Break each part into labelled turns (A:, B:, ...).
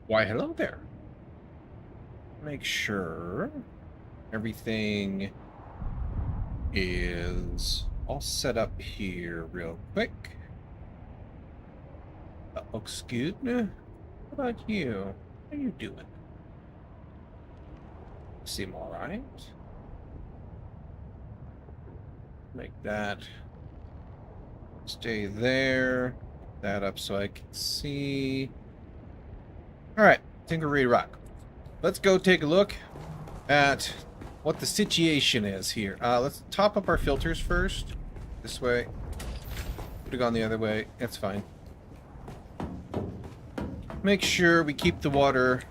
A: Why, hello there. Make sure everything is all set up here real quick. That looks good. What about you? How you doing? Seem all right. Make that stay there. That up so I can see. All right, Tinkery Rock. Let's go take a look at what the situation is here. Let's top up our filters first. This way. Would have gone the other way. That's fine. Make sure we keep the water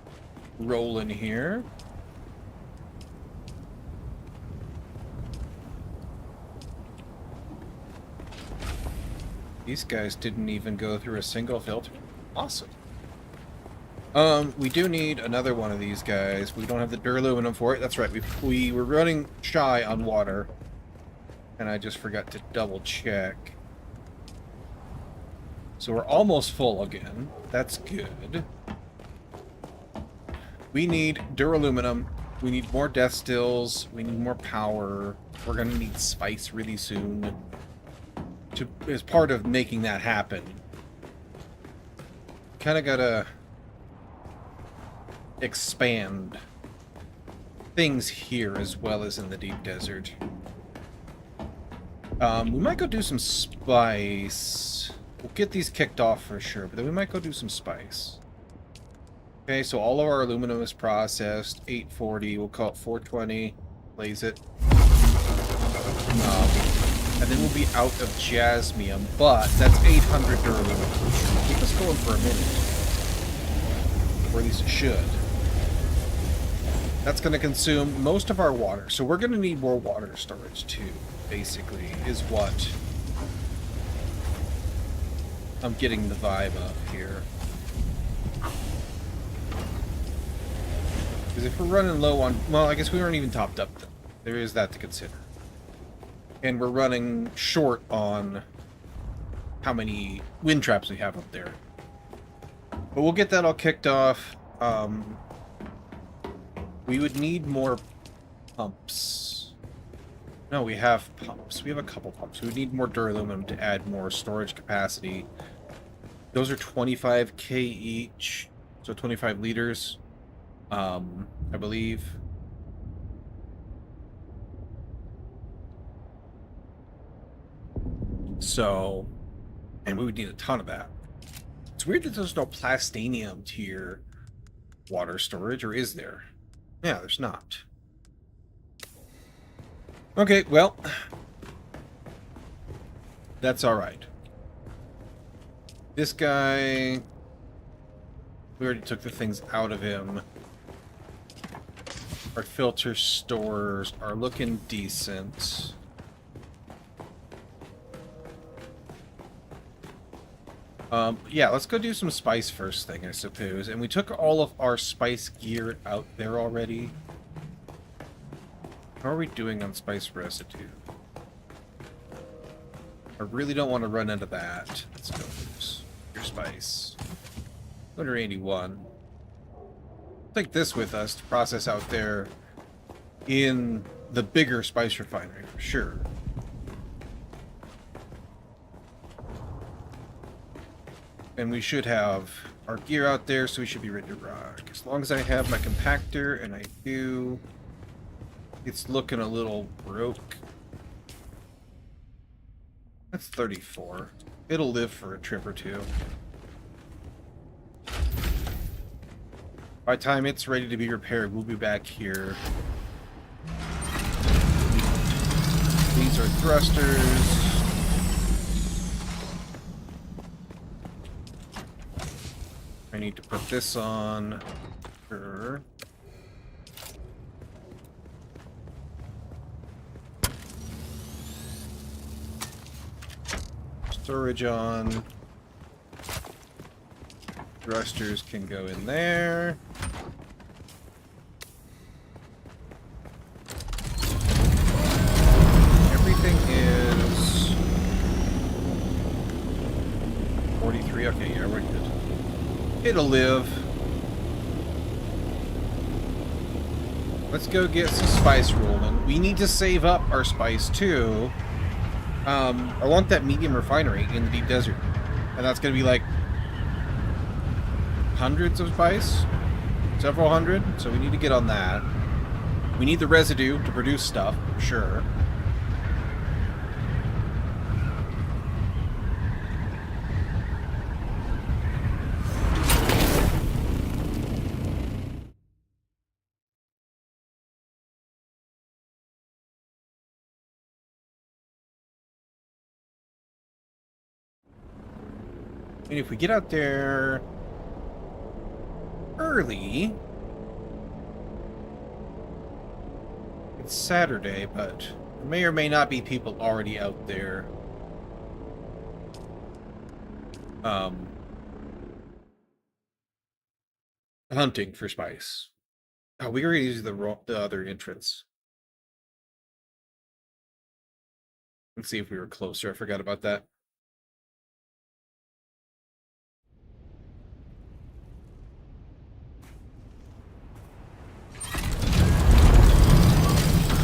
A: rolling here. These guys didn't even go through a single filter. Awesome. We do need another one of these guys. We don't have the duraluminum for it. That's right. We were running shy on water. And I just forgot to double check. So we're almost full again. That's good. We need duraluminum. We need more death stills. We need more power. We're going to need spice really soon. As part of making that happen. Kind of got to expand things here as well as in the deep desert. We might go do some spice. We'll get these kicked off for sure, but then we might go do some spice. Okay, so all of our aluminum is processed. 840, we'll call it 420. Blaze it. And then we'll be out of jasmium, but that's 800 duraluminum, which should keep us going for a minute. Or at least it should. That's going to consume most of our water, so we're going to need more water storage too, basically, is what I'm getting the vibe of here. Because if we're running low on... Well, I guess we weren't even topped up, though. There is that to consider. And we're running short on how many wind traps we have up there. But we'll get that all kicked off. We would need more pumps. No, we have pumps. We have a couple pumps. We would need more duraluminum to add more storage capacity. Those are 25k each. So 25 liters. I believe. So, and we would need a ton of that. It's weird that there's no plastinium tier water storage, or is there? Yeah, there's not. Okay, well, that's all right. This guy, we already took the things out of him. Our filter stores are looking decent. Yeah, let's go do some spice first thing, I suppose. And we took all of our spice gear out there already. How are we doing on spice residue? I really don't want to run into that. Let's go use your spice. 281. Take this with us to process out there in the bigger spice refinery, for sure. And we should have our gear out there, so we should be ready to rock. As long as I have my compactor, and I do. It's looking a little broke. That's 34. It'll live for a trip or two. By the time it's ready to be repaired, we'll be back here. These are thrusters. I need to put this on. Sure. Storage on. Thrusters can go in there. Everything is 43. Okay, yeah, we're good. It'll live. Let's go get some spice rolling. We need to save up our spice too. I want that medium refinery in the deep desert. And that's going to be like hundreds of spice? Several hundred? So we need to get on that. We need the residue to produce stuff, sure. And if we get out there early, it's Saturday, but there may or may not be people already out there. Hunting for spice. Oh, we already used the other entrance. Let's see if we were closer. I forgot about that.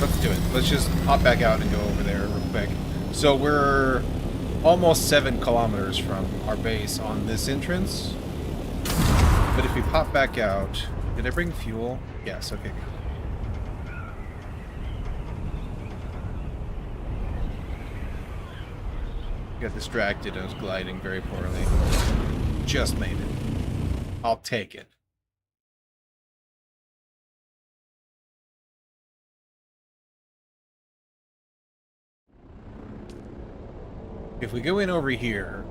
A: Let's do it. Let's just hop back out and go over there real quick. So we're almost 7 kilometers from our base on this entrance. But if we pop back out... Did I bring fuel? Yes, okay. Got distracted. I was gliding very poorly. Just made it. I'll take it. If we go in over here,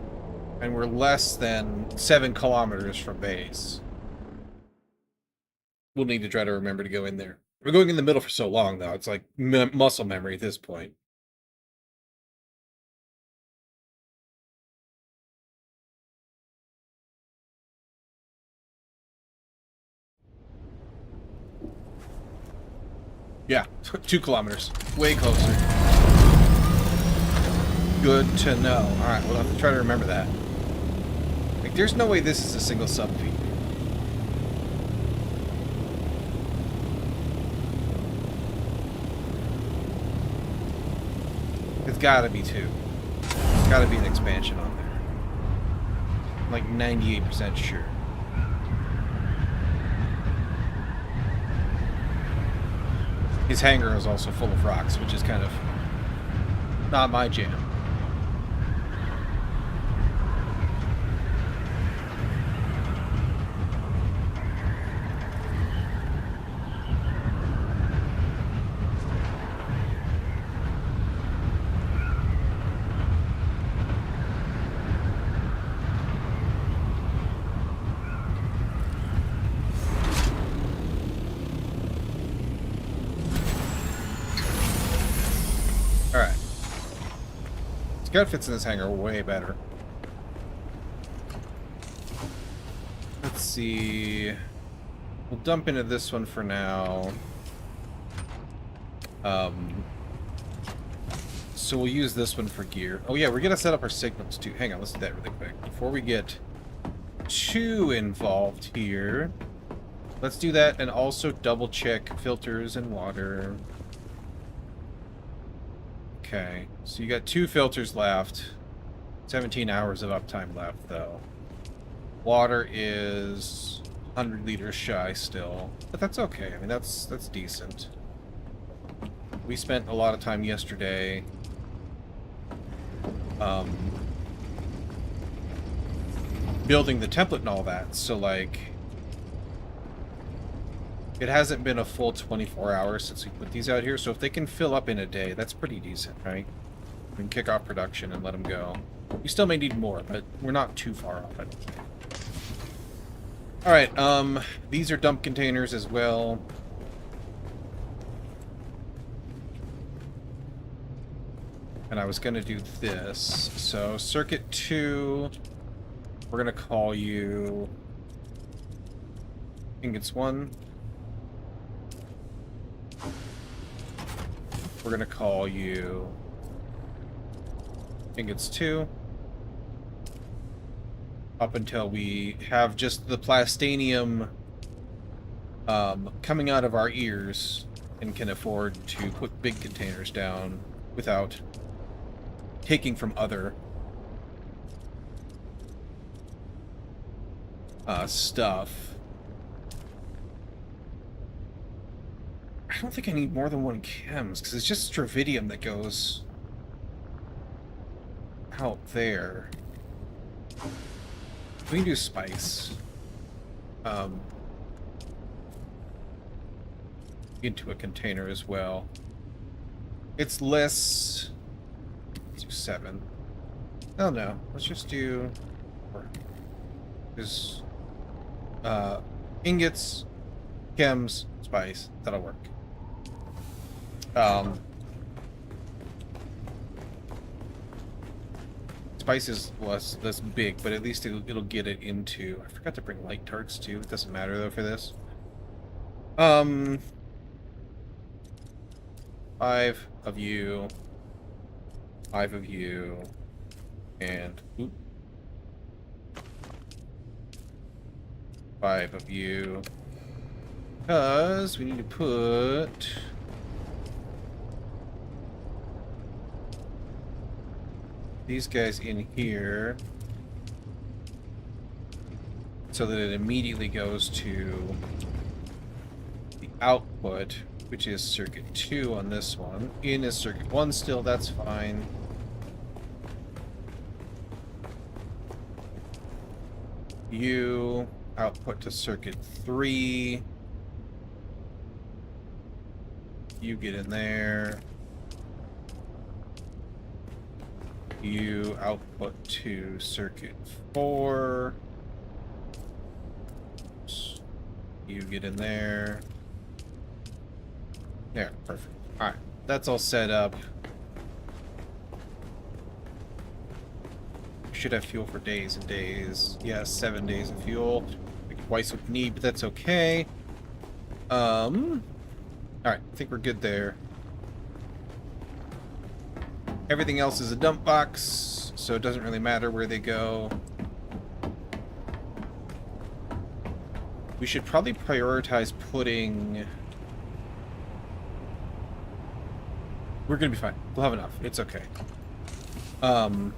A: and we're less than 7 kilometers from base, we'll need to try to remember to go in there. We're going in the middle for so long, though. It's like muscle memory at this point. Yeah, 2 kilometers. Way closer. Good to know. Alright, we'll have to try to remember that. Like, there's no way this is a single subfeed. It's gotta be 2. It's gotta be an expansion on there. I'm like 98% sure. His hangar is also full of rocks, which is kind of not my jam. Alright. Scout fits in this hangar way better. Let's see. We'll dump into this one for now. So we'll use this one for gear. Oh yeah, we're gonna set up our signals too. Hang on, let's do that really quick. Before we get too involved here, let's do that and also double check filters and water. Okay, so you got 2 filters left. 17 hours of uptime left, though. Water is 100 liters shy still, but that's okay. I mean, that's decent. We spent a lot of time yesterday building the template and all that, so like it hasn't been a full 24 hours since we put these out here, so if they can fill up in a day, that's pretty decent, right? We can kick off production and let them go. We still may need more, but we're not too far off it. Alright, these are dump containers as well. And I was going to do this. So, circuit 2, we're going to call you ingots 1. We're going to call you ingots 2. Up until we have just the plastanium coming out of our ears and can afford to put big containers down without taking from other stuff. I don't think I need more than one chems, because it's just stravidium that goes out there. We can do spice. Into a container as well. It's less... Let's do 7. Oh no, let's just do 4. There's ingots, chems, spice. That'll work. Spice is less big, but at least it'll get it into... I forgot to bring light tarts too. It doesn't matter though for this. 5 of you. 5 of you. And... Oop. 5 of you. Because we need to put... these guys in here so that it immediately goes to the output, which is circuit 2 on this one. In is circuit 1 still, that's fine. You output to circuit 3. You get in there. You output to circuit 4. You get in there. There, perfect. Alright, that's all set up. Should have fuel for days and days. Yeah, 7 days of fuel. Like twice what we need, but that's okay. Alright, I think we're good there. Everything else is a dump box, so it doesn't really matter where they go. We should probably prioritize putting... We're gonna be fine. We'll have enough. It's okay. I was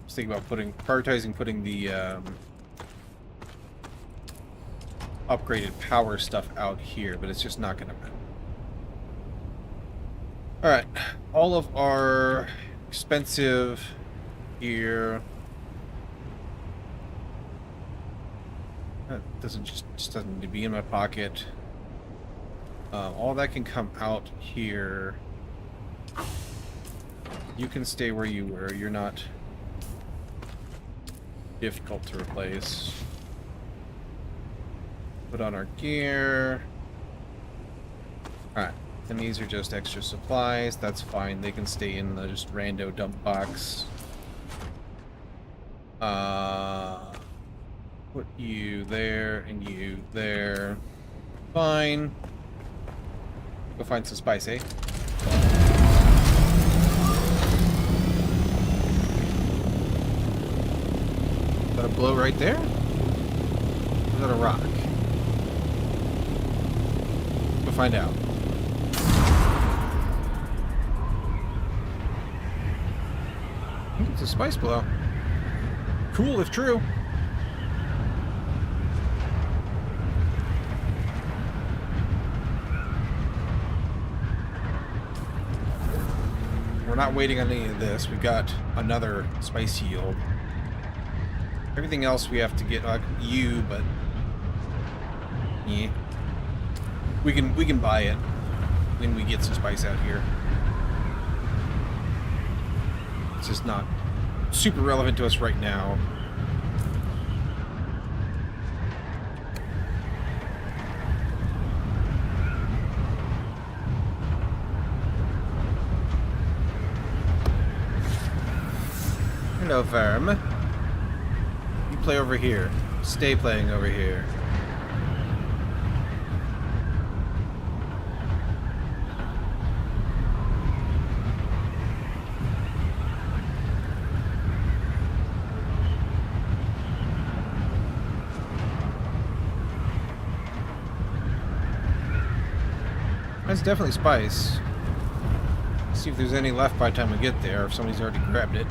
A: thinking about prioritizing putting the upgraded power stuff out here, but it's just not gonna matter. Alright, all of our expensive gear. That doesn't just doesn't need to be in my pocket. All that can come out here. You can stay where you were. You're not difficult to replace. Put on our gear. Alright. And these are just extra supplies. That's fine. They can stay in the just rando dump box. Put you there and you there. Fine. Go find some spice, eh? Is that a blow right there? Or is that a rock? We'll find out. It's a spice blow. Cool if true. We're not waiting on any of this. We've got another spice yield. Everything else we have to get you, but yeah. We can buy it when we get some spice out here. It's just not super relevant to us right now. Hello, Verm. You play over here. Stay playing over here. That's definitely spice. See if there's any left by the time we get there, if somebody's already grabbed it.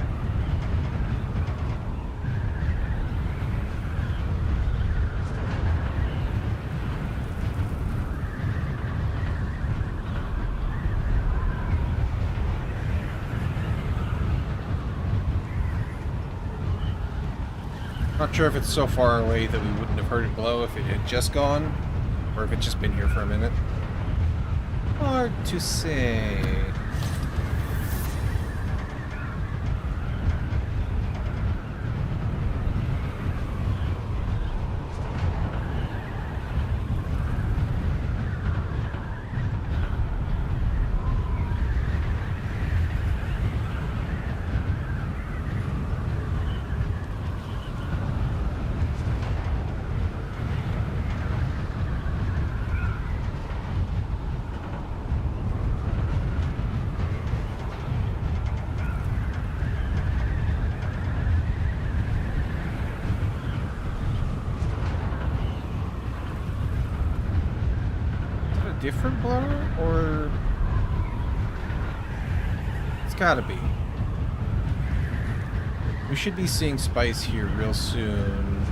A: Not sure if it's so far away that we wouldn't have heard it blow if it had just gone, or if it's just been here for a minute. Hard to say. Different blower, or it's gotta be. We should be seeing spice here real soon.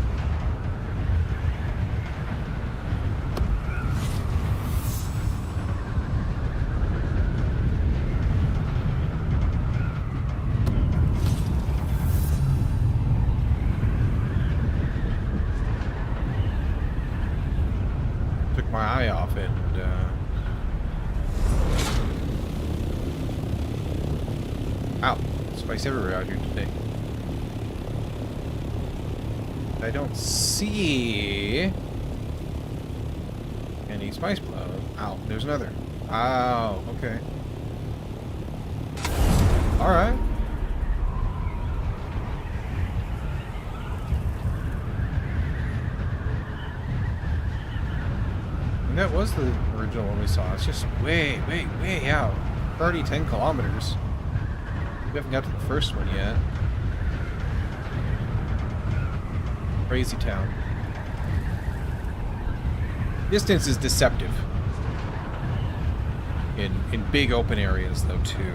A: Took my eye off it. Ow, spice everywhere out here today. I don't see any spice blow. Ow, there's another. Ow, okay. Alright. And that was the original one we saw. It's just way, way, way out. 30, 10 kilometers. We haven't got to the first one yet. Crazy town. Distance is deceptive. In big open areas, though, too.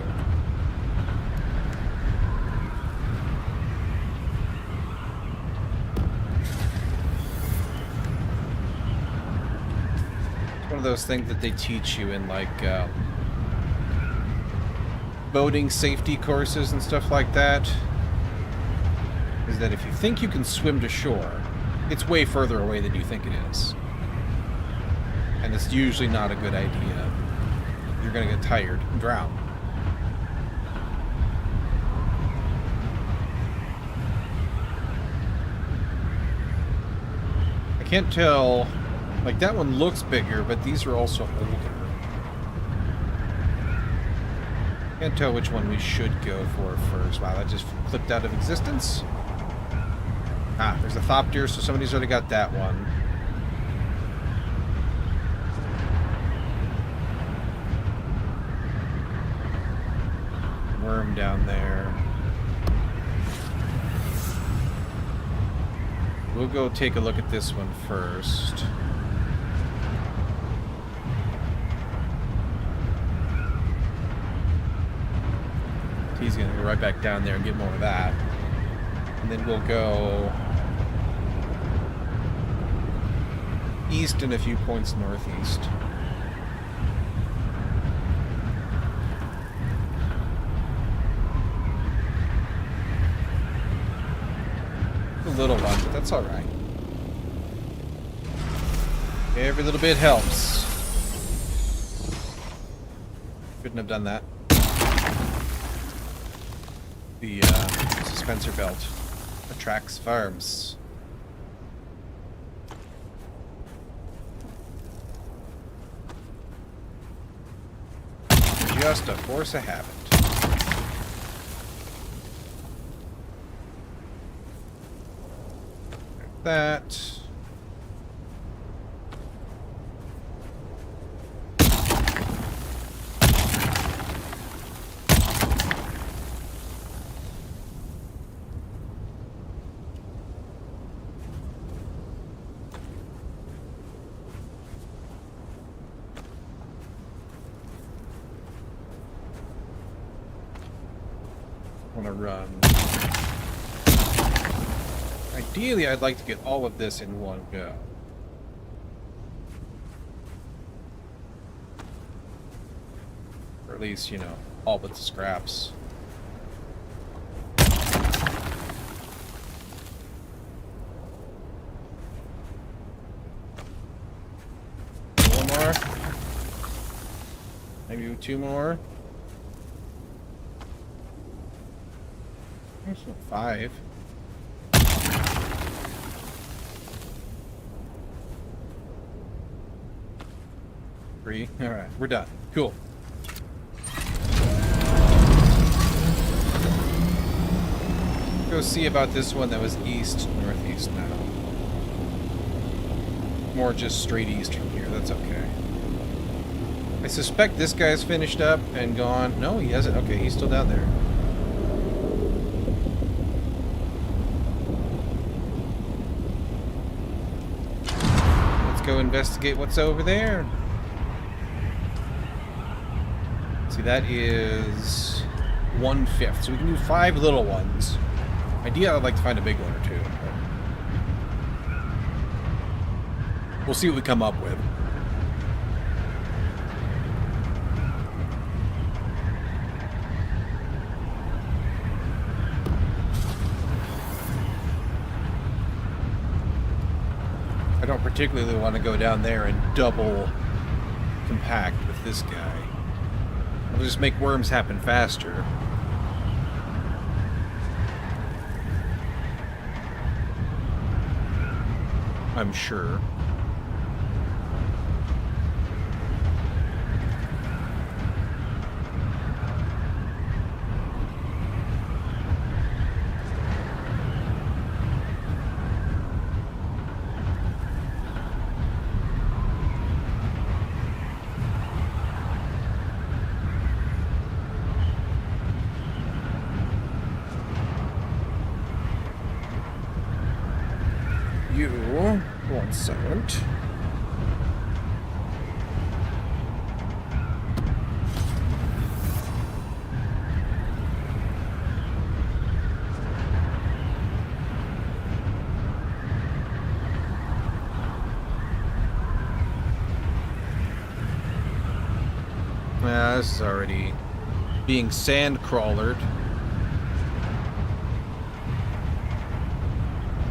A: It's one of those things that they teach you in, like, boating safety courses and stuff like that, is that if you think you can swim to shore, it's way further away than you think it is. And it's usually not a good idea. You're going to get tired and drown. I can't tell, like that one looks bigger, but these are also older. Can't tell which one we should go for first. Wow, that just flipped out of existence. Ah, there's a Thopter, so somebody's already got that one. Worm down there. We'll go take a look at this one first. He's gonna go right back down there and get more of that. And then we'll go east and a few points northeast. A little one, but that's alright. Every little bit helps. Couldn't have done that. The suspensor belt attracts farms. Just a force of habit. Like that. want to run. Ideally, I'd like to get all of this in one go. Or at least, you know, all but the scraps. One more. Maybe 2 more. There's 5. Three. All right, we're done. Cool. Go see about this one that was east, northeast now. More just straight east from here. That's okay. I suspect this guy's finished up and gone. No, he hasn't. Okay, he's still down there. Let's go investigate what's over there. See, that is 1/5. So we can do 5 little ones. Ideally, I'd like to find a big one or 2. But we'll see what we come up with. I don't particularly want to go down there and double compact with this guy. It'll just make worms happen faster. I'm sure. You, 1 second. This is already being sand crawlered.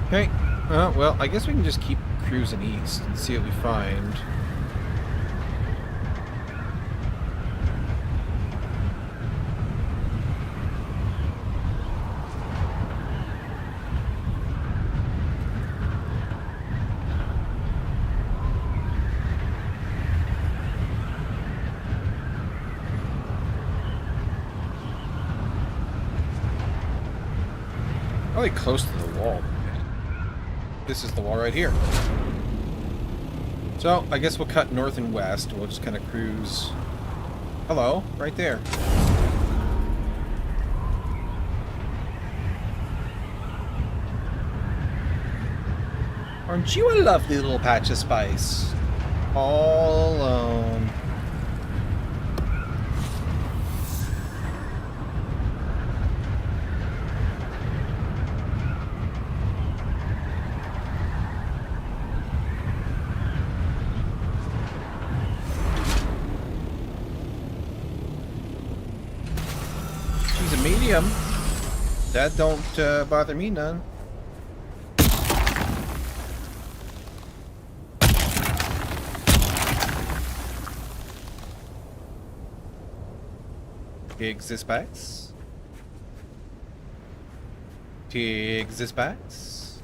A: Okay. Well, I guess we can just keep cruising east and see what we find. Probably close to the wall. This is the wall right here. So, I guess we'll cut north and west. We'll just kind of cruise. Hello, right there. Aren't you a lovely little patch of spice? All alone. Medium. That don't bother me none. Take this packs. Take this packs.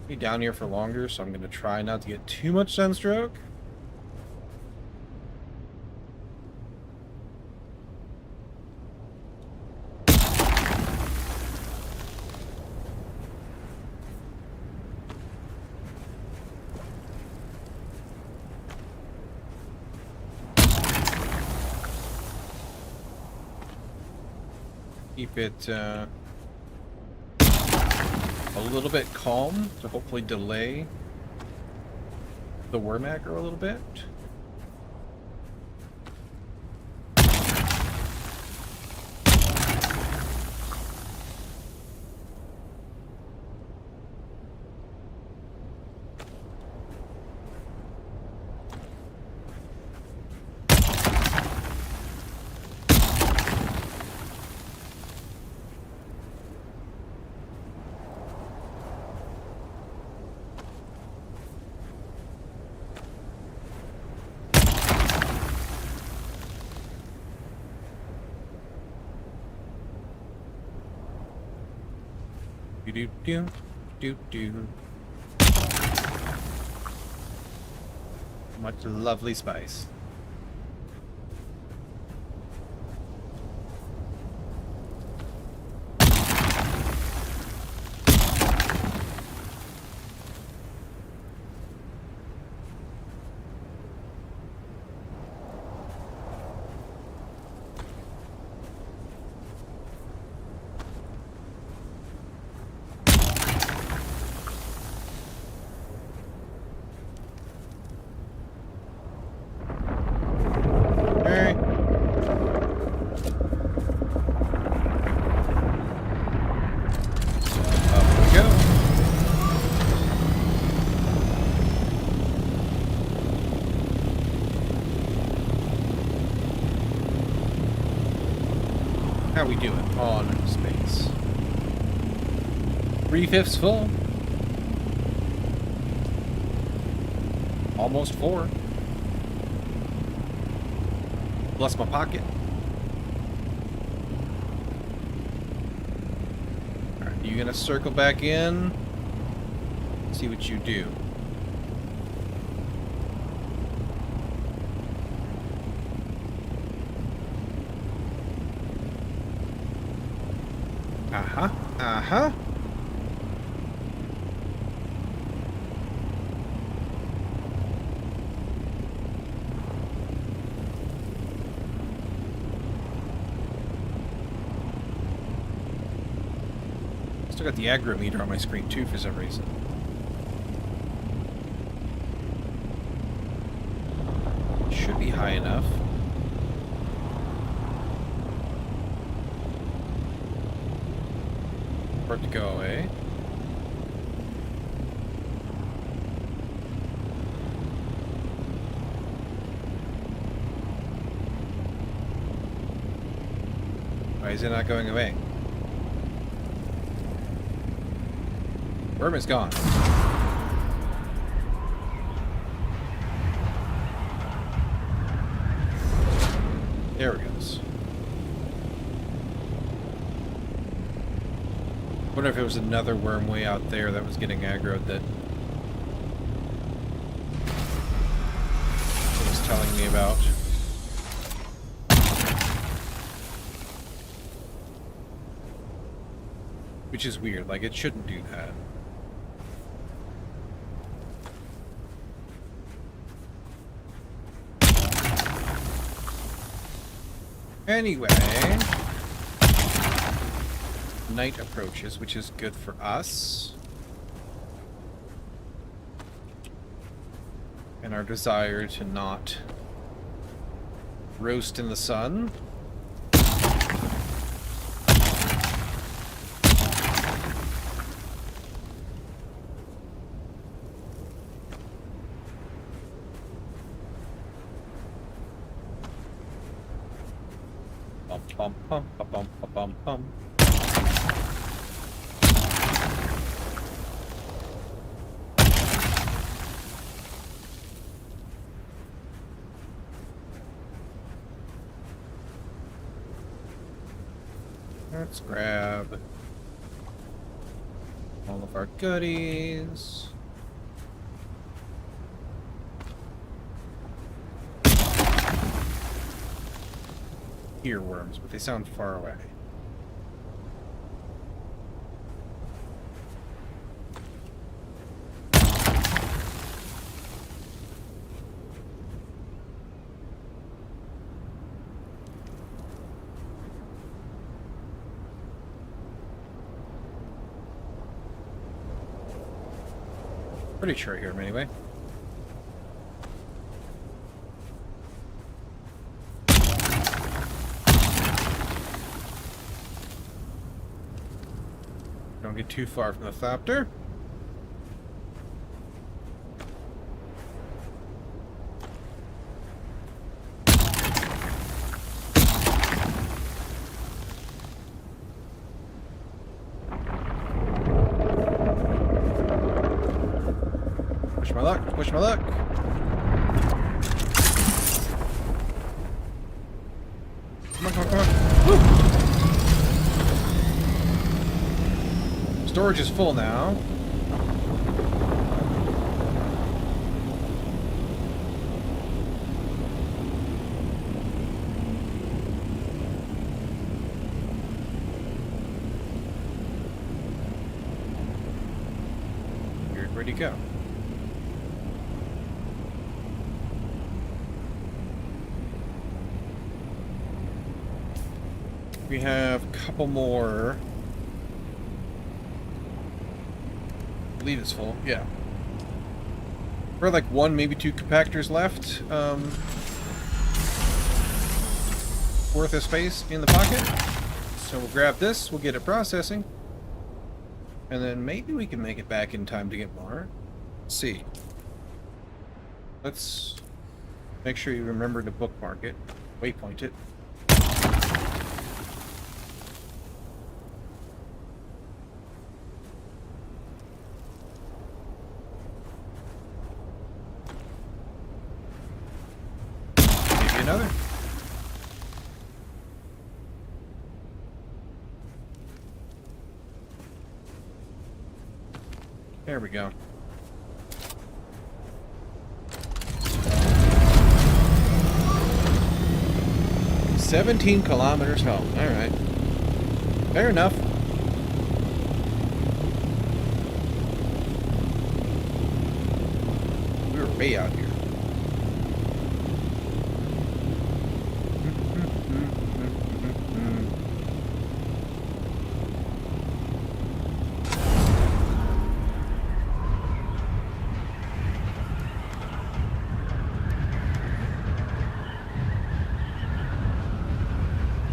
A: Be down here for longer, so I'm going to try not to get too much sunstroke. Keep it a little bit calm to hopefully delay the worm aggro a little bit. Do do do do. Much lovely spice. How we doing on space? 3/5 full. Almost 4. Bless my pocket. Alright, you gonna circle back in? See what you do. Uh-huh. Uh-huh. Still got the aggro meter on my screen too for some reason. Should be high enough. For it to go away. Why is it not going away? Worm is gone. There it goes. I wonder if it was another worm way out there that was getting aggroed that it was telling me about. Which is weird, like it shouldn't do that. Anyway, night approaches, which is good for us. And our desire to not roast in the sun. Bum, bum, bum, bum, bum, bum, bum. Let's grab all of our goodies. Earworms, but they sound far away. Pretty sure I hear him anyway. Don't get too far from the thopter. Push my luck, push my luck. Come on, come on, come on. Woo! Storage is full now. Where'd he go? We have a couple more. I believe it's full. Yeah. We're like one, maybe two compactors left. Worth of space in the pocket. So we'll grab this. We'll get it processing. And then maybe we can make it back in time to get more. Let's see. Let's make sure you remember to bookmark it. Waypoint it. Another. There we go. "17 kilometers home." All right. Fair enough. We were way out here.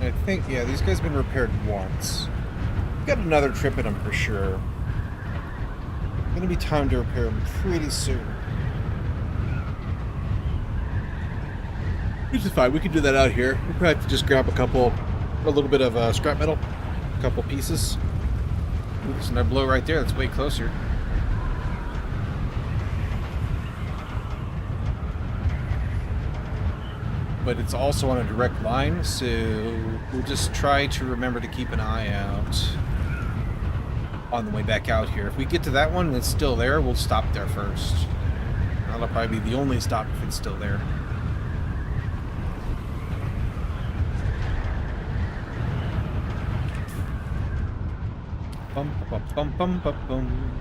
A: I think, yeah, these guys have been repaired once. Got another trip in them for sure. Gonna be time to repair them pretty soon. Which is fine, we can do that out here. We'll probably have to just grab a little bit of scrap metal, a couple pieces. Ooh, there's another blow right there, that's way closer. But it's also on a direct line, so we'll just try to remember to keep an eye out on the way back out here. If we get to that one and it's still there, we'll stop there first. That'll probably be the only stop if it's still there. Bum bum bum bum bum bum.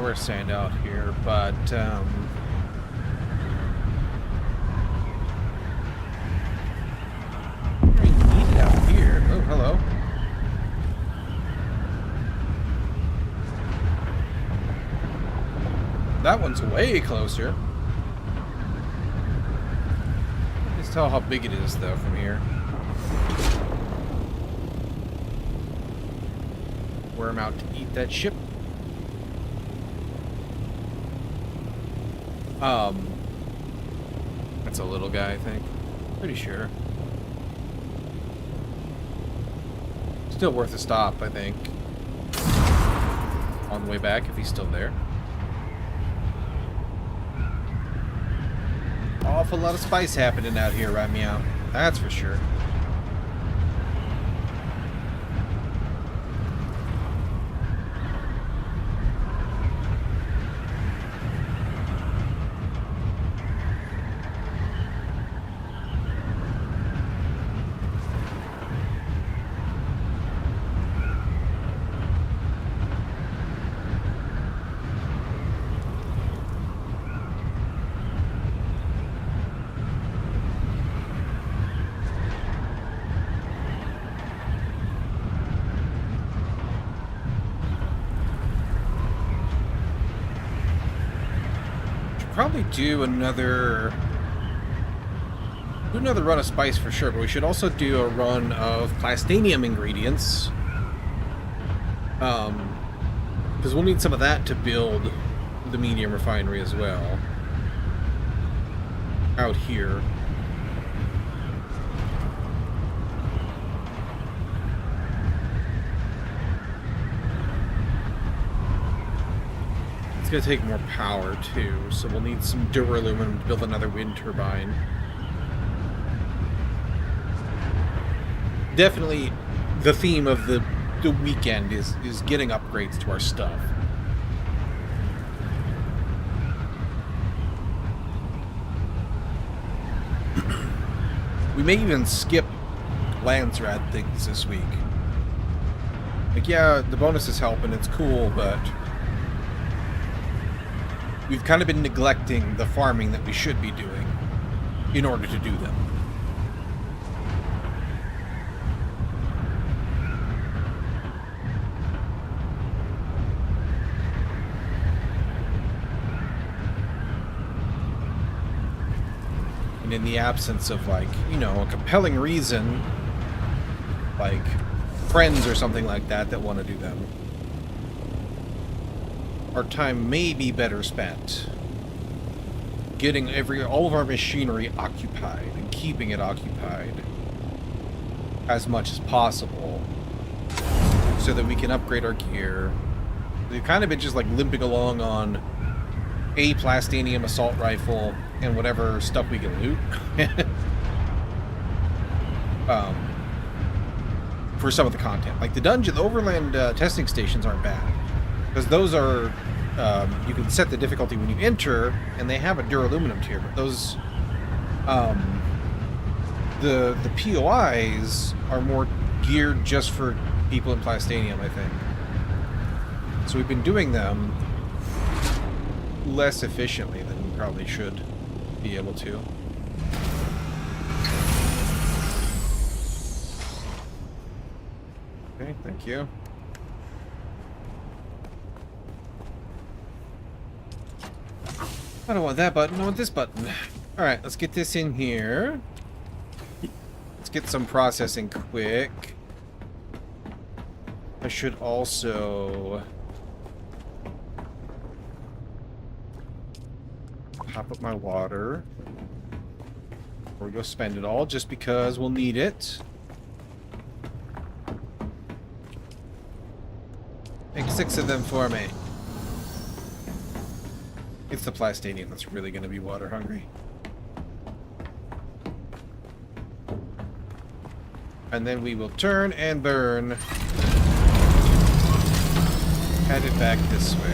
A: We're sand out here, but we need it out here. Oh, hello. That one's way closer. Let's tell how big it is, though, from here. Where I'm out to eat that ship. That's a little guy, I think. Pretty sure. Still worth a stop, I think. On the way back, if he's still there. Awful lot of spice happening out here, right, meow? That's for sure. Probably do another run of spice for sure, but we should also do a run of plastanium ingredients, because we'll need some of that to build the medium refinery as well out here. Gonna take more power too, so we'll need some duralumin to build another wind turbine. Definitely the theme of the weekend is getting upgrades to our stuff. We may even skip Landsrad things this week. Like, yeah, the bonus is helping, it's cool, but we've kind of been neglecting the farming that we should be doing in order to do them. And in the absence of, like, you know, a compelling reason, like friends or something like that that want to do them, our time may be better spent getting all of our machinery occupied and keeping it occupied as much as possible so that we can upgrade our gear. We've kind of been just like limping along on a plastanium assault rifle and whatever stuff we can loot. For some of the content. Like the overland testing stations aren't bad. Because those are, you can set the difficulty when you enter, and they have a duraluminum tier, but those, the POIs are more geared just for people in plastanium, I think. So we've been doing them less efficiently than we probably should be able to. Okay, thank you. I don't want that button, I want this button. Alright, let's get this in here. Let's get some processing quick. I should also top up my water before we go spend it all, just because we'll need it. Make 6 of them for me. It's the plastanium that's really going to be water hungry. And then we will turn and burn. Head it back this way.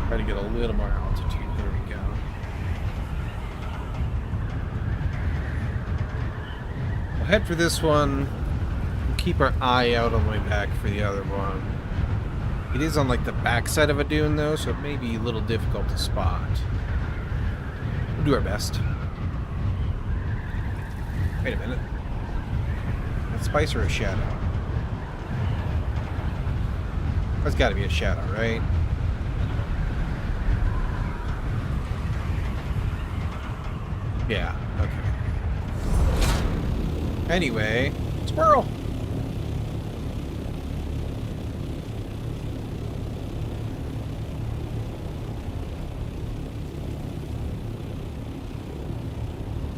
A: Try to get a little more altitude. There we go. We'll head for this one. We'll keep our eye out on the way back for the other one. It is on like the backside of a dune though, so it may be a little difficult to spot. We'll do our best. Wait a minute. I A spice or a shadow? There's got to be a shadow, right? Yeah, okay. Anyway, squirrel!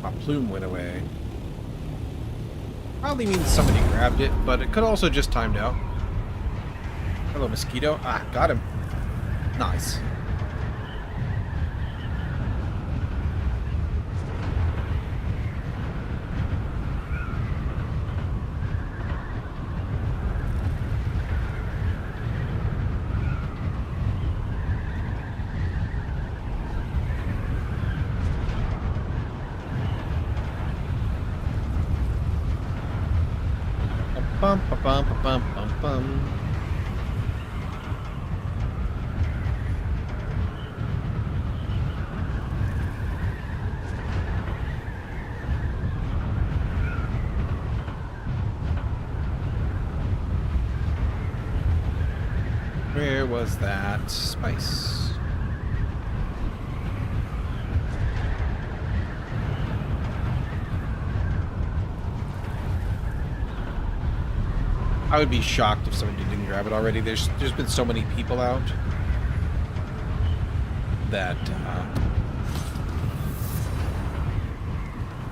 A: My plume went away. Probably means somebody grabbed it, but it could also just timed out. Hello, mosquito. Ah, got him. Nice. Bum, ba, bum, ba, bum, bum, bum. Where was that spice? I would be shocked if somebody didn't grab it already. There's been so many people out that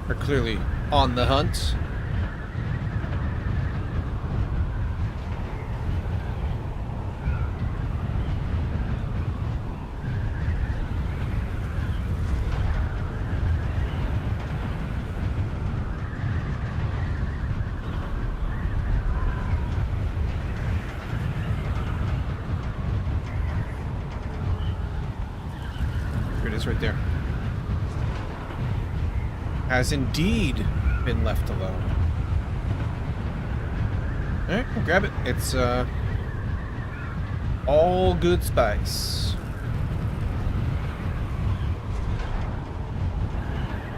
A: are clearly on the hunt. Right there. Has indeed been left alone. Alright, we'll grab it. It's all good spice.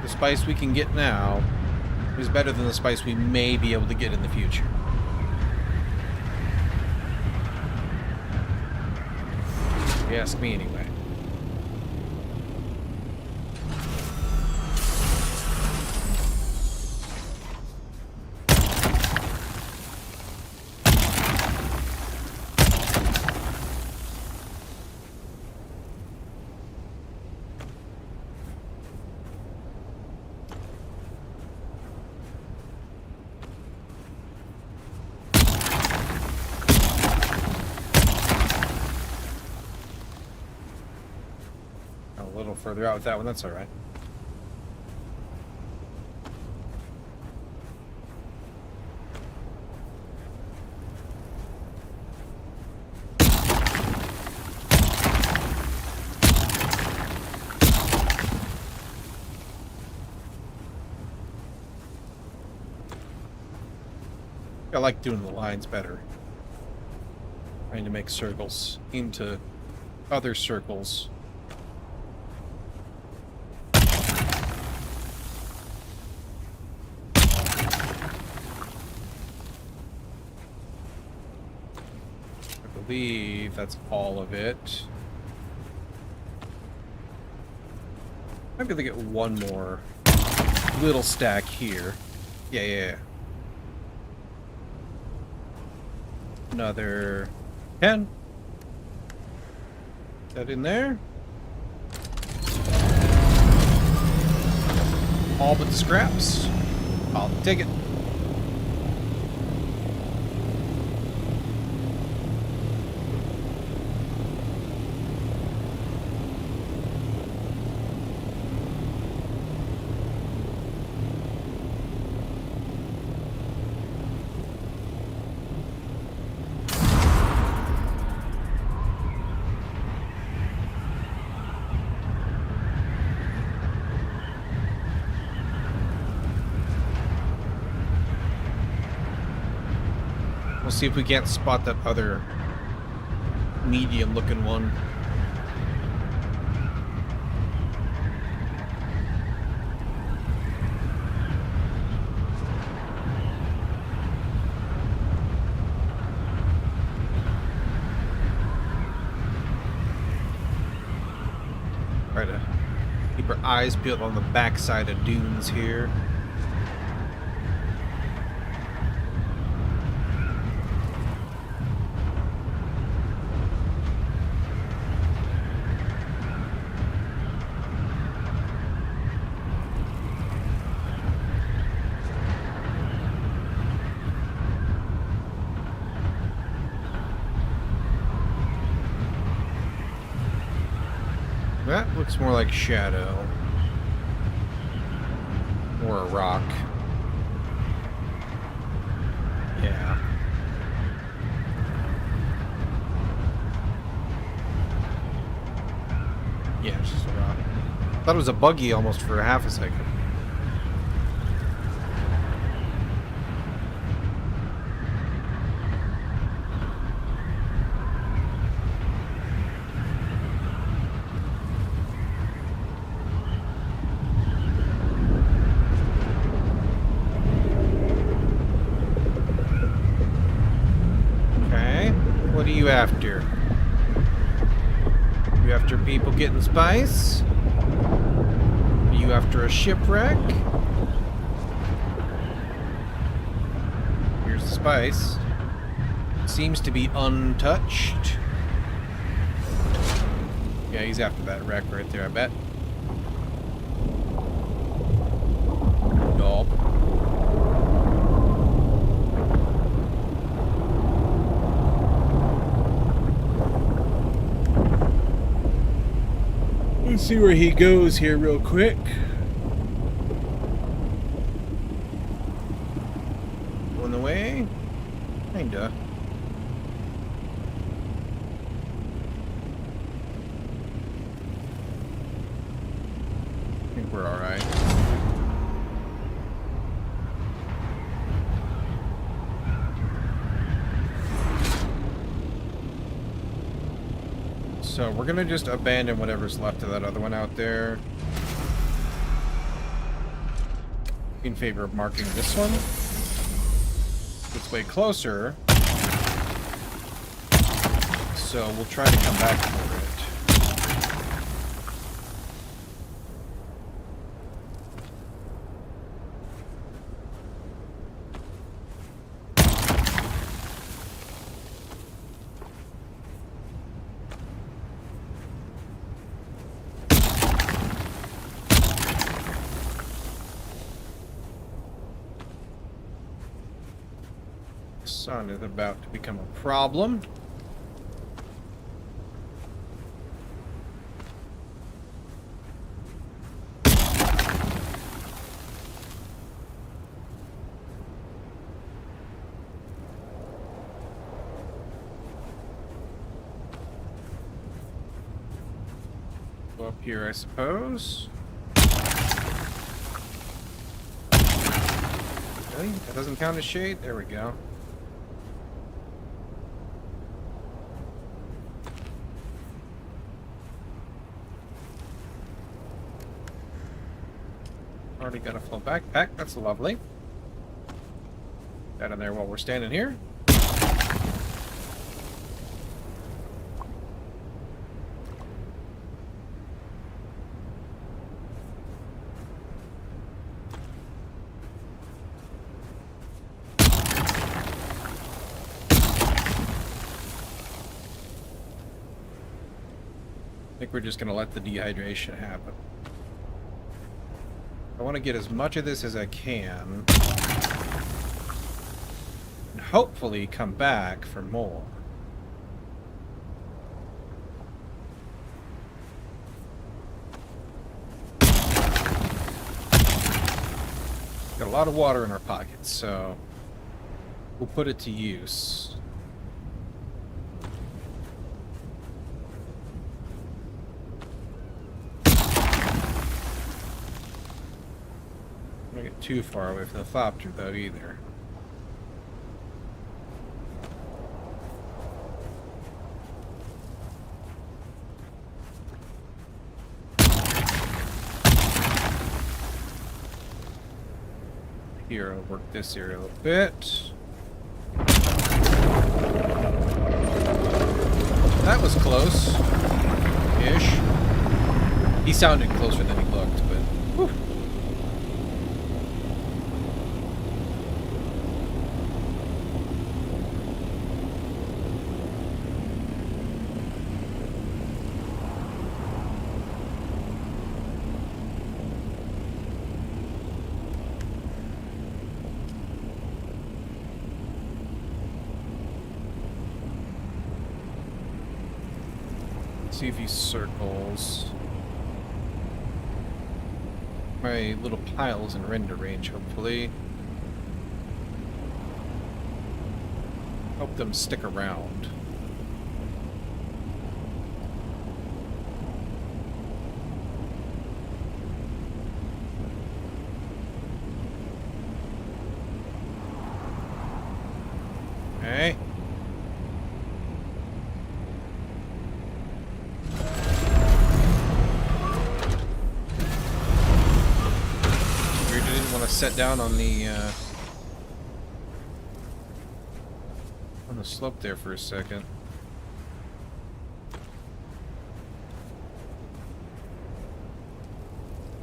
A: The spice we can get now is better than the spice we may be able to get in the future. If you ask me anyway. A little further out with that one, that's alright. I like doing the lines better. Trying to make circles into other circles. I believe that's all of it. Might be able to get one more little stack here. Yeah. Another 10. Is that in there? All but the scraps. I'll take it. We'll see if we can't spot that other medium-looking one. Try to keep our eyes peeled on the backside of dunes here. That looks more like shadow. Or a rock. Yeah. Yeah, it's just a rock. Thought it was a buggy almost for a half a second. What are you after? You after people getting spice? Are you after a shipwreck? Here's the spice. Seems to be untouched. Yeah, he's after that wreck right there, I bet. Nope. Let's see where he goes here real quick. On the way? Kinda. I think we're alright. So we're gonna just abandon whatever's left of that other one out there in favor of marking this one. It's way closer, so we'll try to come back for it. Sun is about to become a problem. Go up here, I suppose. Really? That doesn't count as shade? There we go. Already got a full backpack. That's lovely. That in there while we're standing here. I think we're just going to let the dehydration happen. I want to get as much of this as I can. And hopefully come back for more. Got a lot of water in our pockets, so we'll put it to use. Don't get too far away from the Thopter, though, either. Here, I'll work this area a little bit. That was close. Ish. He sounded closer than he looked, but... Whew. See if he circles. My little pile's in render range, hopefully. Hope them stick around. Okay. Set down on the slope there for a second.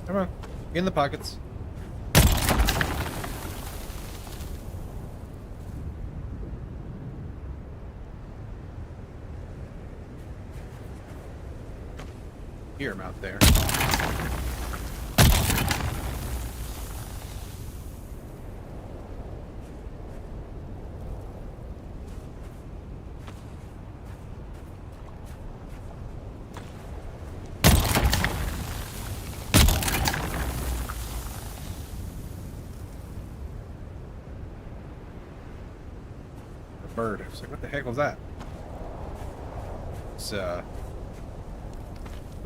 A: Come on, get in the pockets. Hear him out there. Bird. I was like, what the heck was that? It's looked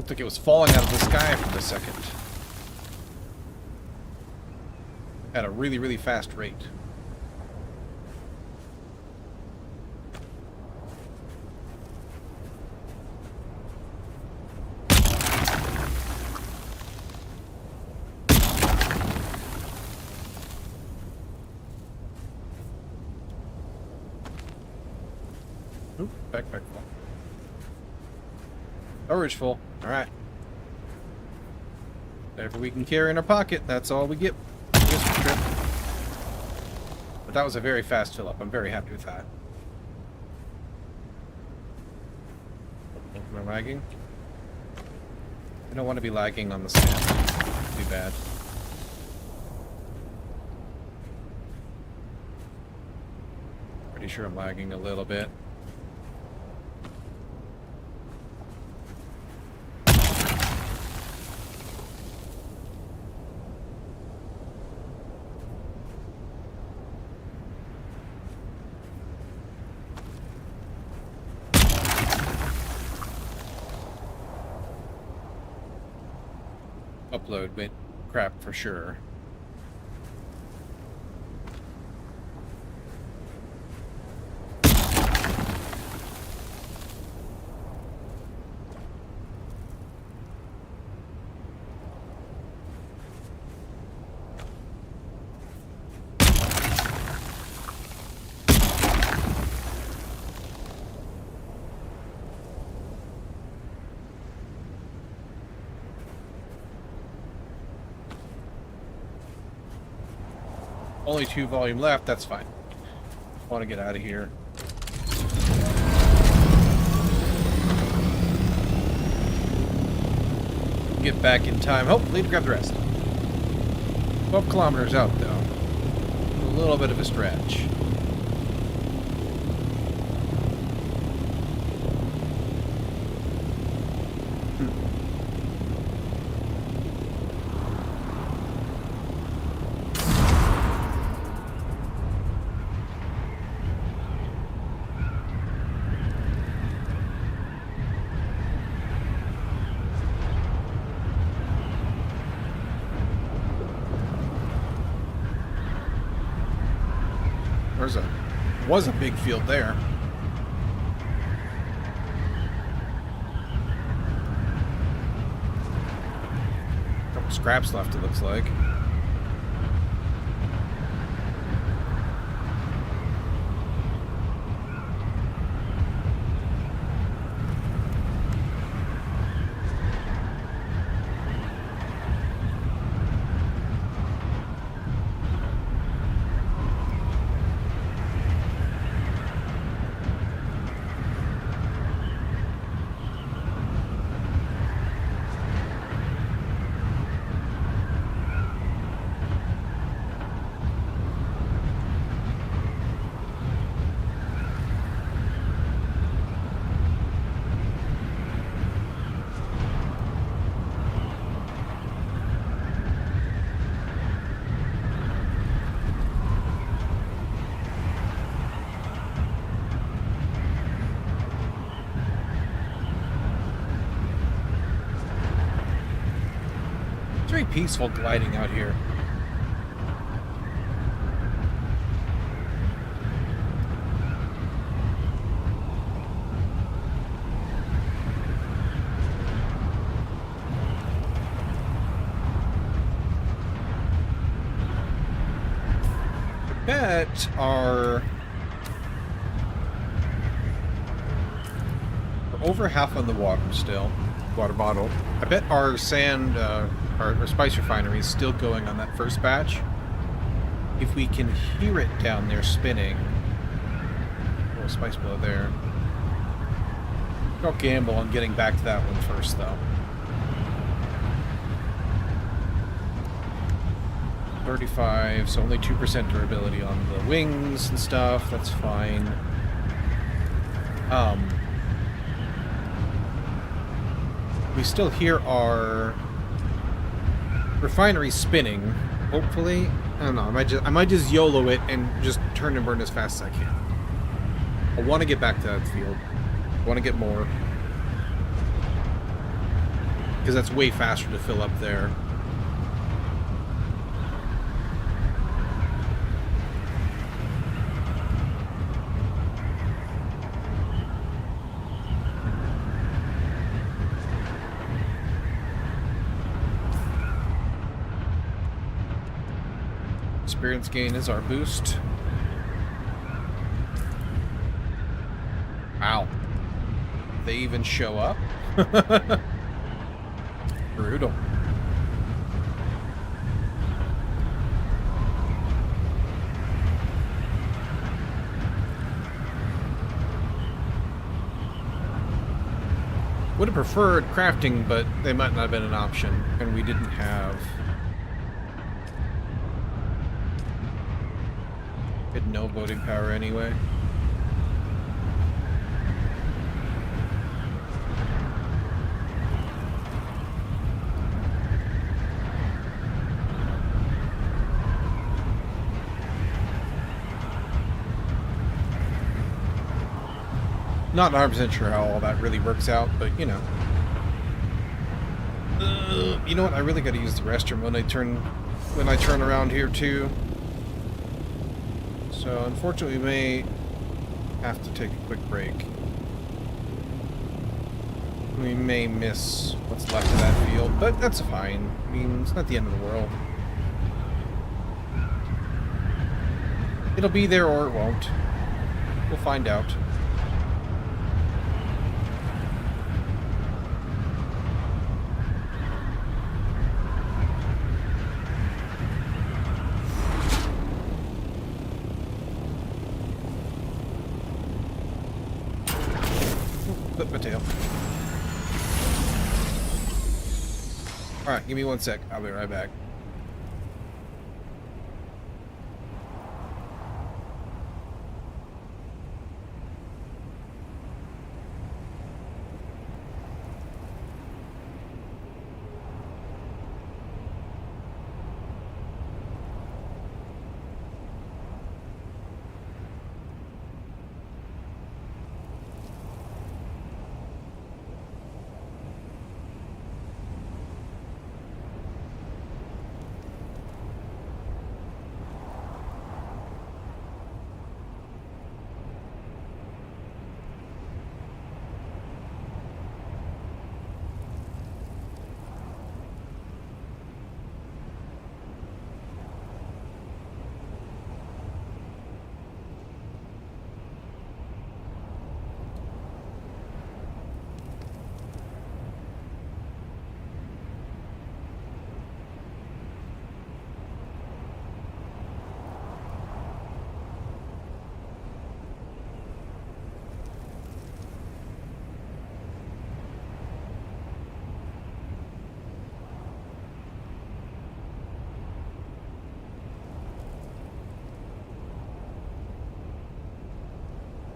A: like it was falling out of the sky for a second. At a really, really fast rate. Oop, backpack full. Storage full. Alright. Whatever we can carry in our pocket, that's all we get for this trip. But that was a very fast fill up. I'm very happy with that. Am I lagging? I don't want to be lagging on the sand. Too bad. Pretty sure I'm lagging a little bit. Upload went crap for sure. Only 2 volume left, that's fine. I want to get out of here. Get back in time, hopefully, to grab the rest. 12 kilometers out, though. A little bit of a stretch. Was a big field there. Couple scraps left, it looks like. very peaceful gliding out here. I bet we're over half on the water still. Water bottle. I bet our sand, our spice refinery is still going on that first batch. If we can hear it down there spinning. A little spice mill there. I'll gamble on getting back to that one first, though. 35, so only 2% durability on the wings and stuff. That's fine. We still hear our refinery spinning. Hopefully, I don't know. I might just YOLO it and just turn and burn as fast as I can. I want to get back to that field. I want to get more, because that's way faster to fill up there. Experience gain is our boost. Wow. They even show up? Brutal. Would have preferred crafting, but they might not have been an option, and we didn't have... Had no boating power anyway. Not 100% sure how all that really works out, but you know. You know what? I really got to use the restroom when I turn around here too. So unfortunately, we may have to take a quick break. We may miss what's left of that field, but that's fine. I mean, it's not the end of the world. It'll be there or it won't. We'll find out. Flip my tail. Alright, give me 1 sec. I'll be right back.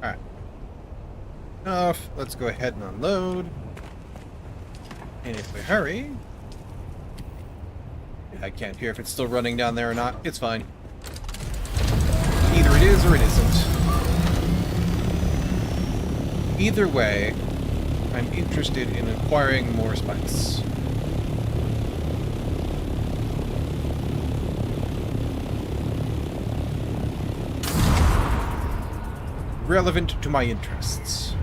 A: Alright. Enough. Let's go ahead and unload. And if we hurry... I can't hear if it's still running down there or not. It's fine. Either it is or it isn't. Either way, I'm interested in acquiring more spice. relevant to my interests.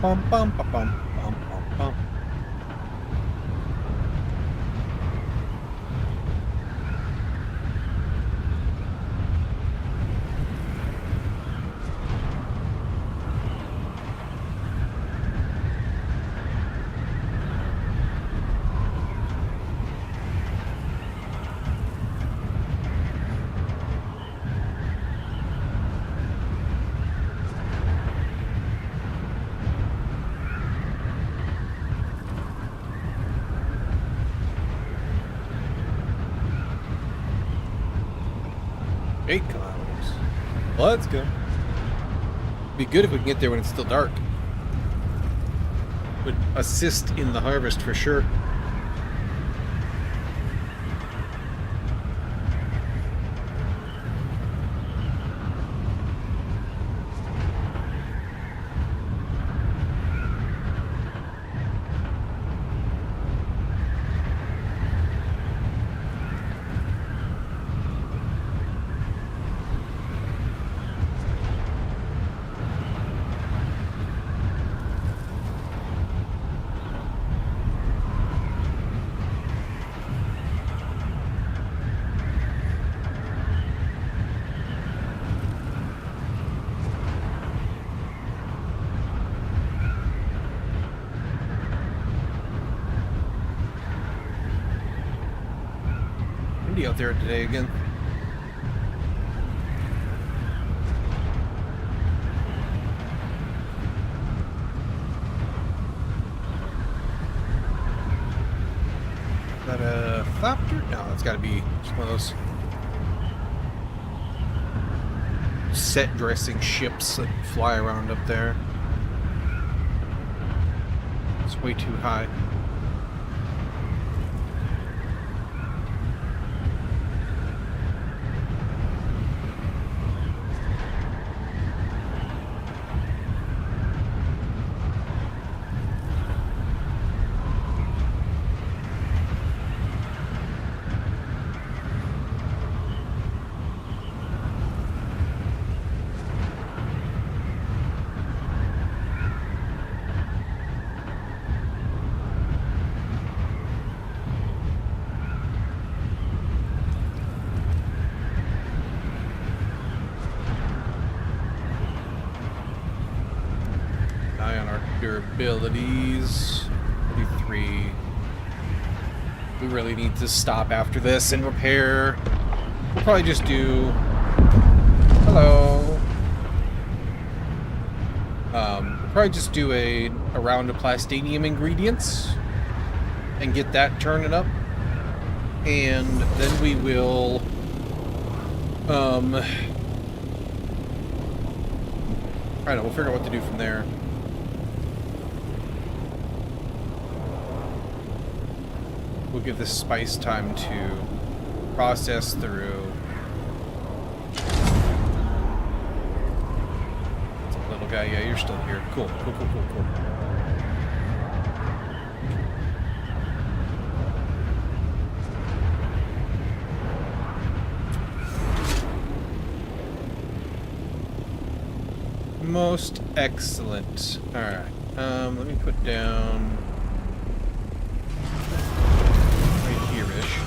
A: Bum, bum, bum, bum, bum, bum, bum. Eight kilometers. Let's go. Be good if we can get there when it's still dark. Would assist in the harvest for sure. Out there today again. Is that a thopter? No, that's got to be just one of those set dressing ships that fly around up there. It's way too high. Durabilities 33. We really need to stop after this and repair. We'll probably just do hello. We'll probably just do a round of plastinium ingredients and get that turning up, and then we will I don't know, we'll figure out what to do from there. We'll give this spice time to process through. It's a little guy. Yeah, you're still here. Cool, cool, cool, cool, cool. Most excellent. All right. Let me put down right here-ish.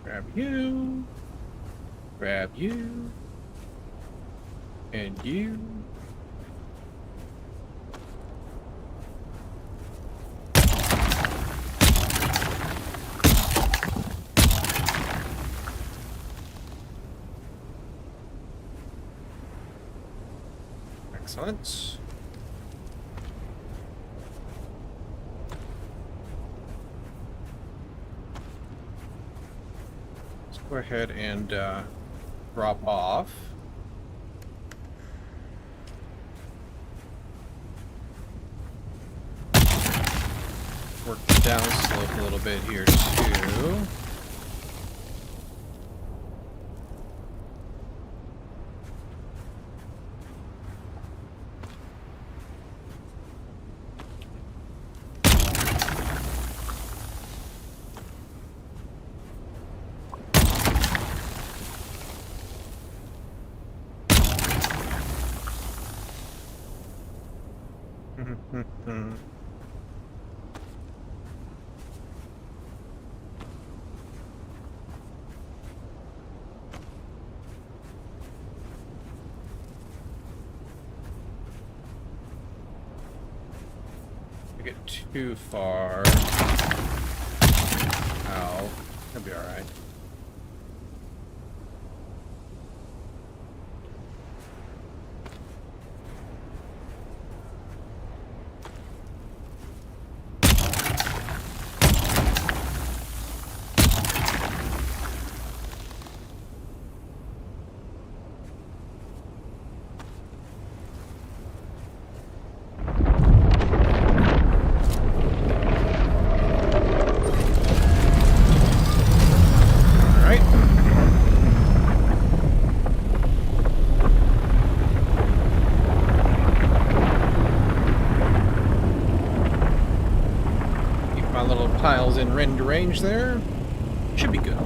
A: Grab you. Grab you. And you. Excellent. Let's go ahead and drop off. Work the downslope a little bit here too. Get too far. Ow. That'll be alright. Piles in rend range there. Should be good.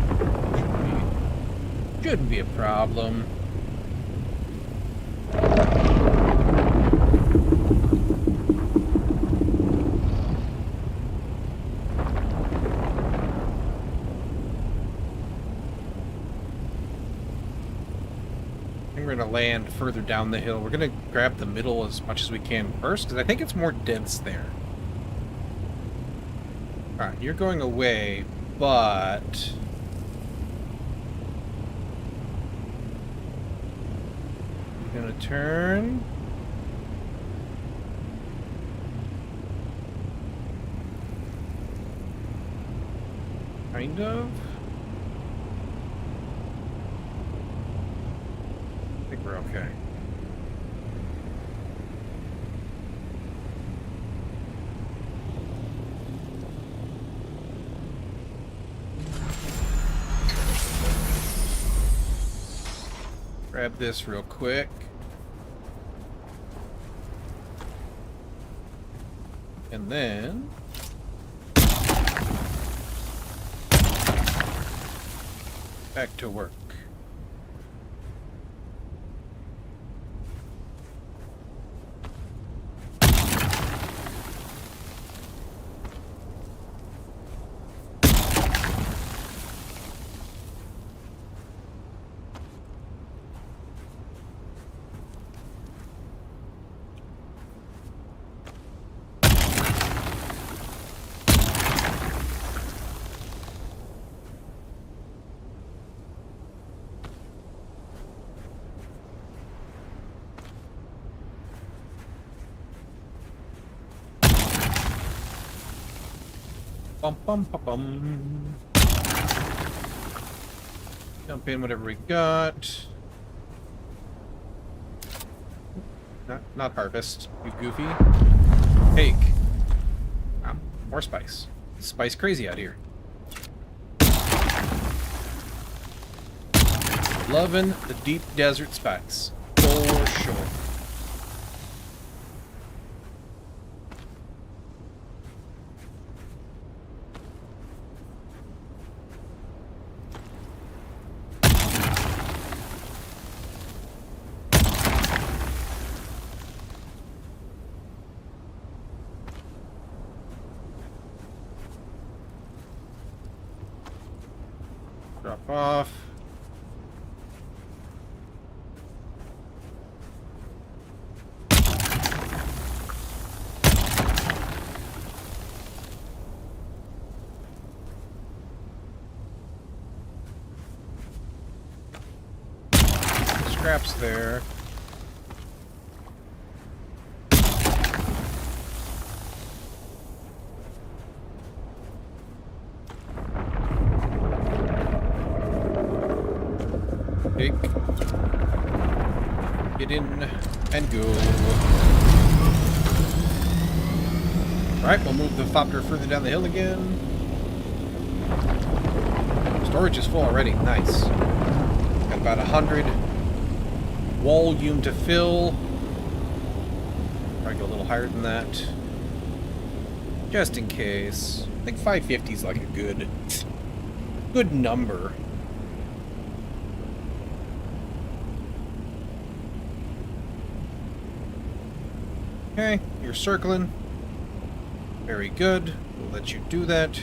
A: Shouldn't be a problem. I think we're gonna land further down the hill. We're gonna grab the middle as much as we can first, because I think it's more dense there. Alright, you're going away, but... you're gonna turn... kind of? I think we're okay. Grab this real quick. And then... back to work. Bum bum bum bum. Dump in whatever we got. Not harvest, you goofy. Cake. Wow, more spice. It's spice crazy out here. Loving the deep desert spice. For sure. Drop off. scraps there. Take. Get in and go. Alright, we'll move the Thopter further down the hill again. Storage is full already. Nice. Got about 100 volume to fill. Probably go a little higher than that. Just in case. I think 550 is like a good number. Okay, you're circling. Very good. We'll let you do that.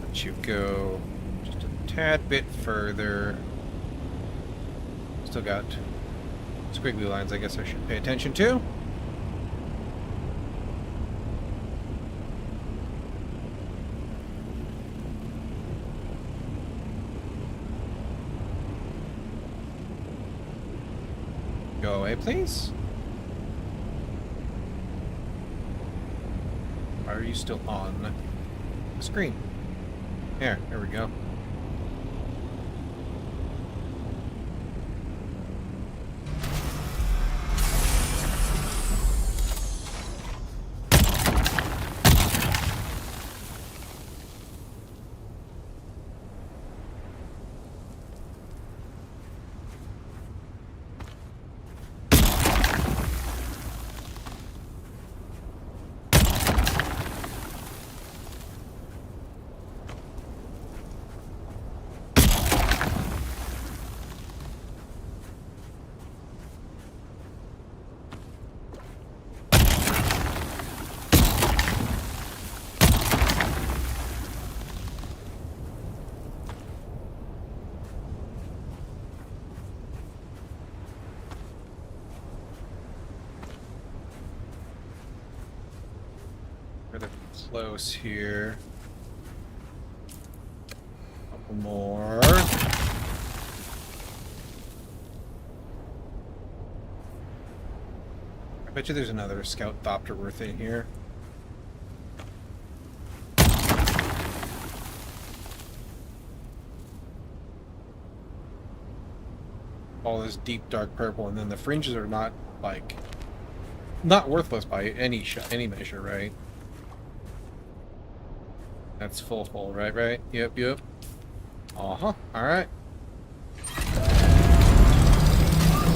A: Let you go just a tad bit further. Still got squiggly lines I guess I should pay attention to. Go away, please. Why are you still on the screen? There we go. Rather close here. Couple more. I bet you there's another scout Thopter worth in here. All this deep dark purple, and then the fringes are not like not worthless by any measure, right? That's full, right? Yep. Uh-huh, alright.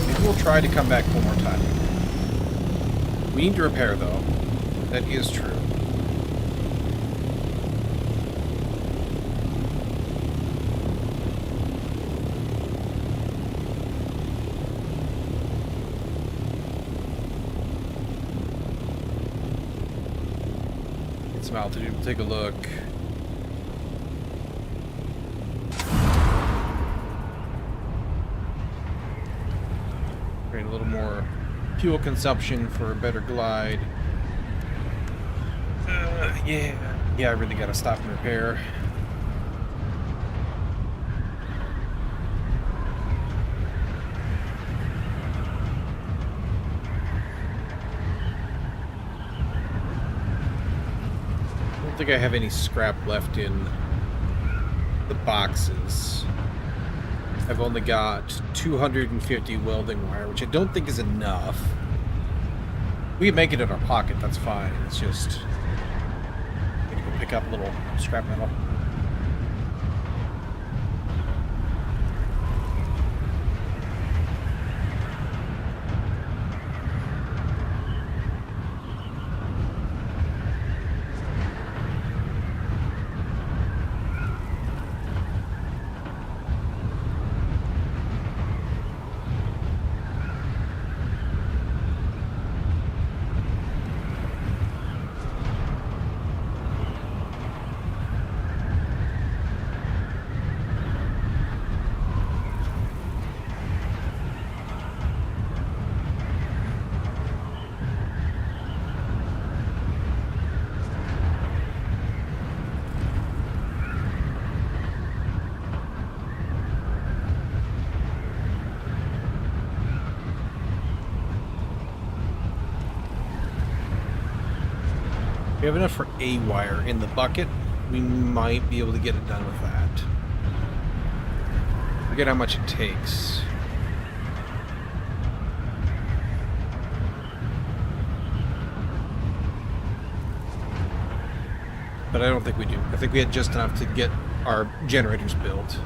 A: Maybe we'll try to come back one more time. We need to repair, though. That is true. Get some altitude, we'll take a look. Create a little more fuel consumption for a better glide. Yeah, I really gotta stop and repair. I don't think I have any scrap left in the boxes. I've only got 250 welding wire, which I don't think is enough. We can make it in our pocket, that's fine. It's just... I'm gonna go pick up a little scrap metal. We have enough for a wire in the bucket. We might be able to get it done with that. Forget how much it takes. But I don't think we do. I think we had just enough to get our generators built.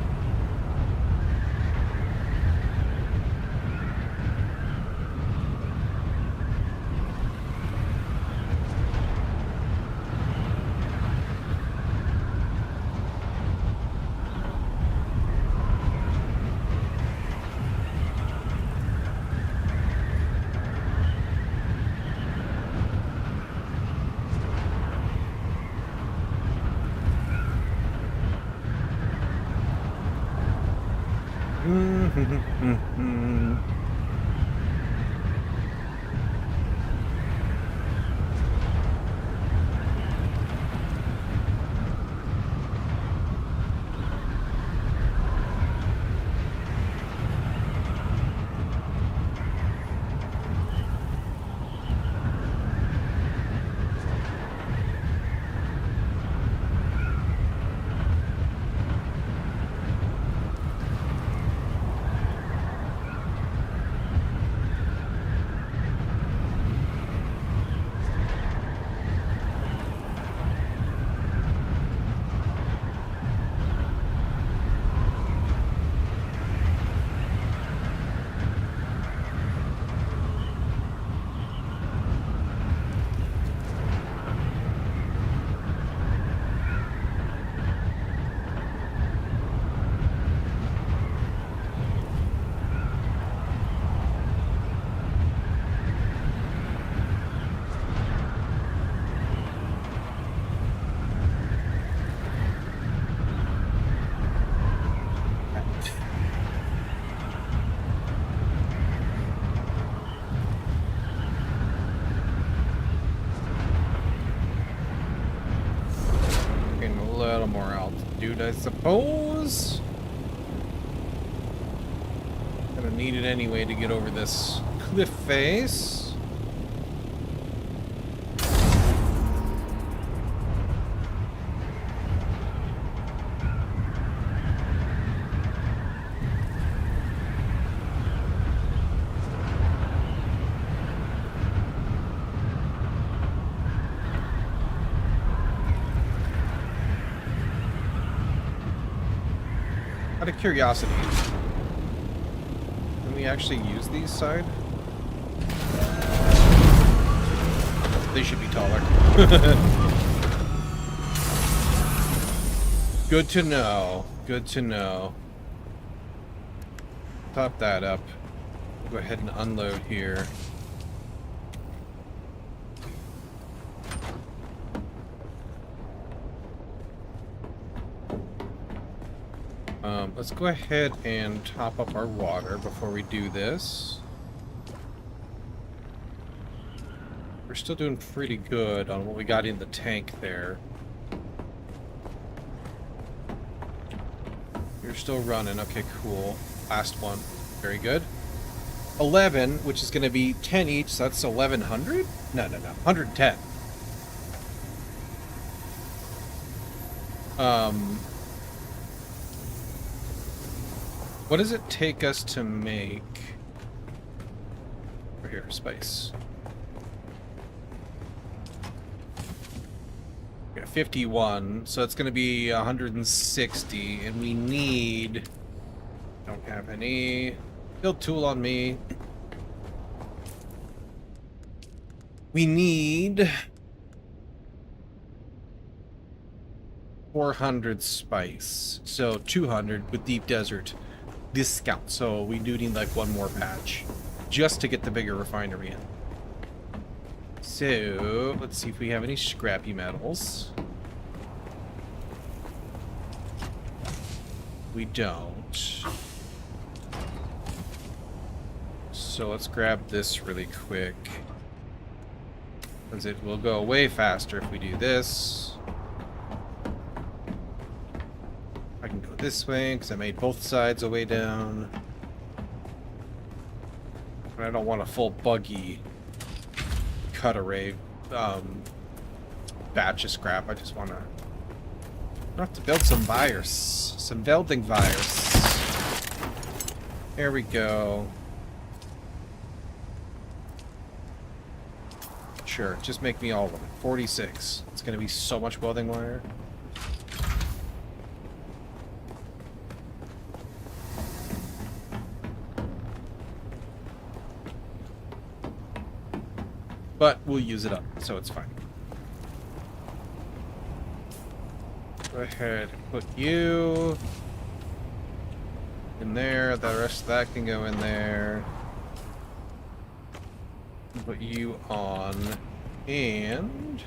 A: More altitude, I suppose. Gonna need it anyway to get over this cliff face. Out of curiosity, can we actually use these side? They should be taller. Good to know. Good to know. Top that up. We'll go ahead and unload here. Let's go ahead and top up our water before we do this. We're still doing pretty good on what we got in the tank there. You're still running. Okay, cool. Last one. Very good. 11, which is going to be 10 each, so that's 1,100? No. 110. What does it take us to make... Over here, spice. We got 51, so it's going to be 160, and we need... Don't have any... Build tool on me. We need... 400 spice, so 200 with deep desert discount, so we do need like one more patch just to get the bigger refinery in. So let's see if we have any scrappy metals. We don't. So let's grab this really quick, because it will go way faster if we do this. I can go this way because I made both sides a way down. But I don't want a full buggy cut array batch of scrap. I just want to have to build some wires, some welding wires. There we go. Sure, just make me all of them. 46. It's going to be so much welding wire. But we'll use it up, so it's fine. Go ahead and put you in there. The rest of that can go in there. Put you on and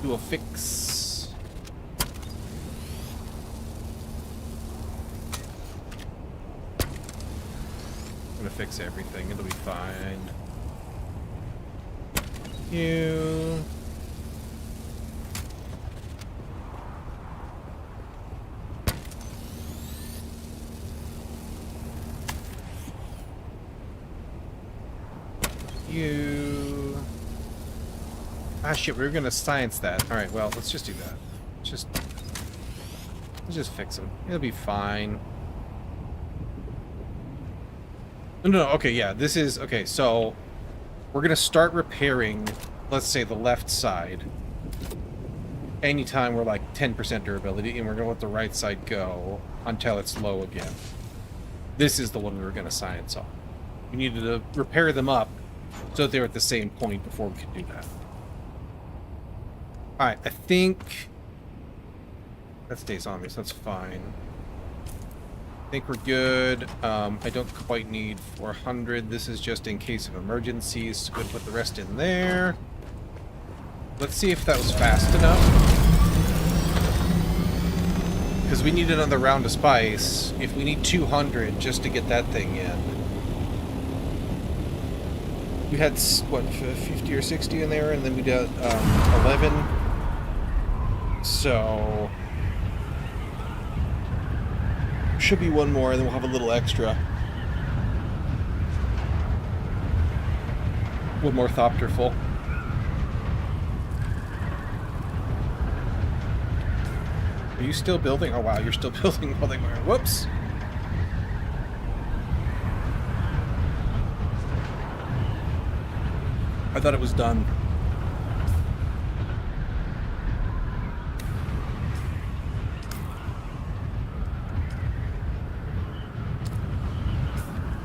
A: do a fix. I'm gonna fix everything. It'll be fine. You. You. Ah, shit, we were gonna science that. Alright, well, let's just do that. Let's just fix them. It'll be fine. No, okay, yeah, this is... Okay, so... We're gonna start repairing, let's say, the left side. Anytime we're like 10% durability, and we're gonna let the right side go until it's low again. This is the one we were gonna science on. We needed to repair them up so that they were at the same point before we could do that. Alright, I think that stays on me, so that's fine. I think we're good. I don't quite need 400. This is just in case of emergencies. So go ahead and put the rest in there. Let's see if that was fast enough. Because we need another round of spice. If we need 200 just to get that thing in. We had, what, 50 or 60 in there, and then we did 11. So... should be one more, and then we'll have a little extra. One more thopter full. Are you still building? Oh wow, you're still building welding wire. Whoops! I thought it was done.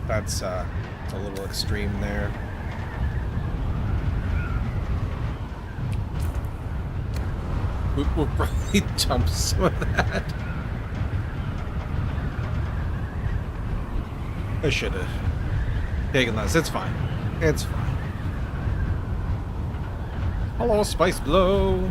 A: That's a little extreme there. We'll probably jump some of that. I should have taken less. It's fine. It's fine. Hello, Spice Blow.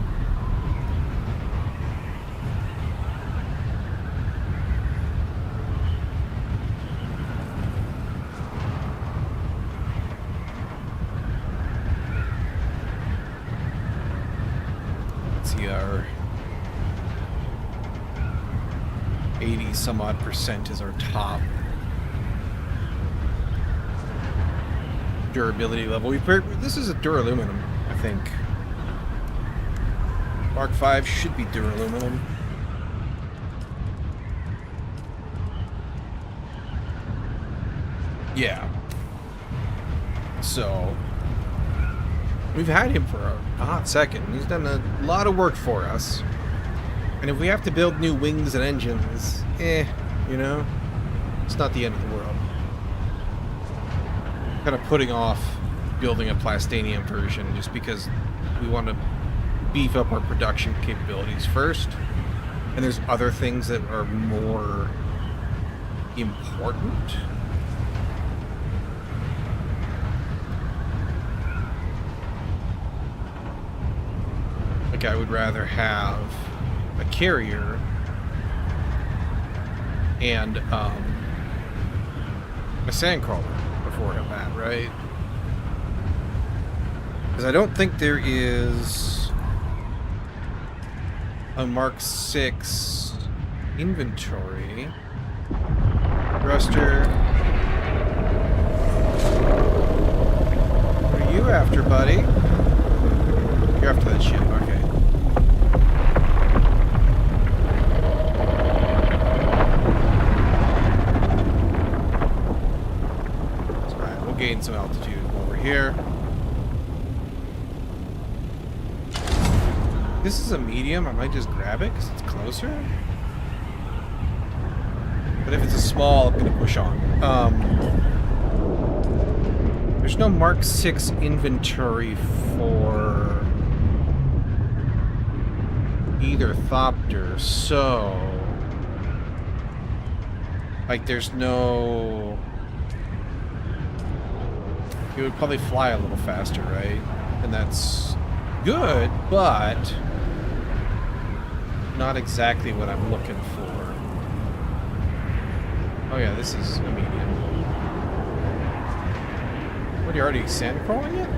A: Our 80 some odd % is our top durability level. This is a duraluminum, I think. Mark 5 should be duraluminum. Yeah. So we've had him for a hot second. He's done a lot of work for us. And if we have to build new wings and engines, you know, it's not the end of the world. Kind of putting off building a Plastanium version just because we want to beef up our production capabilities first. And there's other things that are more important. Like, I would rather have a carrier and a sandcrawler before that, right? Because I don't think there is a Mark 6 inventory. Thruster. What are you after, buddy? that shit. Okay. Alright, we'll gain some altitude over here. This is a medium. I might just grab it because it's closer. But if it's a small, I'm going to push on. There's no Mark 6 inventory for either Thopter, so... Like, there's no... It would probably fly a little faster, right? And that's good, but not exactly what I'm looking for. Oh yeah, this is a medium. What, are you already sand crawling it?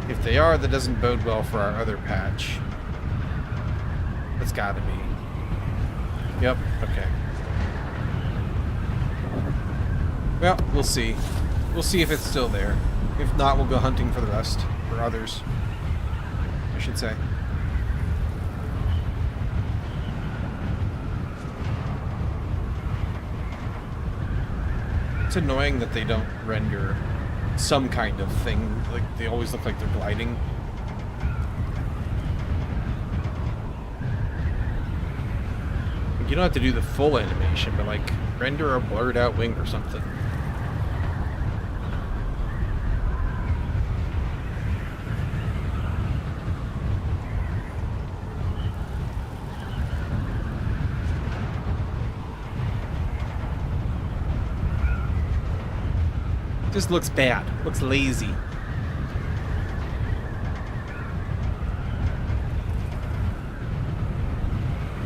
A: If they are, that doesn't bode well for our other patch. That's gotta be. Yep, okay. Well, we'll see. We'll see if it's still there. If not, we'll go hunting for the rest. For others, I should say. It's annoying that they don't render some kind of thing. Like, they always look like they're gliding. You don't have to do the full animation, but like, render a blurred out wing or something. Just looks bad. Looks lazy.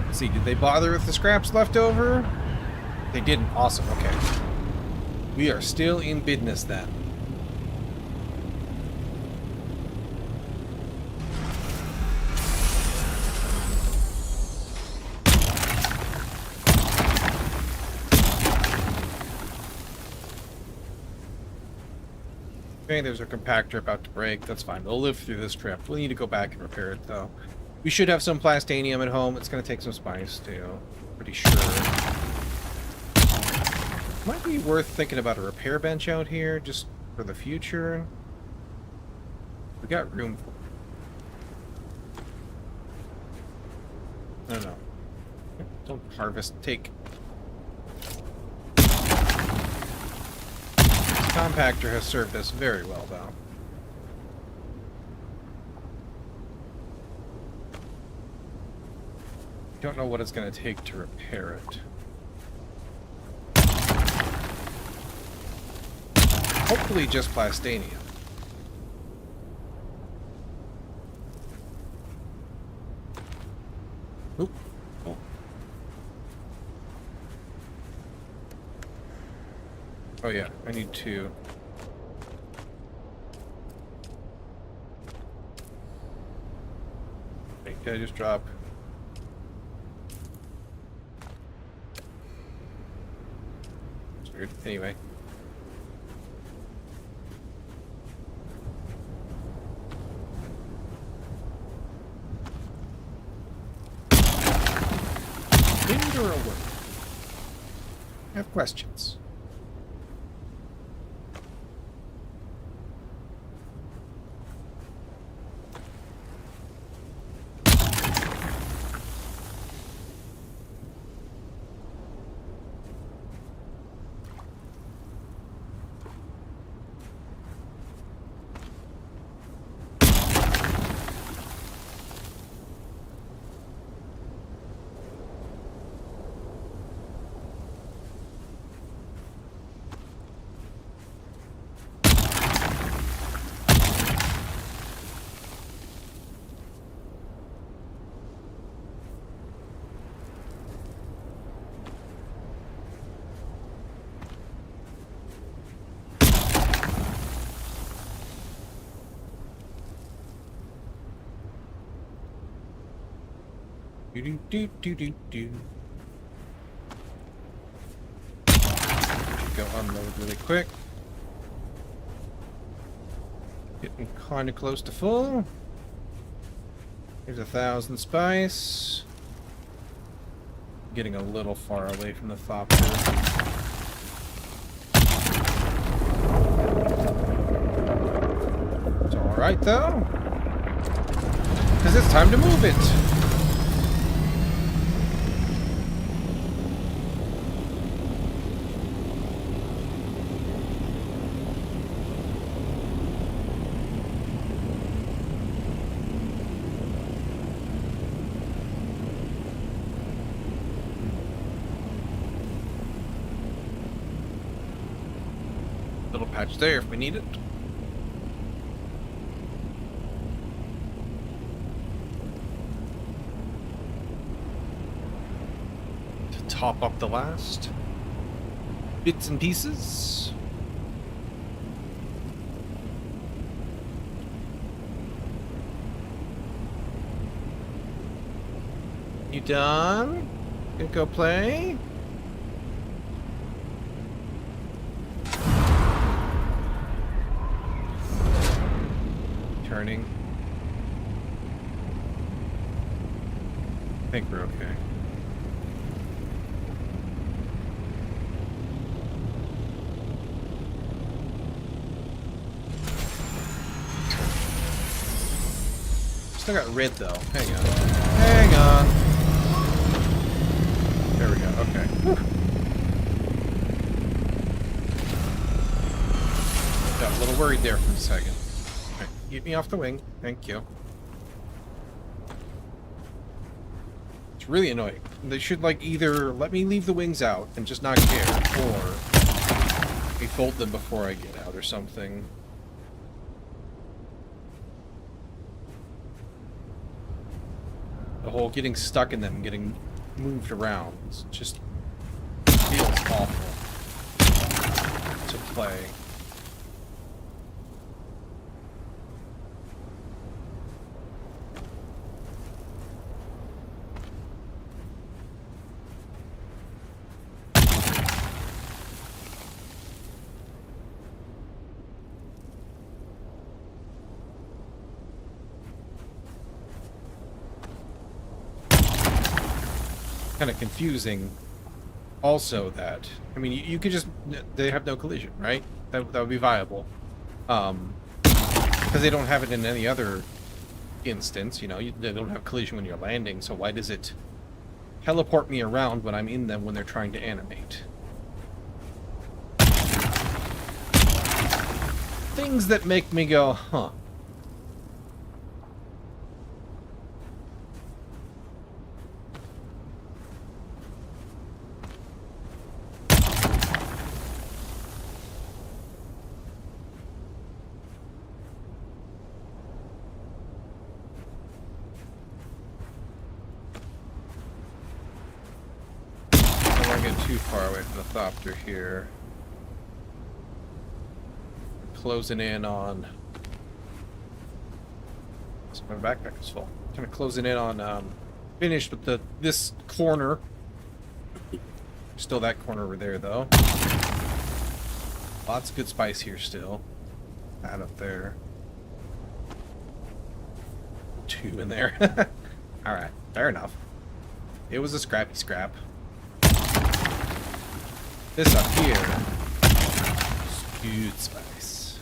A: Let's see, did they bother with the scraps left over? They didn't. Awesome. Okay. We are still in business then. Okay, there's our compactor about to break. That's fine. We'll live through this trip. We'll need to go back and repair it, though. We should have some plastanium at home. It's going to take some spice, too. Pretty sure. Might be worth thinking about a repair bench out here, just for the future. We got room for it. No. Don't harvest. Take. Compactor has served us very well, though. Don't know what it's going to take to repair it. Hopefully just plastanium. Oop. Oh. Oh yeah, I need to... Wait, did I just drop? It's weird. Anyway. Wind or a word? I have questions. Do. Go unload really quick. Getting kind of close to full. Here's 1,000 spice. Getting a little far away from the thopter. It's alright though. Because it's time to move it. Little patch there if we need it. To top up the last bits and pieces. You done? Gonna go play? Turning. I think we're okay. Still got red though. Hang on. Hang on. There we go. Okay. Whew. Got a little worried there for a second. Okay. Get me off the wing. Thank you. It's really annoying. They should like either let me leave the wings out and just not care, or they fold them before I get out or something. The whole getting stuck in them, getting moved around, it just feels awful to play. Kind of confusing also that, I mean, you could just, they have no collision, right? That would be viable. Because they don't have it in any other instance, you know, they don't have collision when you're landing, so why does it teleport me around when I'm in them when they're trying to animate? Things that make me go, huh. Too far away from the thopter here. Closing in on. So my backpack is full. Kind of closing in on finished with this corner. Still that corner over there though. Lots of good spice here still. That up there. 2 in there. Alright, fair enough. It was a scrappy scrap. This up here is good spice.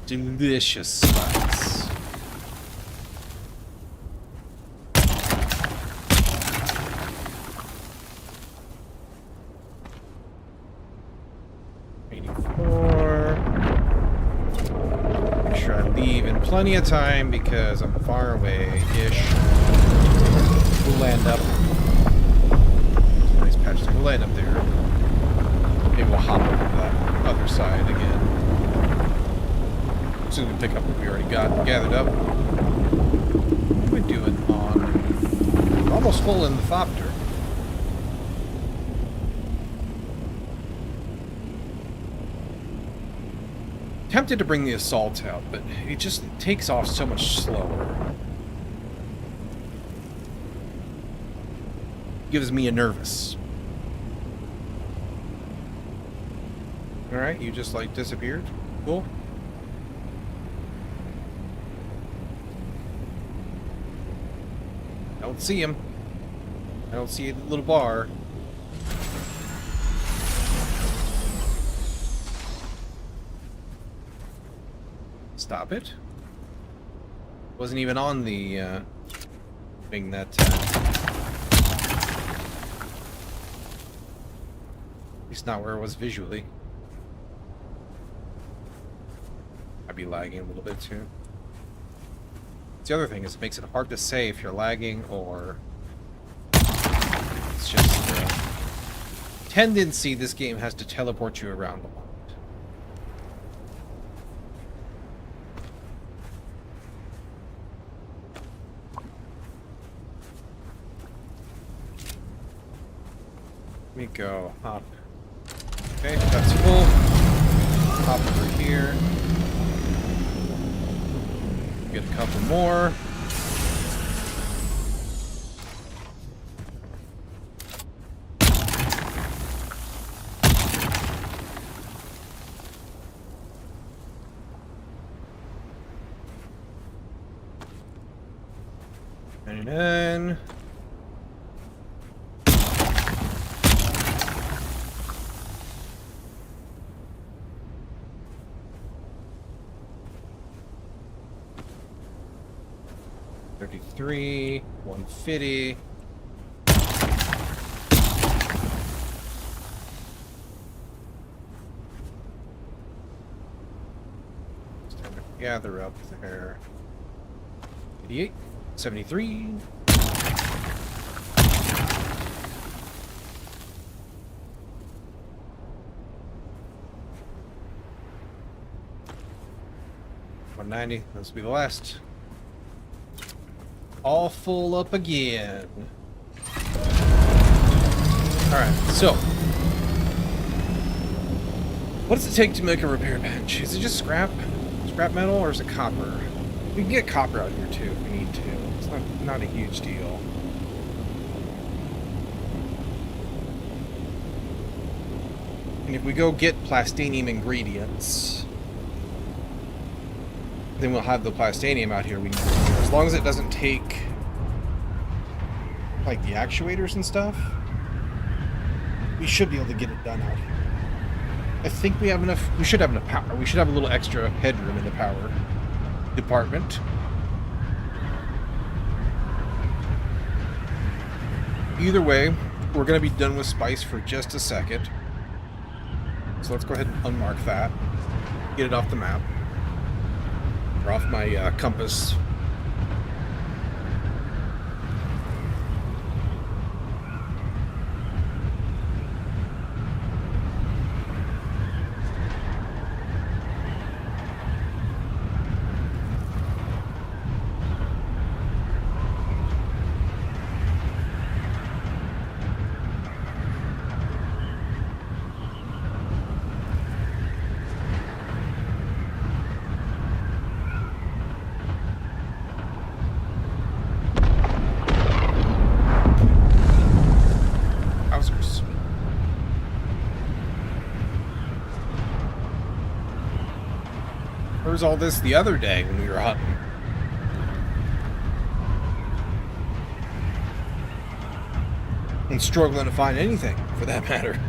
A: Delicious spice. Plenty of time because I'm far away-ish. We'll land up. Nice patch. We'll land up there. Maybe we'll hop over to that other side again. As soon as we pick up what we already got gathered up. What are we doing on... We're almost full in the thopter. Tempted to bring the assault out, but it just takes off so much slower. gives me a nervous. Alright, you just like disappeared. Cool. I don't see him. I don't see a little bar. Stop it. Wasn't even on the thing that at least not where it was visually. I'd be lagging a little bit too. The other thing is it makes it hard to say if you're lagging or it's just a tendency this game has to teleport you around a lot. Let me go hop. Okay, that's full. Hop over here. Get a couple more. And then $33, 150. It's time to gather up there. 88, 73. $190. This will be the last. All full up again. Alright, so what does it take to make a repair bench? Is it just scrap metal, or is it copper? We can get copper out here too if we need to. It's not a huge deal. And if we go get plastinium ingredients, then we'll have the plastinium out here we need. As long as it doesn't take like the actuators and stuff, we should be able to get it done out here. I think we have enough. We should have enough power. We should have a little extra headroom in the power department. Either way, we're going to be done with spice for just a second. So let's go ahead and unmark that. Get it off the map. Or off my compass. There was all this the other day when we were hunting. And struggling to find anything, for that matter.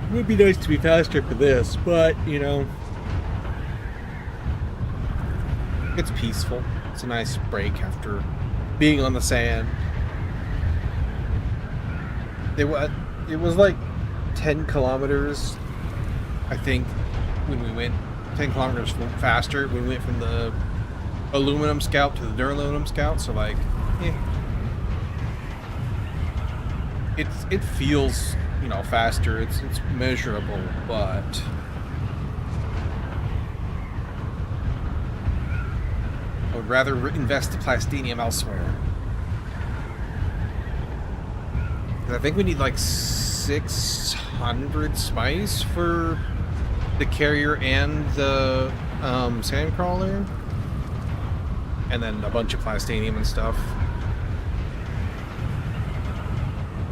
A: It would be nice to be faster for this, but, you know, it's peaceful. It's a nice break after being on the sand. It was like 10 kilometers, I think, when we went 10 kilometers faster. We went from the aluminum scout to the duraluminum scout, so like, it feels, you know, faster. It's measurable, but I would rather invest the plastinium elsewhere. I think we need like 600 spice for the carrier and the sandcrawler, and then a bunch of plastinium and stuff.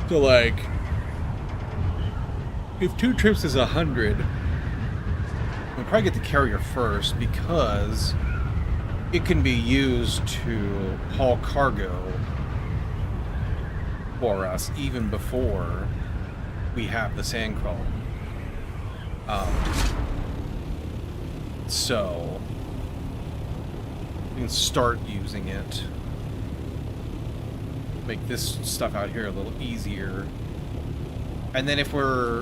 A: So like, if 2 trips is 100, we'll probably get the carrier first because it can be used to haul cargo for us even before we have the sandcrawler. So we can start using it. Make this stuff out here a little easier. And then if our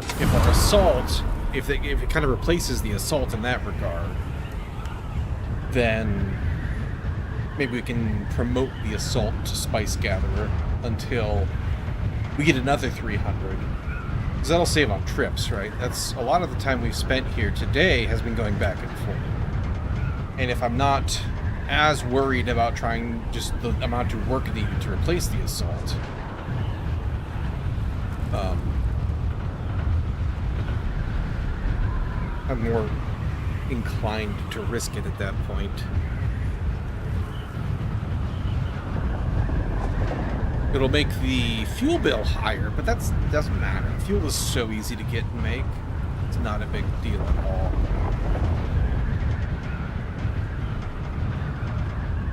A: assault, if it kind of replaces the assault in that regard, then maybe we can promote the assault to Spice Gatherer until we get another 300. Because that'll save on trips, right? That's a lot of the time we've spent here today has been going back and forth. And if I'm not as worried about trying just the amount of work needed to replace the assault, I'm more inclined to risk it at that point. It'll make the fuel bill higher, but that doesn't matter. Fuel is so easy to get and make. It's not a big deal at all.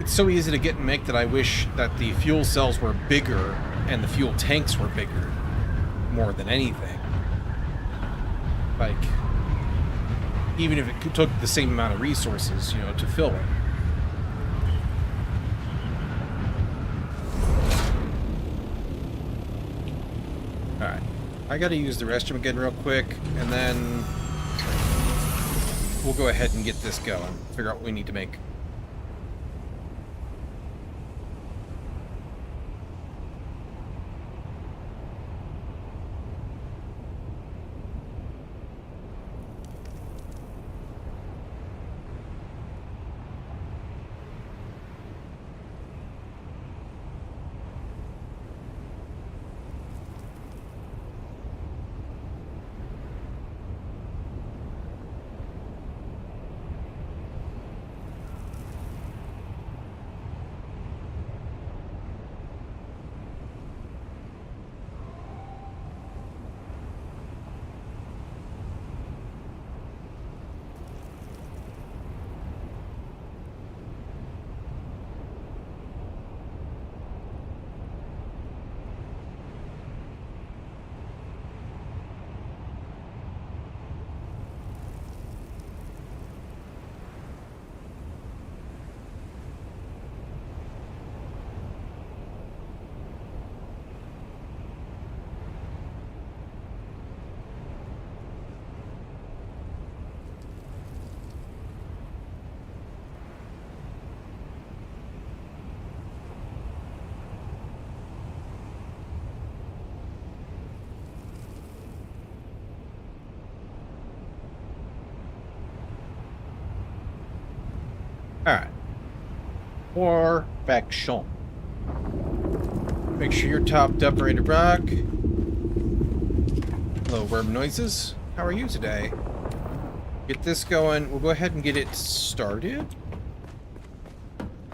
A: It's so easy to get and make that I wish that the fuel cells were bigger and the fuel tanks were bigger more than anything. Like, even if it took the same amount of resources, you know, to fill it. Alright. I gotta use the restroom again real quick, and then we'll go ahead and get this going. Figure out what we need to make. Alright. Perfection. Make sure you're topped up, ready to rock. Hello, worm noises. How are you today? Get this going. We'll go ahead and get it started.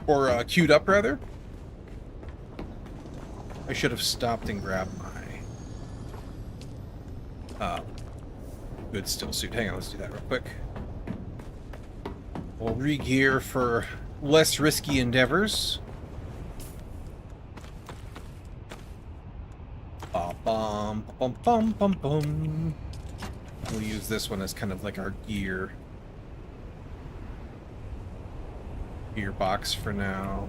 A: Or queued up, rather. I should have stopped and grabbed my good still suit. Hang on, let's do that real quick. We'll re-gear for less risky endeavors. Bum, bum, bum, bum, bum. We'll use this one as kind of like our gear box for now.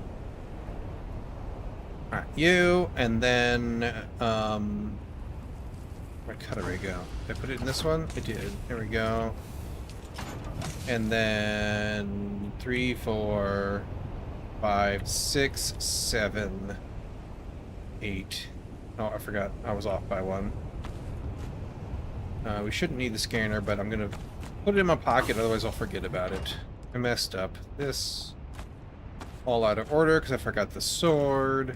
A: Alright, you, and then where'd cutaway go? Did I put it in this one? I did. There we go. And then 3, 4, 5, 6, 7, 8. Oh, I forgot. I was off by one. We shouldn't need the scanner, but I'm gonna put it in my pocket, otherwise I'll forget about it. I messed up. This all out of order because I forgot the sword.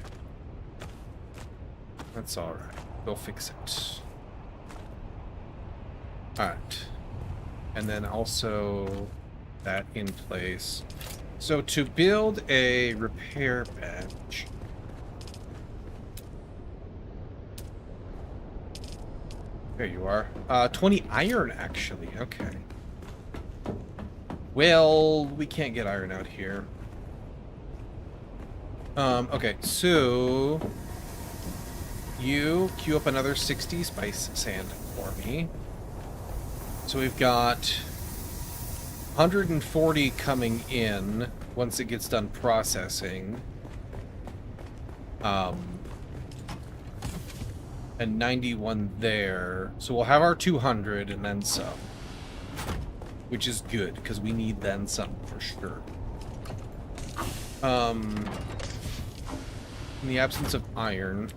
A: That's alright. We'll fix it. Alright. And then also that in place. So to build a repair bench, there you are. 20 iron, actually. Okay. Well, we can't get iron out here. Okay, so you queue up another 60 spice sand for me. So we've got 140 coming in once it gets done processing. And 91 there. So we'll have our 200 and then some. Which is good, because we need then some for sure. In the absence of iron,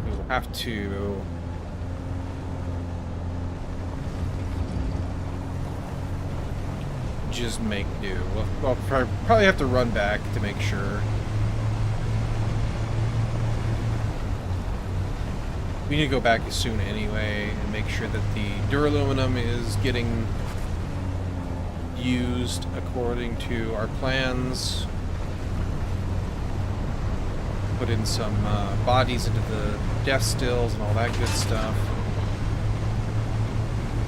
A: we will have to just make do. We'll probably have to run back to make sure. We need to go back soon anyway and make sure that the duraluminum is getting used according to our plans. Put in some bodies into the death stills and all that good stuff.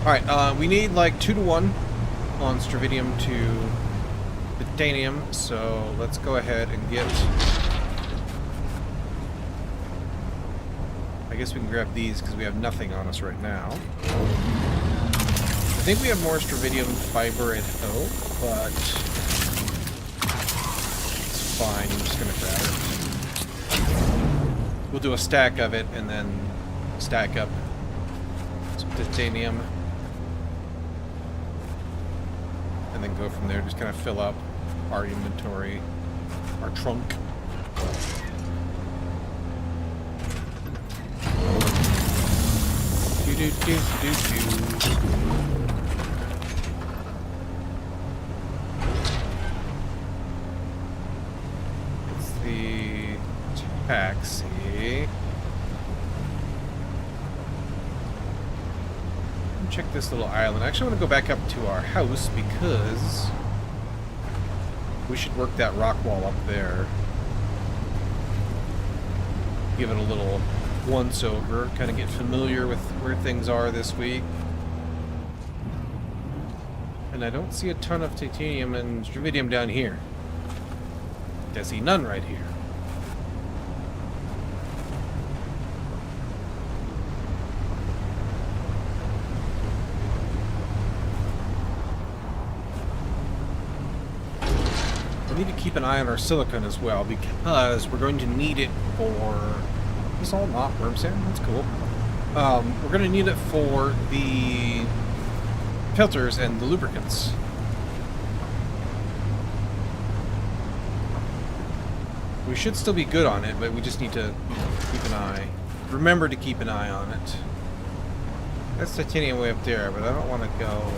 A: Alright, we need like 2 to 1 on Stravidium to titanium, so let's go ahead and get... I guess we can grab these because we have nothing on us right now. I think we have more Stravidium fiber at home, but it's fine. I'm just gonna grab it. We'll do a stack of it and then stack up some titanium, and then go from there. Just kind of fill up our inventory, our trunk. It's the taxi. Check this little island. I actually want to go back up to our house because we should work that rock wall up there. Give it a little once over, kind of get familiar with where things are this week. And I don't see a ton of titanium and stravidium down here. I see none right here. We need to keep an eye on our silicon as well because we're going to need it for... It's all not worm sand. That's cool. We're going to need it for the filters and the lubricants. We should still be good on it, but we just need to keep an eye. Remember to keep an eye on it. That's titanium way up there, but I don't want to go...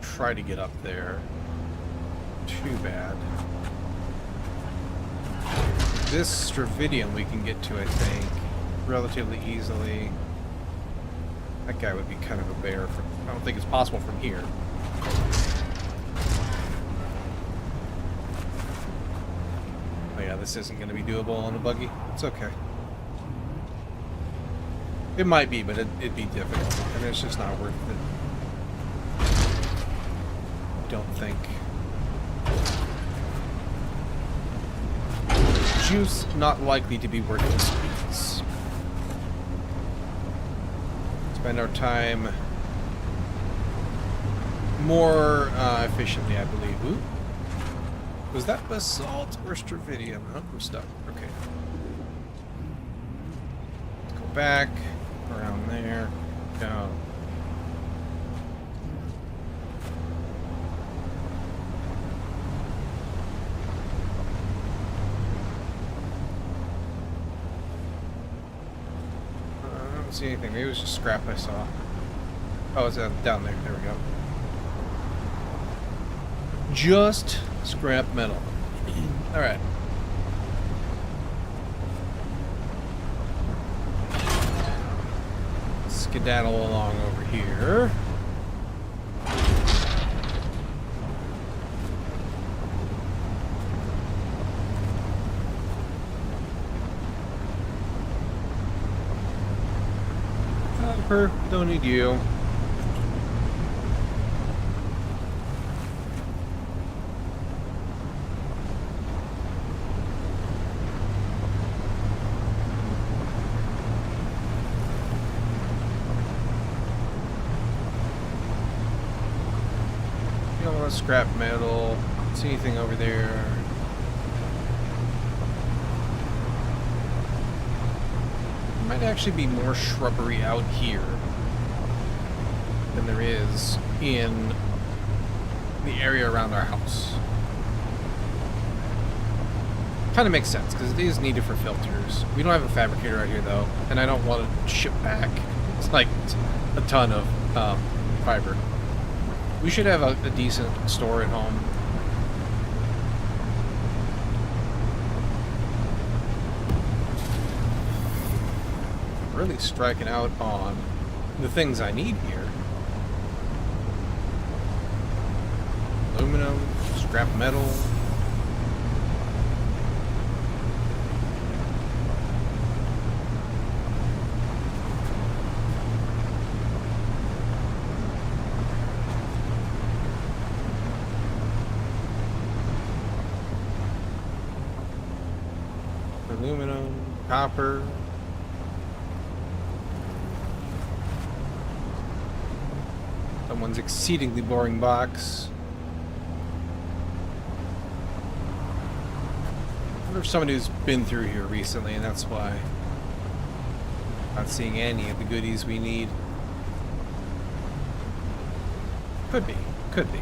A: try to get up there. Too bad. This stravidium we can get to, I think, relatively easily. That guy would be kind of a bear. I don't think it's possible from here. Oh yeah, this isn't going to be doable on a buggy. It's okay. It might be, but it'd be difficult, and it's just not worth it. Don't think. Juice not likely to be worth the sweets. Spend our time more efficiently, I believe. Ooh. Was that basalt or stravidium? Oh, I'm stuck. Okay. Let's go back around there. Down. see anything. Maybe it was just scrap I saw. Oh, it's down there. There we go. Just scrap metal. Alright. Skedaddle along over here. Don't need you. You don't want to scrap metal. See anything over there? Might actually be more shrubbery out here than there is in the area around our house. Kind of makes sense because it is needed for filters. We don't have a fabricator out here though, and I don't want to ship back like a ton of fiber. We should have a decent store at home. Really striking out on the things I need here. Aluminum, scrap metal. Aluminum, copper. Someone's exceedingly boring box. I wonder if somebody who's been through here recently, and that's why I'm not seeing any of the goodies we need. Could be. Could be.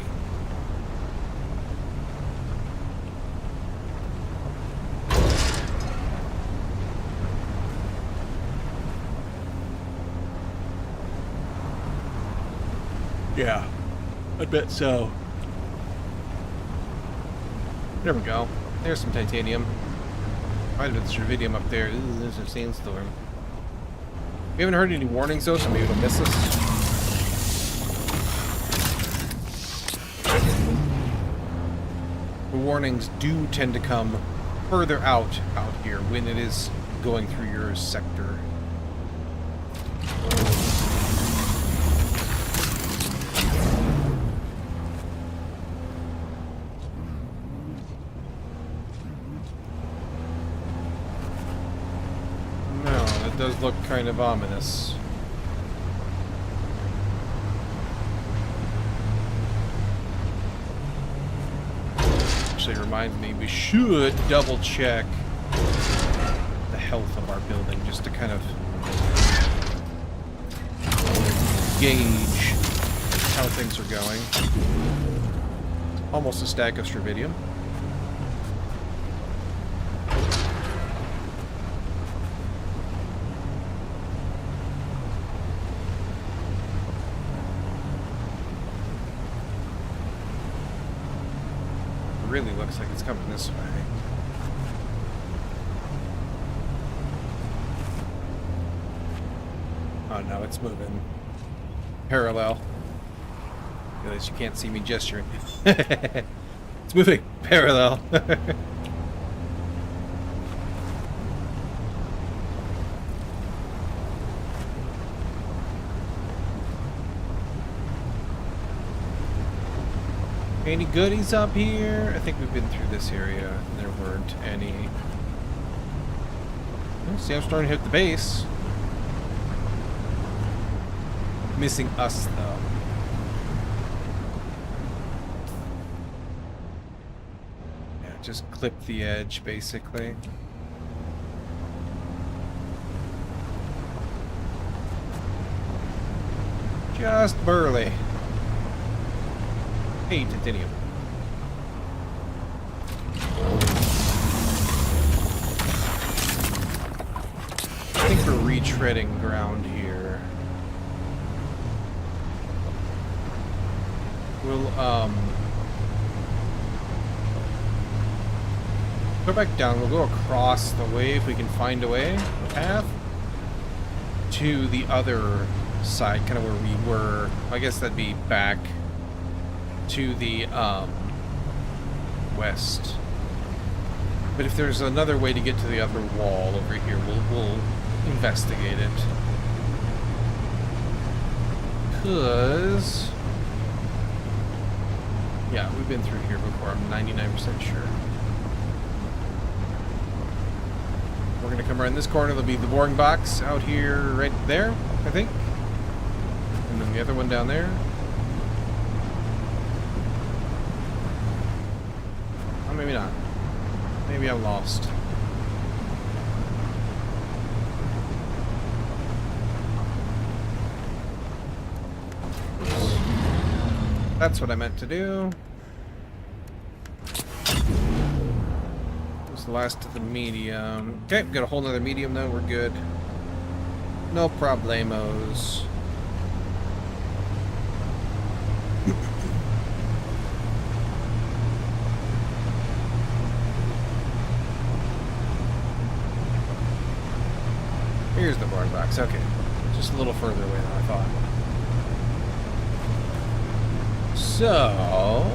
A: Yeah, I bet so. There we go. There's some titanium. Might have been cervidium up there. Ooh, there's a sandstorm. We haven't heard any warnings though, so maybe it'll miss us. The warnings do tend to come further out here when it is going through your sector. Does look kind of ominous. Actually reminds me we should double check the health of our building just to kind of gauge how things are going. Almost a stack of cervidium. Really looks like it's coming this way. Oh no, it's moving parallel. Realize you can't see me gesturing. It's moving parallel. Any goodies up here? I think we've been through this area. There weren't any. Oh, see, I'm starting to hit the base. Missing us, though. Yeah, just clip the edge, basically. Just barely. Hey, titanium. I think we're retreading ground here. We'll go back down. We'll go across the way if we can find a way, a path to the other side, kind of where we were. I guess that'd be back to the west. But if there's another way to get to the other wall over here, we'll investigate it. 'Cause yeah, we've been through here before. I'm 99% sure. We're gonna come around this corner. There'll be the boring box out here, right there, I think. And then the other one down there. Oh, maybe not. Maybe I'm lost. Oops. That's what I meant to do. The last of the medium. Okay, got a whole nother medium though. We're good. No problemos. Here's the board box. Okay, just a little further away than I thought. So.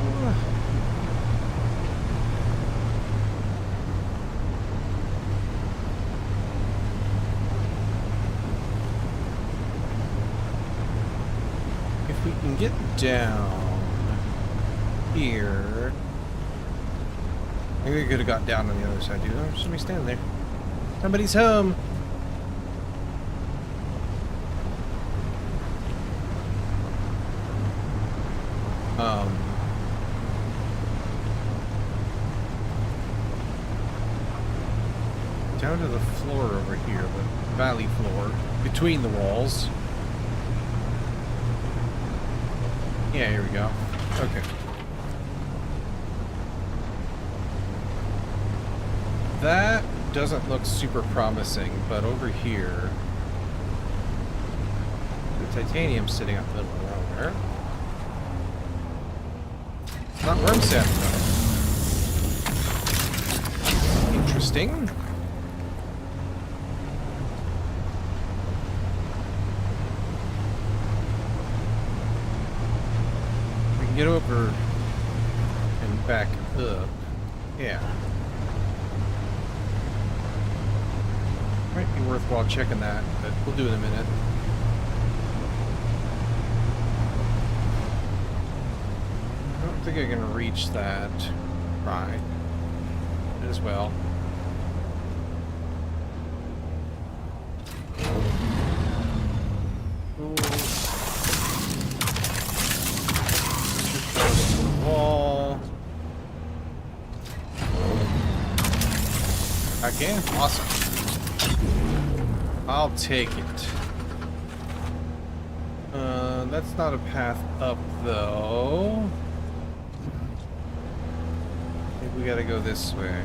A: We can get down here. Maybe we could have got down on the other side, dude. Oh, there's somebody standing there. Somebody's home. Down to the floor over here, the valley floor, between the walls. Yeah, here we go. Okay. That doesn't look super promising, but over here, the titanium's sitting up the middle of nowhere. It's not worm sand, though. Interesting. Get over and back up. Yeah. Might be worthwhile checking that, but we'll do it in a minute. I don't think I can reach that. Right. As well. Wall. Again? Awesome. I'll take it. That's not a path up, though. I think we gotta go this way.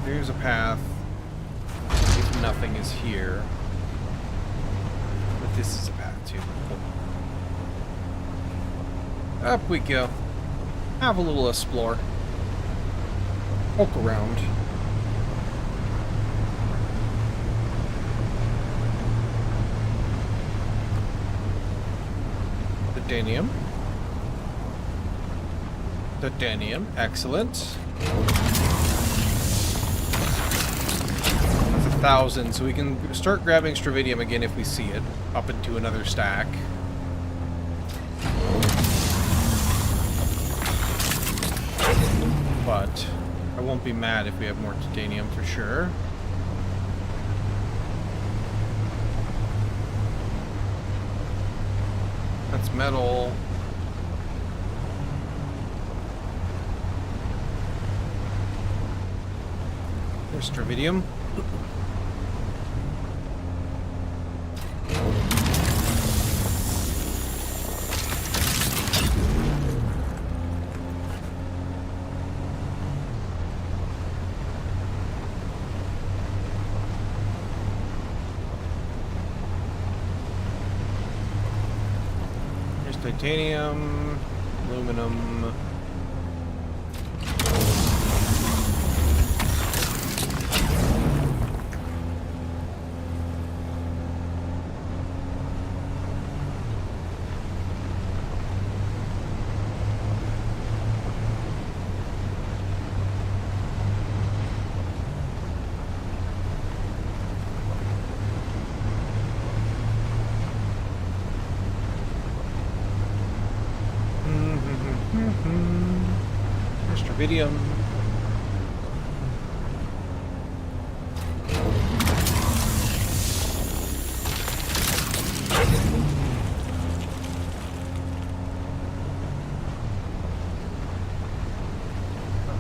A: Here's a path. If nothing is here. But this is a path, too. Up we go. Have a little explore. Poke around. Titanium. Titanium. Excellent. That's 1,000, so we can start grabbing stravadium again if we see it. Up into another stack. But I won't be mad if we have more titanium for sure. That's metal. There's stravadium. titanium, aluminum. Tritium.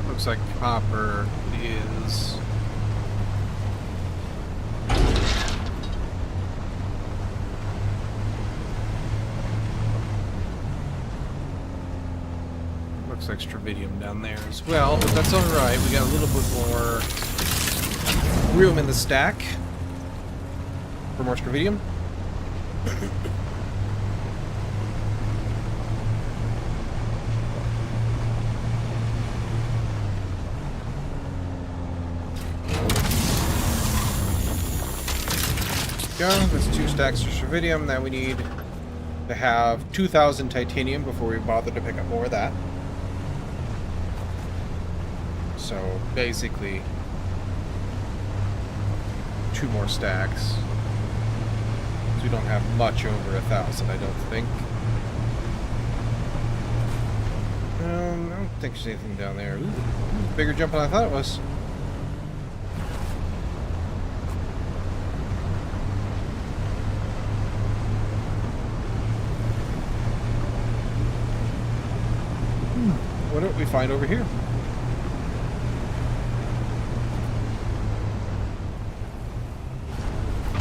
A: Looks like copper is. Looks like strontium down there as well, but that's alright. We got a little bit more room in the stack for more strontium. Go. That's 2 stacks of strontium. Now we need to have 2,000 titanium before we bother to pick up more of that. So basically, 2 more stacks. So we don't have much over 1,000, I don't think. I don't think there's anything down there. Ooh, bigger jump than I thought it was. What did we find over here?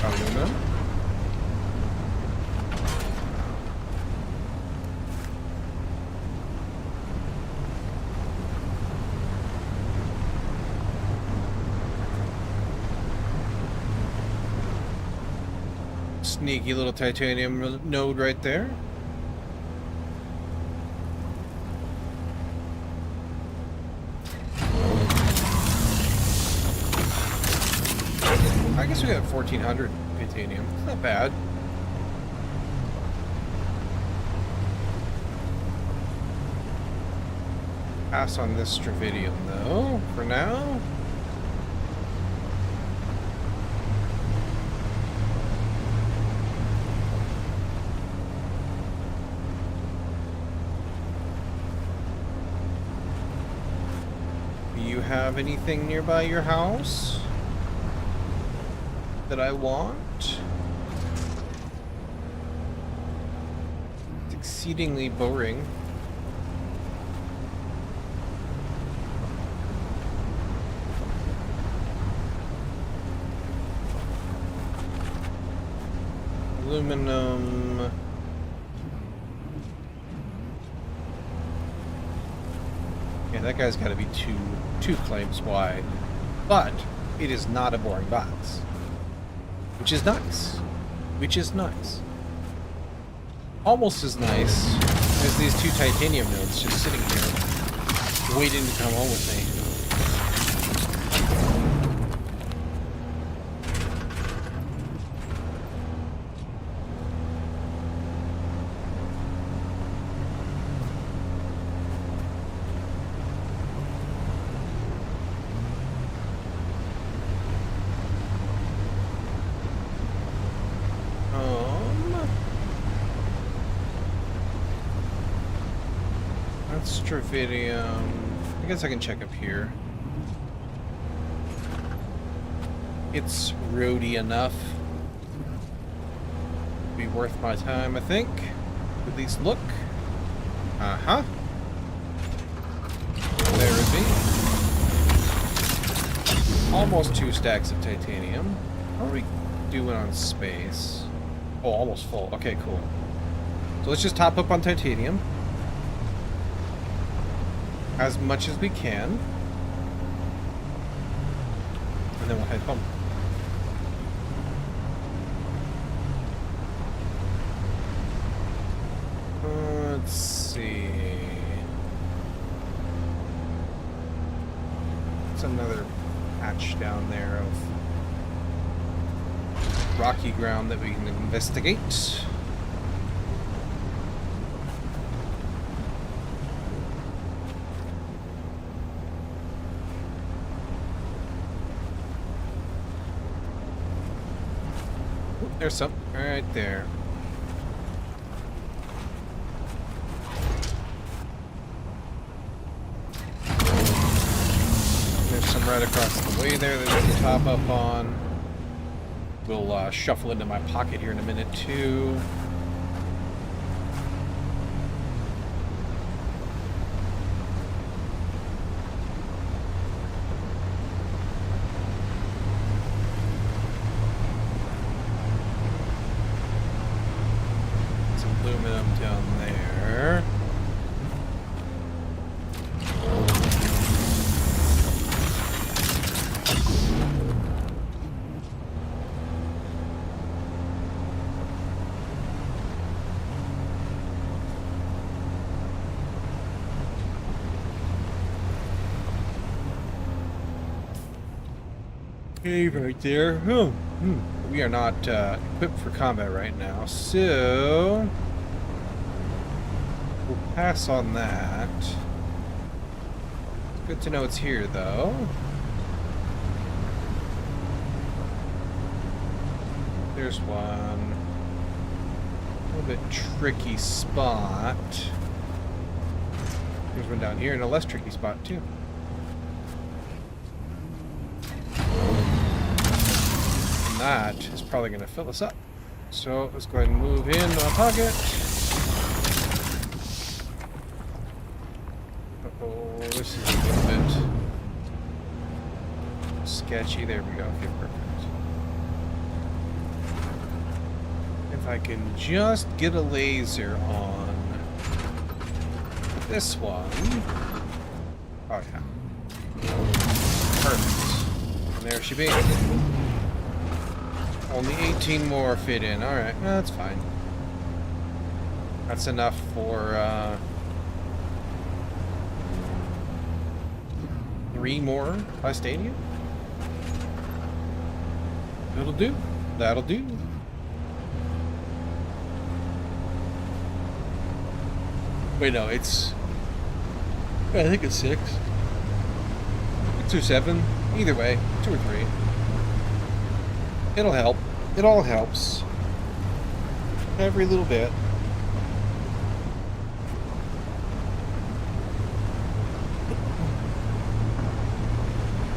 A: Aluminum. Sneaky little titanium node right there. I guess we got 1,400 titanium. It's not bad. Pass on this strontium though, for now. Do you have anything nearby your house that I want? It's exceedingly boring. Aluminum. Yeah, that guy's got to be two claims wide, but it is not a boring box. Which is nice. Which is nice. Almost as nice as these 2 titanium nodes just sitting here, waiting to come home with me. Strontium. I guess I can check up here. It's roady enough. Be worth my time, I think. At least look. Uh-huh. There it be. Almost 2 stacks of titanium. How are we doing on space? Oh, almost full. Okay, cool. So let's just top up on titanium as much as we can, and then we'll head home. Let's see. It's another patch down there of rocky ground that we can investigate. Oop, there's some right there. There's some right across the way there that we can top up on. We'll shuffle into my pocket here in a minute, too. Some aluminum down there. Okay, right there. Oh, we are not equipped for combat right now, so we'll pass on that. It's good to know it's here, though. There's one. A little bit tricky spot. There's one down here and a less tricky spot, too. That is probably going to fill us up. So let's go ahead and move in my pocket. Uh-oh, this is a little bit sketchy. There we go. Okay, perfect. If I can just get a laser on this one. Oh, yeah. Perfect. And there she be. Only 18 more fit in. Alright, well, that's fine. That's enough for 3 more by stadium. That'll do. That'll do. Wait, no, it's... I think it's 6. 6 or 7. Either way, 2 or 3. It'll help. It all helps. Every little bit.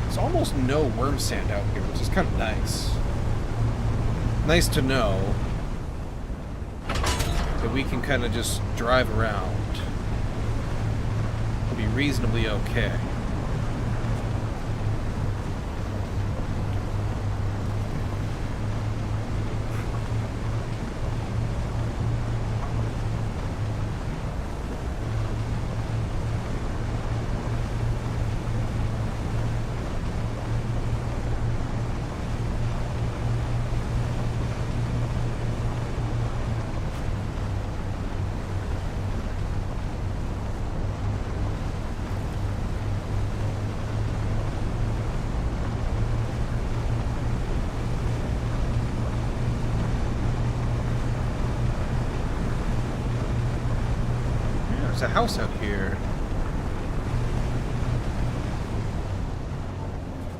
A: There's almost no worm sand out here, which is kind of nice. Nice to know that we can kind of just drive around. It'll be reasonably okay. There's a house out here.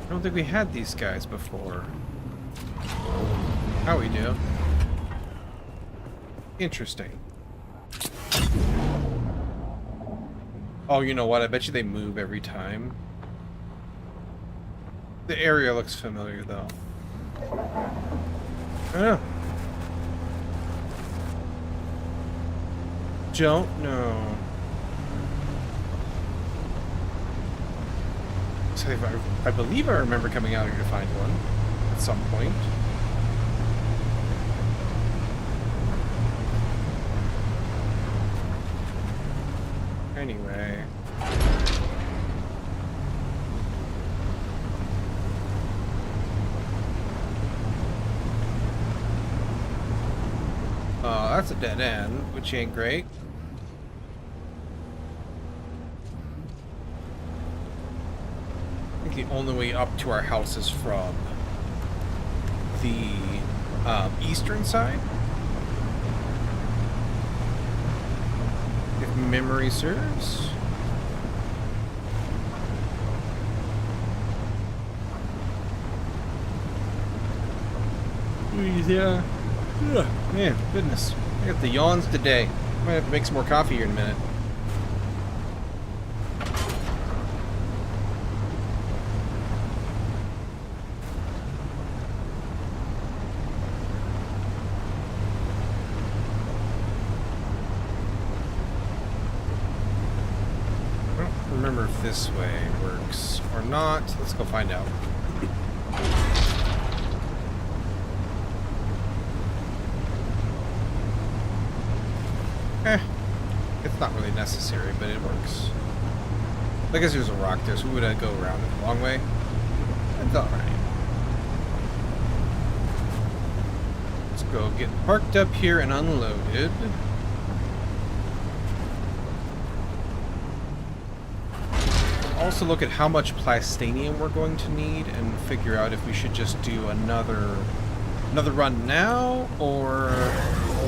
A: I don't think we had these guys before. How we do? Interesting. Oh, you know what? I bet you they move every time. The area looks familiar, though. I don't know. Don't know. So I believe I remember coming out here to find one at some point. Anyway. That's a dead end, which ain't great. I think the only way up to our house is from the eastern side, if memory serves. Yeah. Ugh, man, goodness. I got the yawns today. Might have to make some more coffee here in a minute. I don't remember if this way works or not. Let's go find out. It's not really necessary, but it works. I guess there's a rock there, so we would go around it the long way. That's alright. Let's go get parked up here and unloaded. Also look at how much plastanium we're going to need and figure out if we should just do another run now or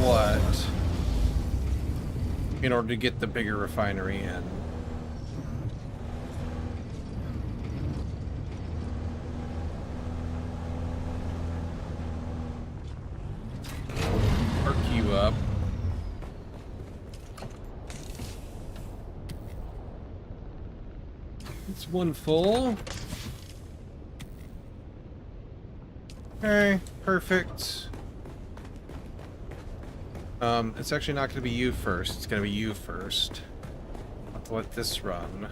A: what, in order to get the bigger refinery in. Park you up. It's one full. Okay, perfect. It's actually not going to be you first. It's going to be you first. I'll let this run.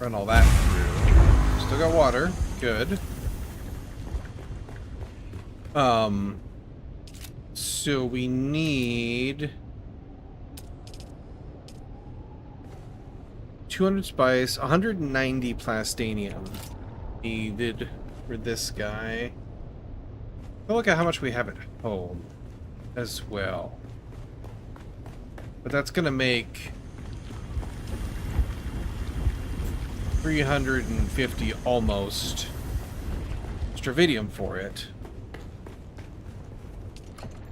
A: Run all that through. Still got water. Good. So we need 200 spice, 190 plastanium needed for this guy. Look at how much we have at home as well. But that's going to make 350 almost stravidium for it.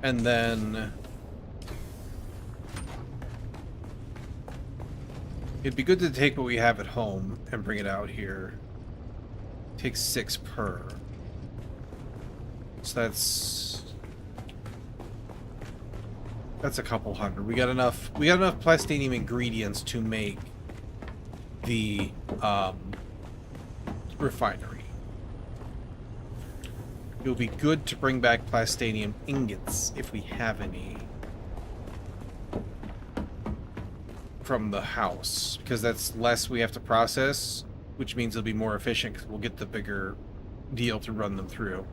A: And then it'd be good to take what we have at home and bring it out here. Take 6 per. So that's a couple hundred. We got enough plastanium ingredients to make the refinery. It would be good to bring back plastanium ingots if we have any from the house, because that's less we have to process, which means it'll be more efficient because we'll get the bigger deal to run them through.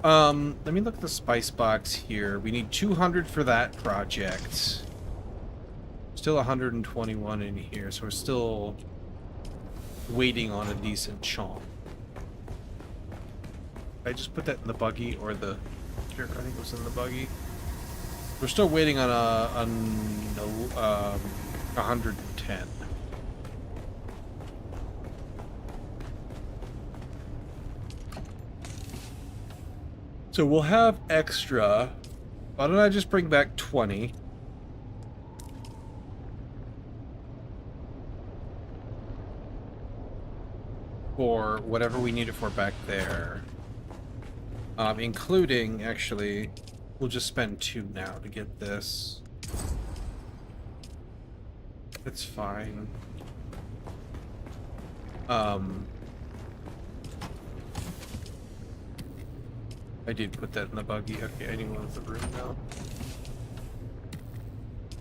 A: Let me look at the spice box here. We need 200 for that project. Still 121 in here, so we're still waiting on a decent chunk. I just put that in the buggy or the... Here, I think it was in the buggy. We're still waiting on a 110. So we'll have extra. Why don't I just bring back 20? For whatever we need it for back there. Including, actually, we'll just spend 2 now to get this. It's fine. I did put that in the buggy. Okay, I need one of the room now.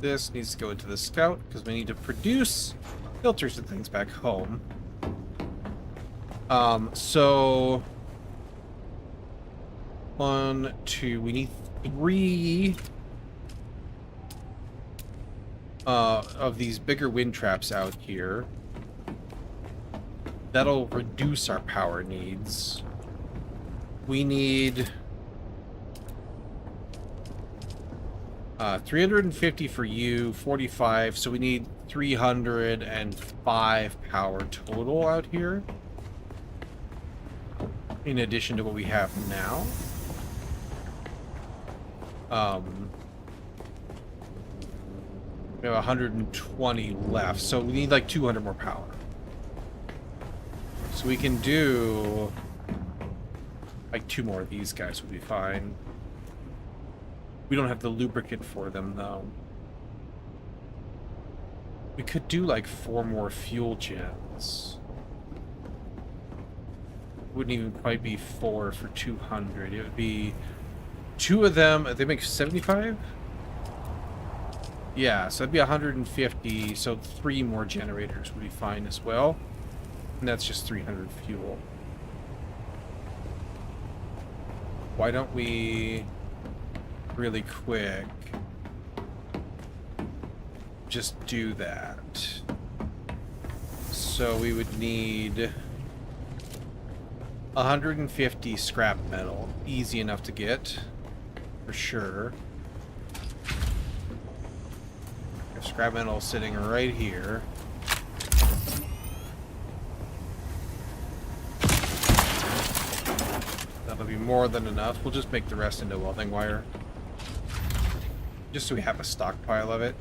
A: This needs to go into the scout because we need to produce filters and things back home. So 1, 2, we need 3 of these bigger wind traps out here. That'll reduce our power needs. We need 350 for you, 45, so we need 305 power total out here. In addition to what we have now. We have 120 left, so we need like 200 more power. So we can do like 2 more of these guys would be fine. We don't have the lubricant for them, though. We could do like 4 more fuel gens. Wouldn't even quite be 4 for 200. It would be 2 of them. They make 75? Yeah, so that'd be 150. So 3 more generators would be fine as well. And that's just 300 fuel. Why don't we... really quick just do that. So we would need 150 scrap metal. Easy enough to get for sure. If scrap metal sitting right here. That'll be more than enough. We'll just make the rest into welding wire. Just so we have a stockpile of it.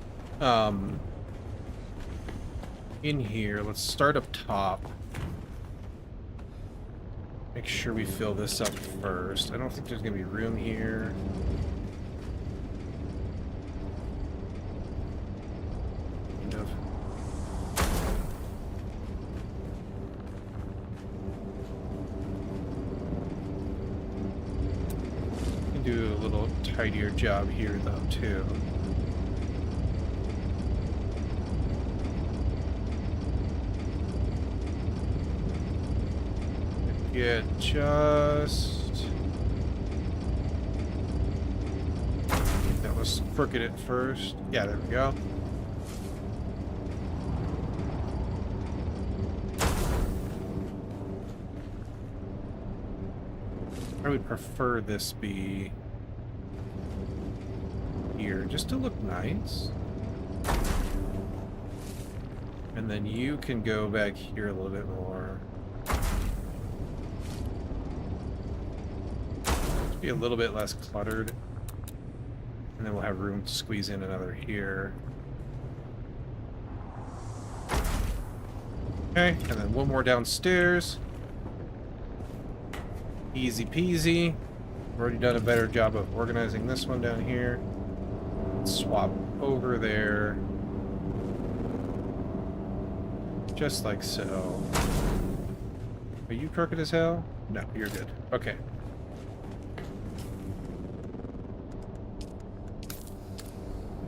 A: In here, let's start up top. Make sure we fill this up first. I don't think there's gonna be room here. Kind of. Can do a little tidier job here though too. Get just... That was crooked at first. Yeah, there we go. I would prefer this be here, just to look nice. And then you can go back here a little bit more. Be a little bit less cluttered. And then we'll have room to squeeze in another here. Okay, and then 1 more downstairs. Easy peasy. We've already done a better job of organizing this one down here. Swap over there. Just like so. Are you crooked as hell? No, you're good. Okay.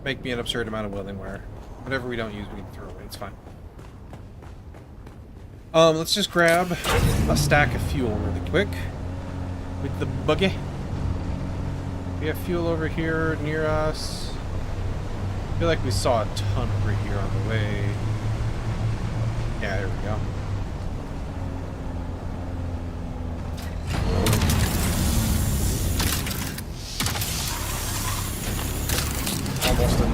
A: Make me an absurd amount of welding wire. Whatever we don't use, we can throw away. It's fine. Let's just grab a stack of fuel really quick with the buggy. We have fuel over here near us. I feel like we saw a ton over here on the way. Yeah, there we go.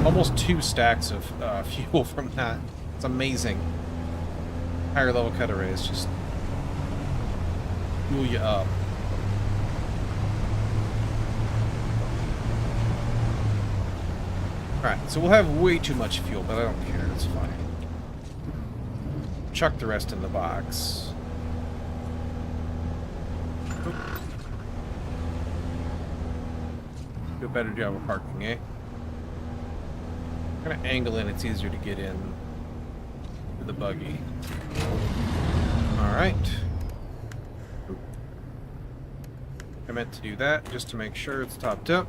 A: Almost 2 stacks of fuel from that. It's amazing. Higher level cut arrays just fuel you up. Alright, so we'll have way too much fuel, but I don't care. It's fine. Chuck the rest in the box. Do a better job of parking, eh? Kind of angle in, it's easier to get in to the buggy. Alright. I meant to do that just to make sure it's topped up.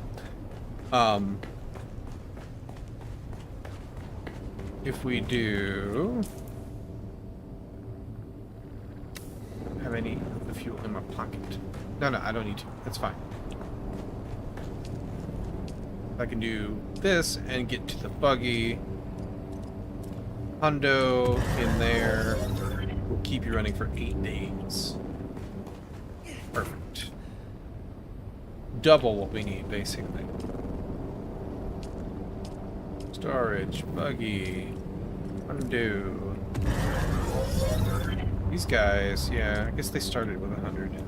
A: If we do have any of the fuel in my pocket. No, I don't need to. That's fine. I can do this and get to the buggy. Hundo in there. We'll keep you running for 8 days. Perfect. Double what we need, basically. Storage, buggy, undo. These guys, yeah, I guess they started with 100.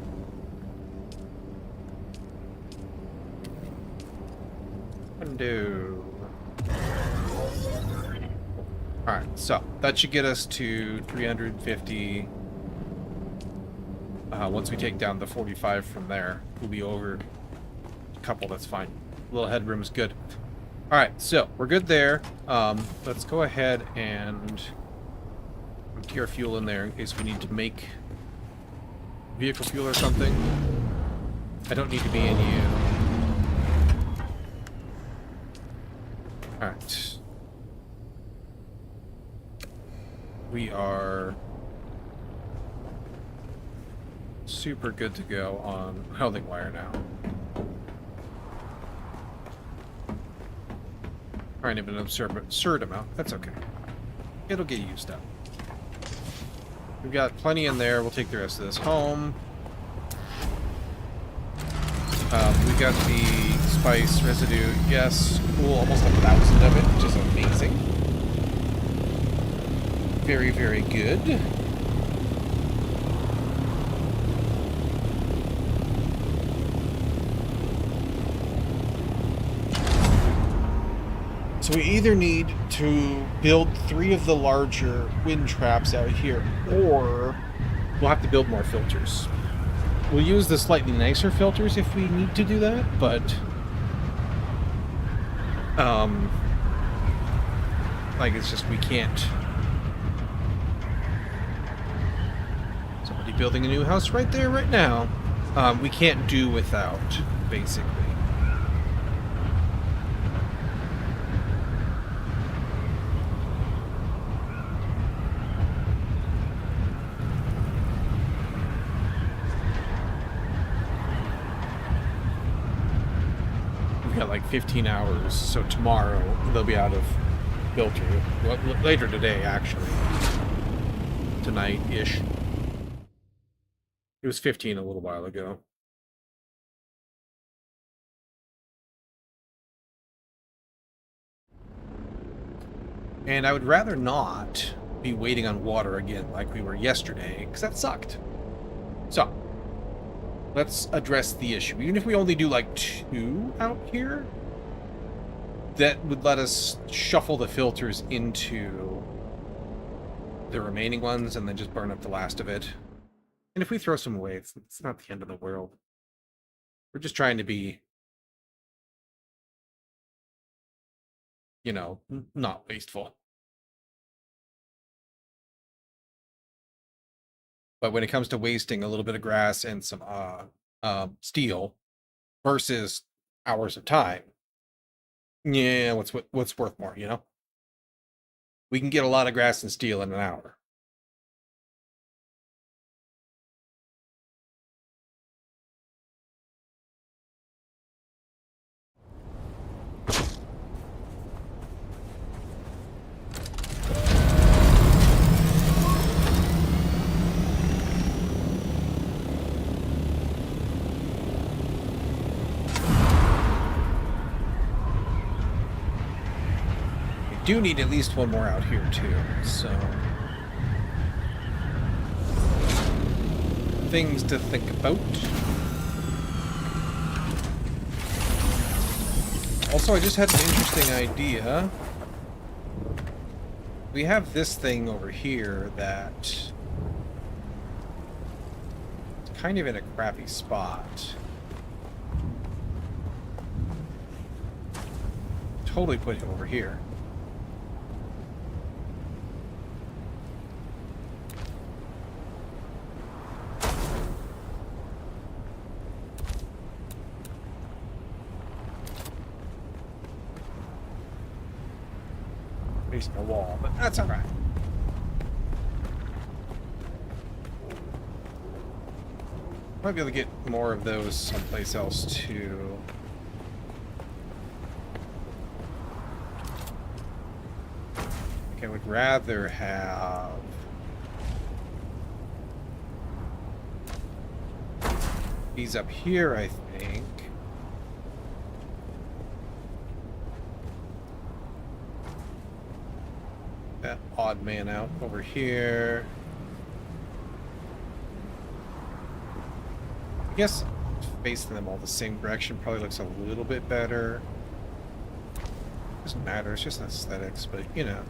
A: Undo. Alright, so that should get us to 350. Once we take down the 45 from there, we'll be over a couple, that's fine. A little headroom is good. Alright, so we're good there. Let's go ahead and empty our fuel in there in case we need to make vehicle fuel or something. I don't need to be in you. Alright. We are super good to go on welding wire now. Kind of an absurd amount. That's okay. It'll get used up. We've got plenty in there. We'll take the rest of this home. We got the spice residue. Yes, cool. Almost 1,000 of it, which is amazing. Very, very good. So we either need to build 3 of the larger wind traps out here, or we'll have to build more filters. We'll use the slightly nicer filters if we need to do that, but like, it's just we can't. Somebody building a new house right there, right now. We can't do without, basically. Got like 15 hours, so tomorrow they'll be out of filter. Well, later today, actually. Tonight-ish. It was 15 a little while ago. And I would rather not be waiting on water again like we were yesterday, because that sucked. So, let's address the issue. Even if we only do like 2 out here, that would let us shuffle the filters into the remaining ones and then just burn up the last of it. And if we throw some away, it's not the end of the world. We're just trying to be, you know, not wasteful. But when it comes to wasting a little bit of grass and some steel versus hours of time, yeah, what's worth more, you know? We can get a lot of grass and steel in an hour. Do need at least one more out here too, so things to think about. Also, I just had an interesting idea. We have this thing over here that is kind of in a crappy spot. Totally put him over here. Facing a wall, but that's all right. Might be able to get more of those someplace else too. I think I would rather have these up here, I think. that odd man out over here. I guess facing them all the same direction probably looks a little bit better. Doesn't matter, it's just aesthetics, but you know.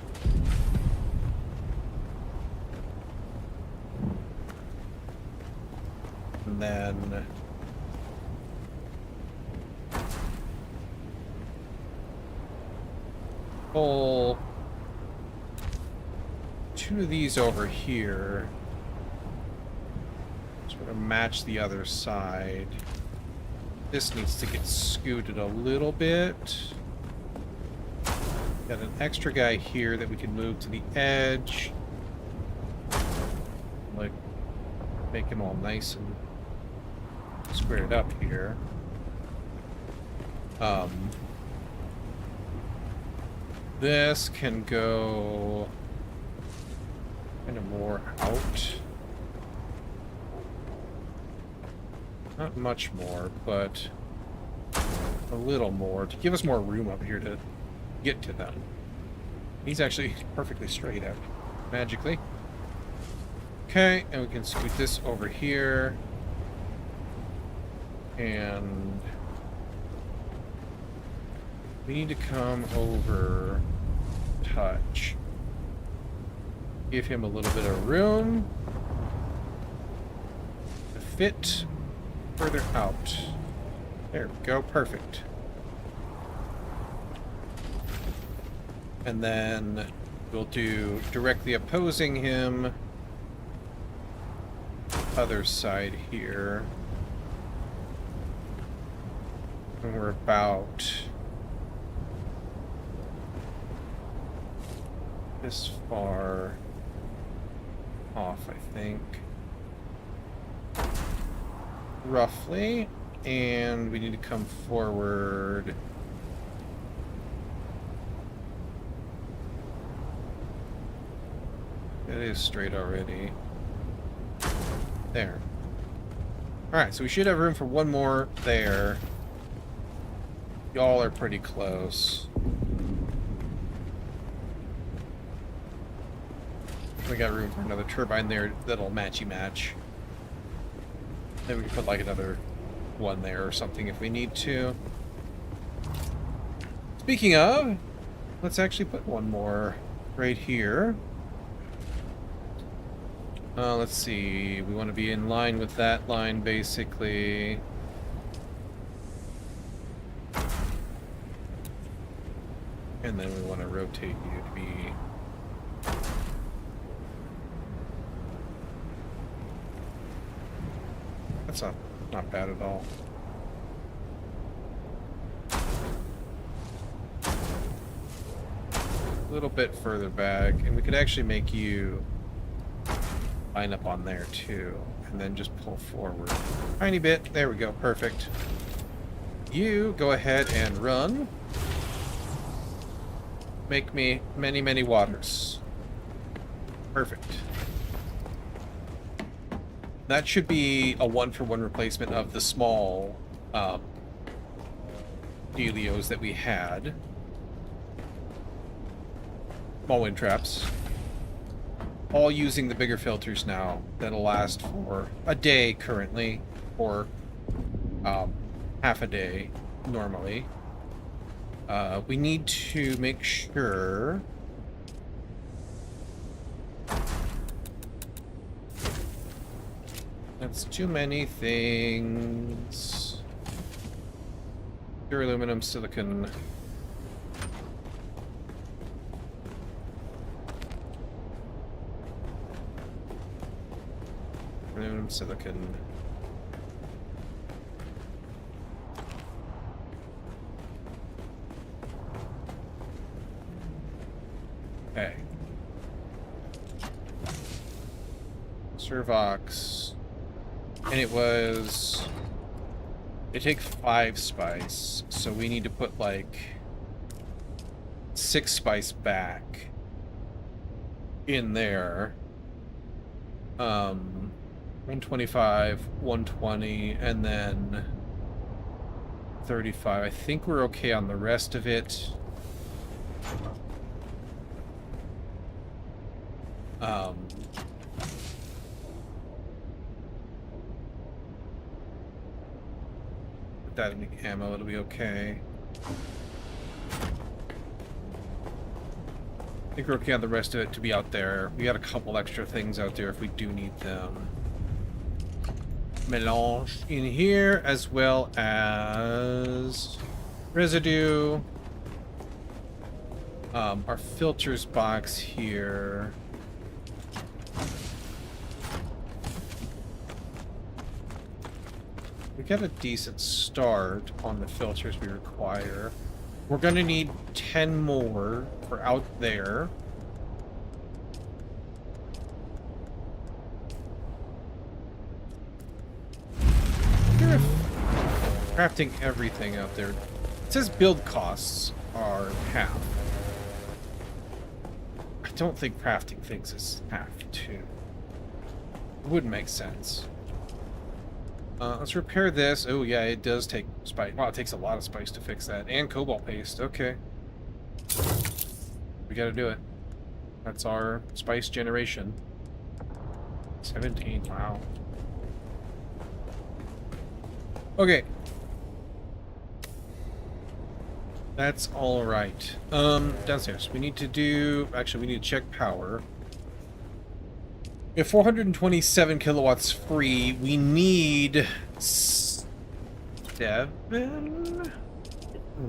A: And then pull two of these over here. Sort of match the other side. This needs to get scooted a little bit. Got an extra guy here that we can move to the edge. Like, make him all nice and squared up here. This can go kind of more out. Not much more, but a little more to give us more room up here to get to them. He's actually perfectly straight out magically. Okay, and we can scoot this over here. And we need to come over, touch. Give him a little bit of room to fit further out. There we go, perfect. And then we'll do directly opposing him, other side here. And we're about this far off, I think. Roughly. And we need to come forward. It is straight already. There. Alright, so we should have room for one more there. Y'all are pretty close. We got room for another turbine there that'll matchy-match. Then we can put like another one there or something if we need to. Speaking of, let's actually put one more right here. Let's see. We want to be in line with that line, basically. And then we want to rotate you to be... That's not bad at all. A little bit further back, and we could actually make you line up on there too, and then just pull forward tiny bit. There we go, perfect. You go ahead and run. Make me many, many waters. Perfect. That should be a one-for-one replacement of the small dealios that we had. Small wind traps. All using the bigger filters now that'll last for a day currently, or half a day normally. We need to make sure that's too many things. Pure aluminum, silicon. Aluminum, silicon. Okay. Servox. And it was... They take 5 spice, so we need to put like 6 spice back in there. 125, 120, and then 35. I think we're okay on the rest of it. Um, put that in the ammo, it'll be okay. I think we're okay on the rest of it to be out there. We got a couple extra things out there if we do need them. Melange in here, as well as residue. Our filters box here. We got a decent start on the filters we require. We're going to need 10 more for out there. Crafting everything out there. It says build costs are half. I don't think crafting things is half, too. It wouldn't make sense. Let's repair this. Oh, yeah, it does take spice. Wow, it takes a lot of spice to fix that. And cobalt paste. Okay. We gotta do it. That's our spice generation. 17. Wow. Okay. That's all right. Downstairs. We need to do... Actually, we need to check power. We have 427 kilowatts free. We need 7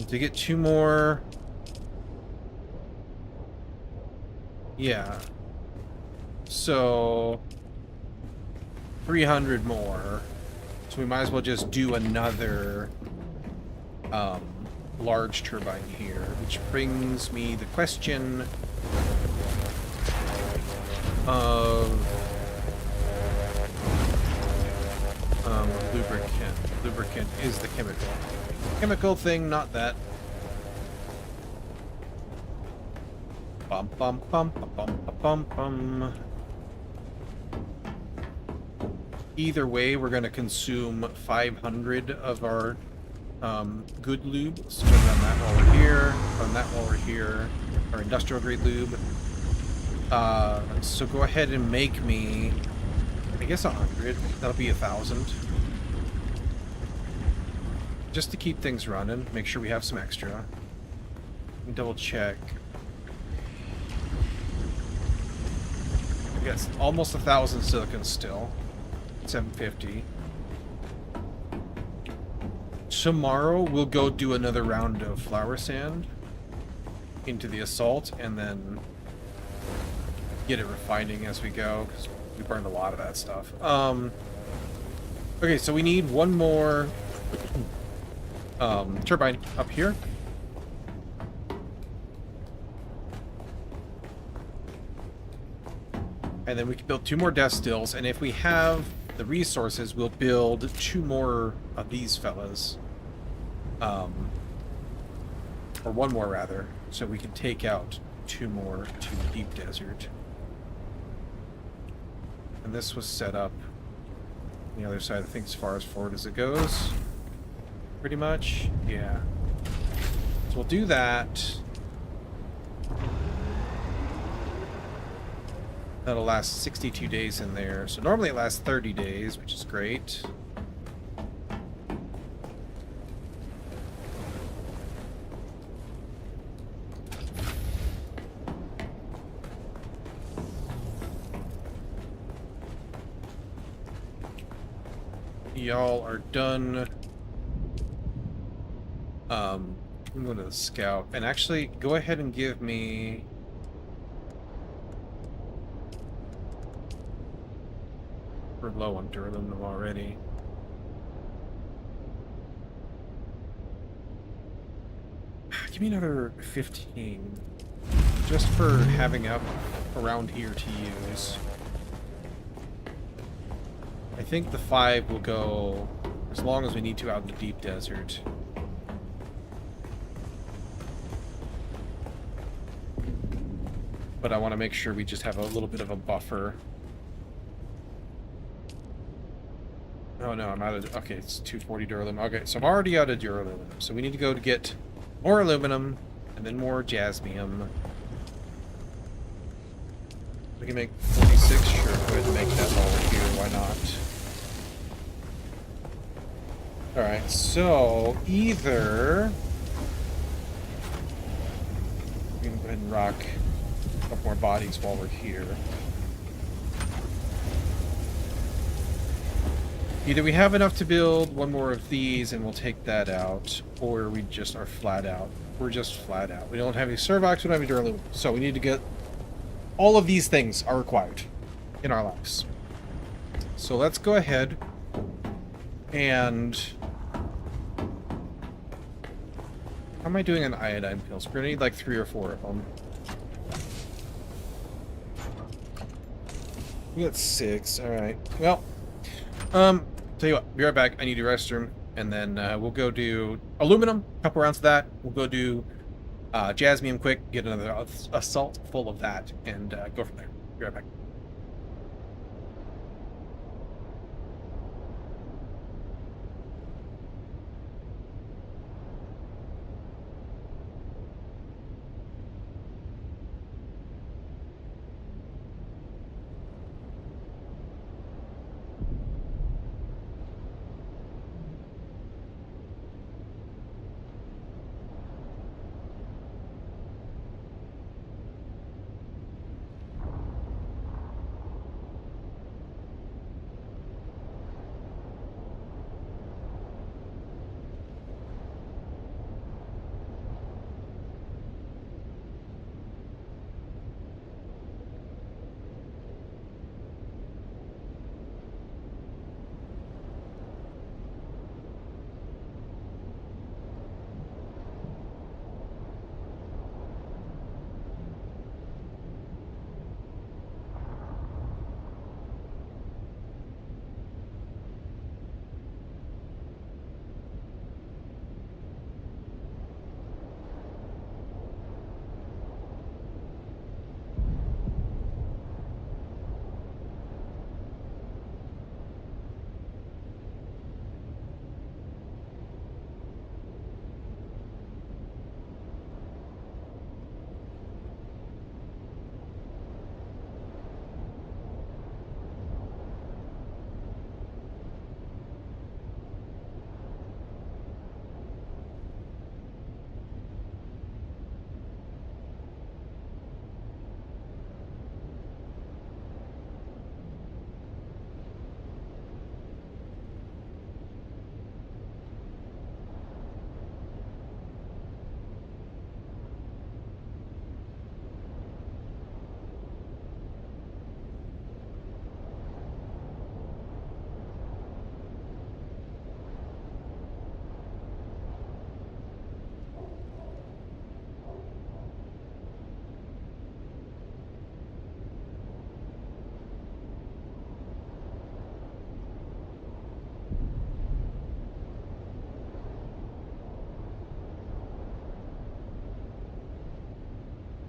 A: to get 2 more. Yeah. So 300 more. So we might as well just do another large turbine here, which brings me the question of lubricant. Lubricant is the chemical thing, not that. Bum bum bum bum bum bum bum. Either way, we're going to consume 500 of our good lube. So run that while we're here. Run that while we're here. Our industrial grade lube. So go ahead and make me, I guess 100. That'll be 1,000. Just to keep things running. Make sure we have some extra. Double check. We got almost 1,000 silicon still. 750. Tomorrow we'll go do another round of flour sand into the assault and then get it refining as we go, because we burned a lot of that stuff. Okay, so we need one more turbine up here. And then we can build 2 more death stills, and if we have the resources, we'll build 2 more of these fellas. Or 1 more, rather, so we can take out 2 more to the deep desert. And this was set up on the other side of the thing as far as forward as it goes. Pretty much, yeah. So we'll do that. That'll last 62 days in there. So normally it lasts 30 days, which is great. Y'all are done. I'm going to the scout. And actually, go ahead and give me... We're low on duraluminum already. Give me another 15. Just for having up around here to use. I think the 5 will go as long as we need to out in the deep desert. But I want to make sure we just have a little bit of a buffer. Oh no, I'm out of... Okay, it's 240 duraluminum. Okay, so I'm already out of duraluminum. So we need to go to get more aluminum, and then more jasmium. We can make 46. Sure, go ahead and make that all here. Why not? Alright, so either we can go ahead and rock a couple more bodies while we're here. Either we have enough to build one more of these and we'll take that out, or we just are flat out. We're just flat out. We don't have any Servox, we don't have any Duralumin. So we need to get... all of these things are required in our lives. So let's go ahead and... how am I doing on iodine pills? We're gonna need like 3 or 4 of them. We got 6. Alright. Well, tell you what, be right back. I need a restroom. And then we'll go do aluminum, a couple rounds of that. We'll go do jasmium quick, get another assault full of that, and go from there. Be right back.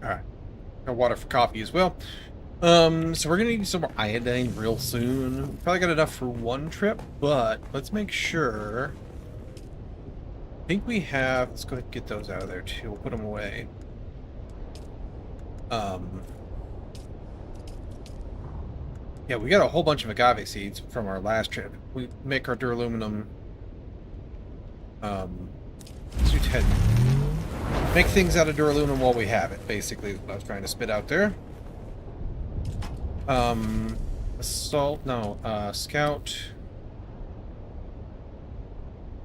A: Alright. Got water for coffee as well. So we're gonna need some more iodine real soon. Probably got enough for one trip, but let's make sure. I think we have... let's go ahead and get those out of there too. We'll put them away. Yeah, we got a whole bunch of agave seeds from our last trip. We make our duraluminum. Let's do 10. Make things out of duraluminum while we have it, basically, is what I was trying to spit out there. Assault, no, scout.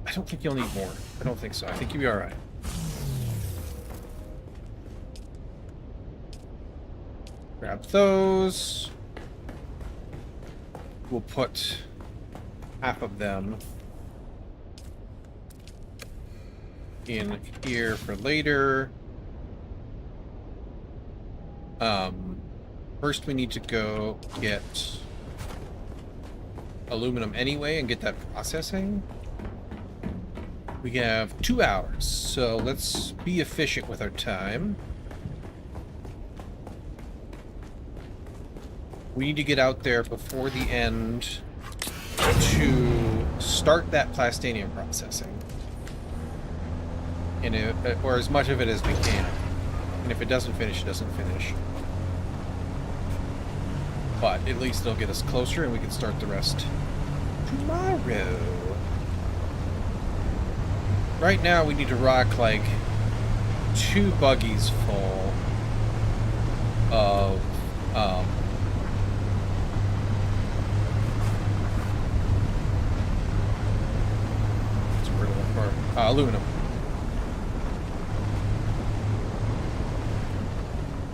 A: I don't think you'll need more. I don't think so. I think you'll be alright. Grab those. We'll put half of them in here for later. First we need to go get aluminum anyway and get that processing. We have 2 hours, so let's be efficient with our time. We need to get out there before the end to start that plastanium processing. And or as much of it as we can. And if it doesn't finish, it doesn't finish. But at least it'll get us closer and we can start the rest tomorrow. Right now we need to rock like 2 buggies full of what's the word I'm looking for? Aluminum.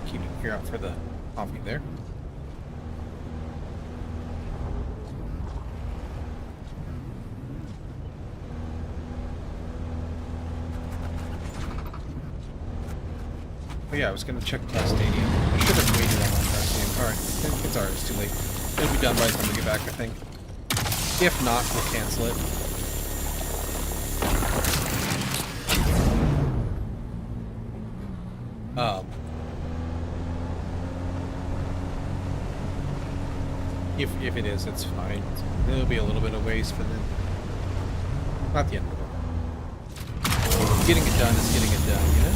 A: Keep your ear out for the coffee there. Oh yeah, I was gonna check Class Stadium. I should have waited on that Class Stadium. Alright, it's alright, it's too late. It'll be done by the time we get back, I think. If not, we'll cancel it. If it is, it's fine. It'll be a little bit of waste, but then not the end of it. Getting it done is getting it done, you know?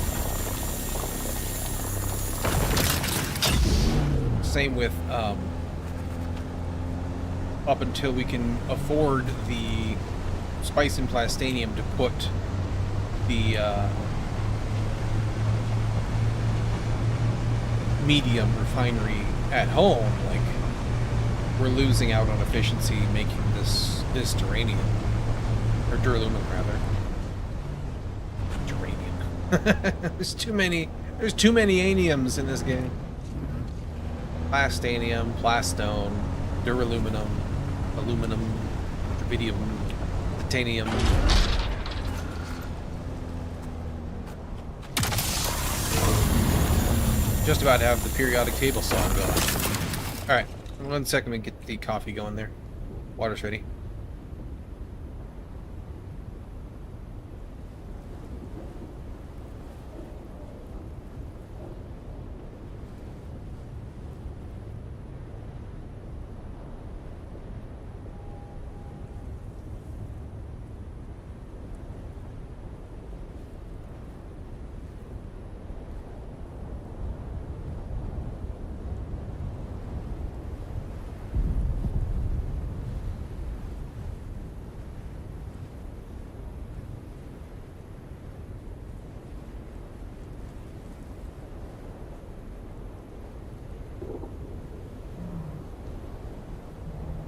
A: Same with up until we can afford the Spice and Plastanium to put the medium refinery at home, like, we're losing out on efficiency making this duranium. Or duralumin, rather. Duranium. There's too many aniums in this game. Plastanium, plastone, duraluminum, aluminum, rubidium, titanium. Just about to have the periodic table song going. Alright, 1 second we get the coffee going there. Water's ready.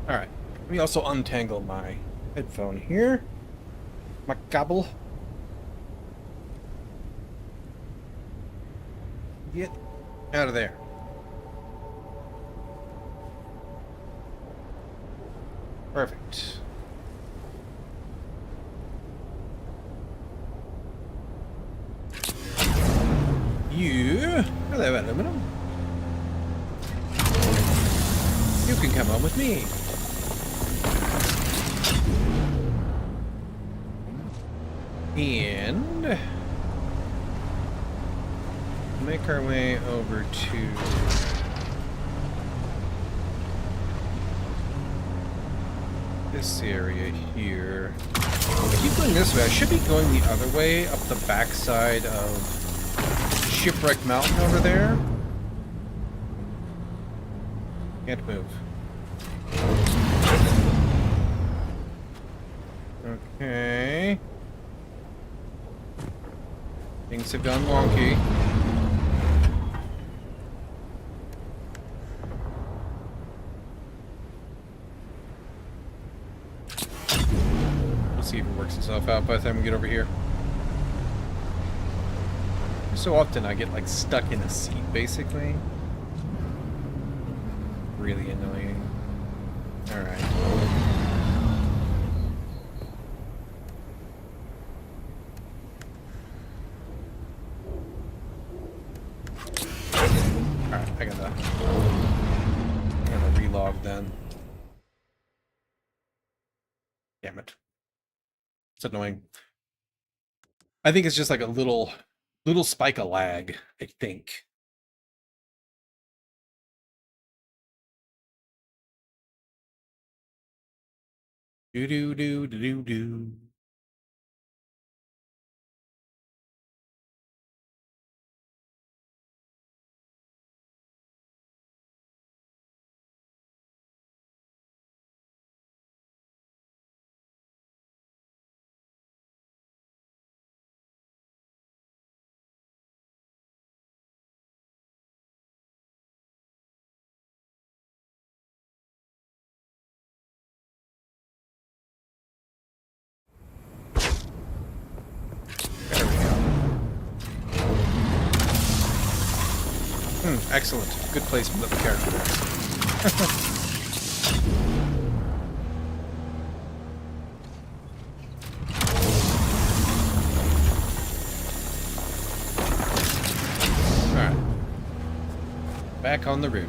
A: Alright, let me also untangle my headphone here. My cable. Get out of there. Perfect. You... Hello, aluminum. You can come on with me. And make our way over to this area here. I keep going this way. I should be going the other way, up the backside of Shipwreck Mountain over there. Can't move. Okay. Things have gone wonky. We'll see if it works itself out by the time we get over here. So often I get like stuck in a seat, basically. Really annoying. Alright. Alright, I gotta relog then. Damn it. It's annoying. I think it's just like a little spike of lag, I think. Do do do do do do. Excellent. Good placement of the character there. Back on the road.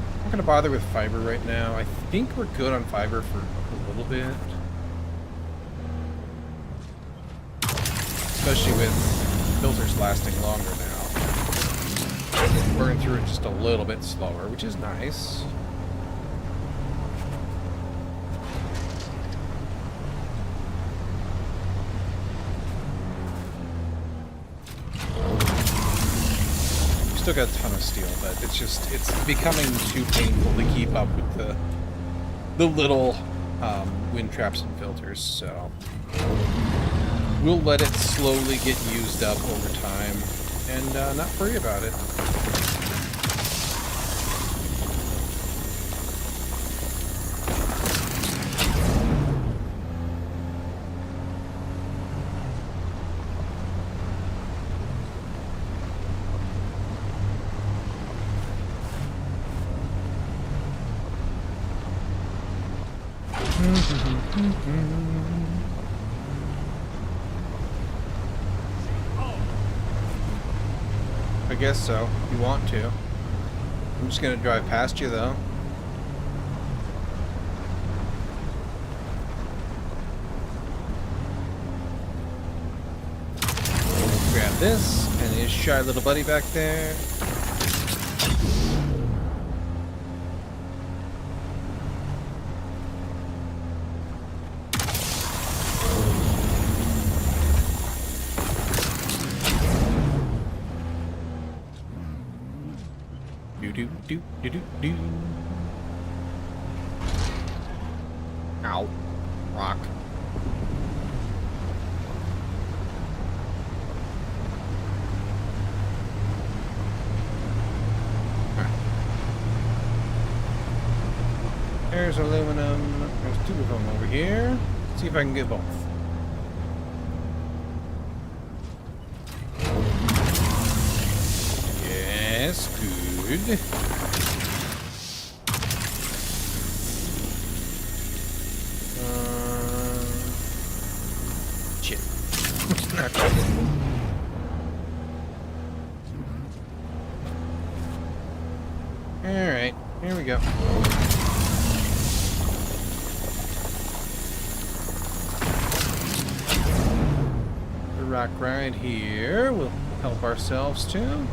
A: I'm not gonna bother with fiber right now. I think we're good on fiber for a little bit. Especially with filters lasting longer now. Burn through it just a little bit slower, which is nice. Still got a ton of steel, but it's becoming too painful to keep up with the little wind traps and filters, so we'll let it slowly get used up over time and not worry about it. I guess so, if you want to. I'm just gonna drive past you though. Grab this, and his shy little buddy back there. Do. Ow. Rock. Alright. There's aluminum. There's two of them over here. Let's see if I can get both. Yes, good. Shit. Alright, here we go. The rock right here will help ourselves too.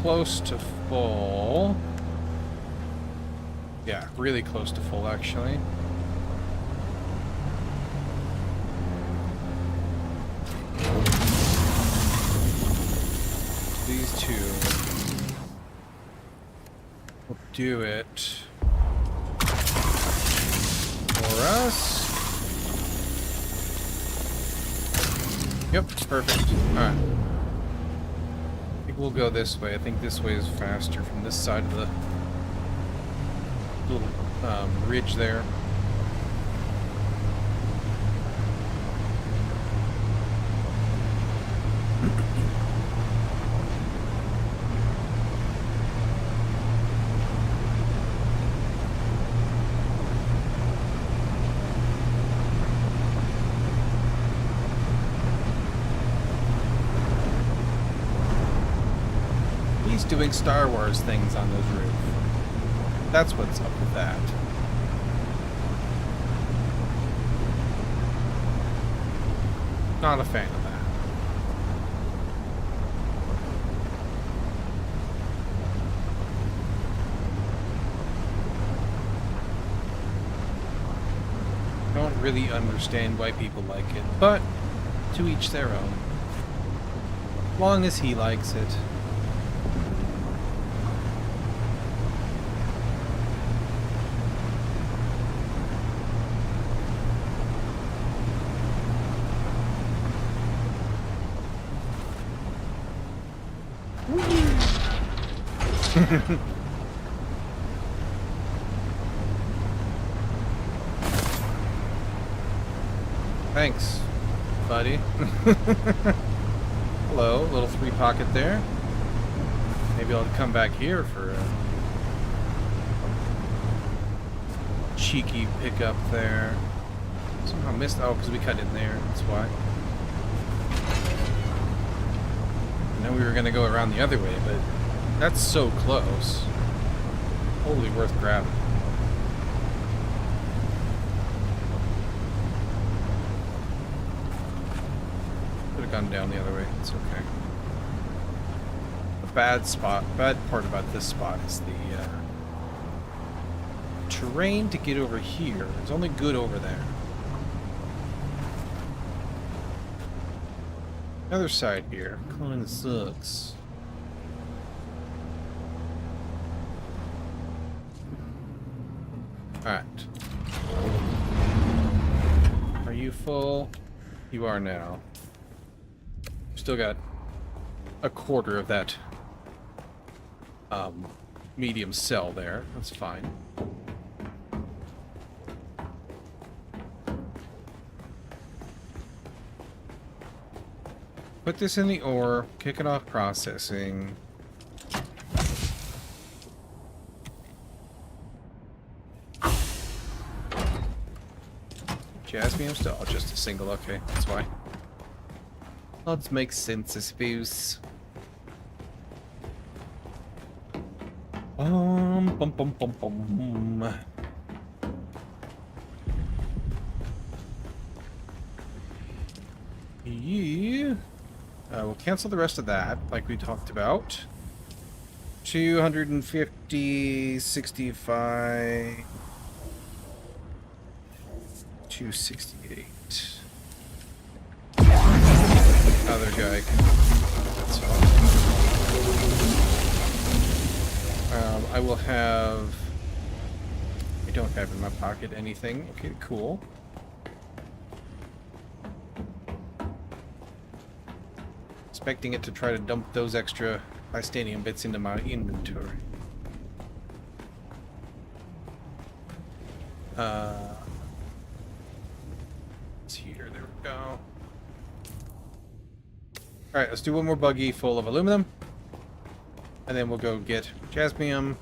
A: Close to full. Yeah, really close to full, actually. These two will do it for us. Yep, perfect. All right. We'll go this way. I think this way is faster from this side of the little ridge there. Doing Star Wars things on those roofs. That's what's up with that. Not a fan of that. really understand why people like it, but to each their own. Long as he likes it. Thanks, buddy. Hello, little three pocket there. Maybe I'll come back here for a cheeky pickup there. Somehow missed. Oh, because we cut in there. That's why. And then we were going to go around the other way, but that's so close. Totally worth grabbing. Could have gone down the other way. It's okay. The bad part about this spot is the terrain to get over here. It's only good over there. Other side here kind of sucks. Alright. Are you full? You are now. Still got a quarter of that medium cell there. That's fine. Put this in the ore, kick it off processing. Jasmine still, oh, just a single, okay, that's why. Odds make sense, I suppose. Bum bum bum bum. Yeah. We'll cancel the rest of that, like we talked about. 250, 65, 268. Other guy can... That's fine. I will have... I don't have in my pocket anything. Okay, cool. Expecting it to try to dump those extra titanium bits into my inventory. It's here. There we go. Alright, let's do one more buggy full of aluminum. And then we'll go get jasmium.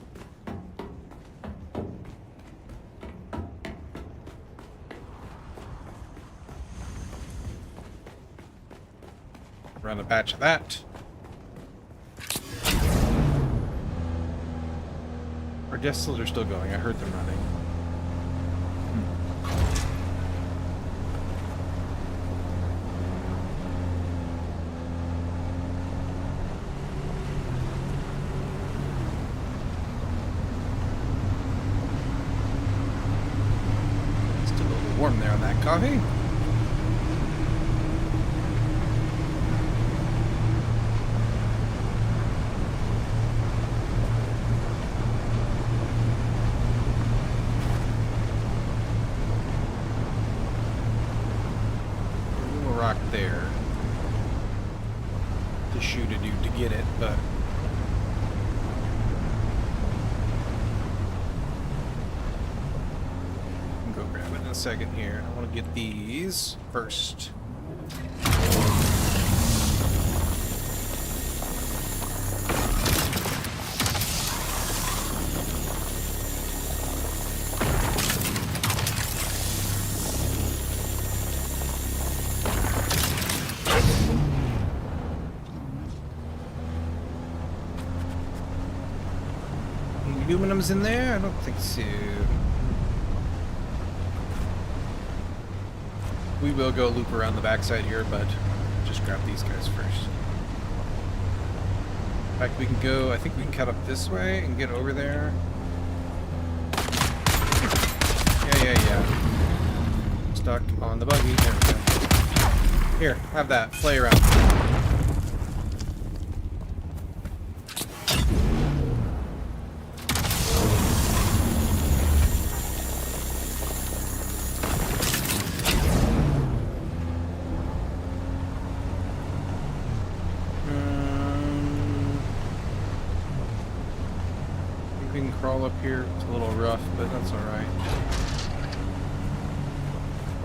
A: Run a batch of that. Our distillers are still going. I heard them running. Still a little warm there on that coffee. There to shoot a dude to get it, but I'll go grab it in a second here. I want to get these first. Aluminum's in there? I don't think so. We will go loop around the backside here, but just grab these guys first. In fact, we can go, I think we can cut up this way and get over there. Yeah. stuck on the buggy. There we go. Here, have that. Play around. We can crawl up here. It's a little rough, but that's alright.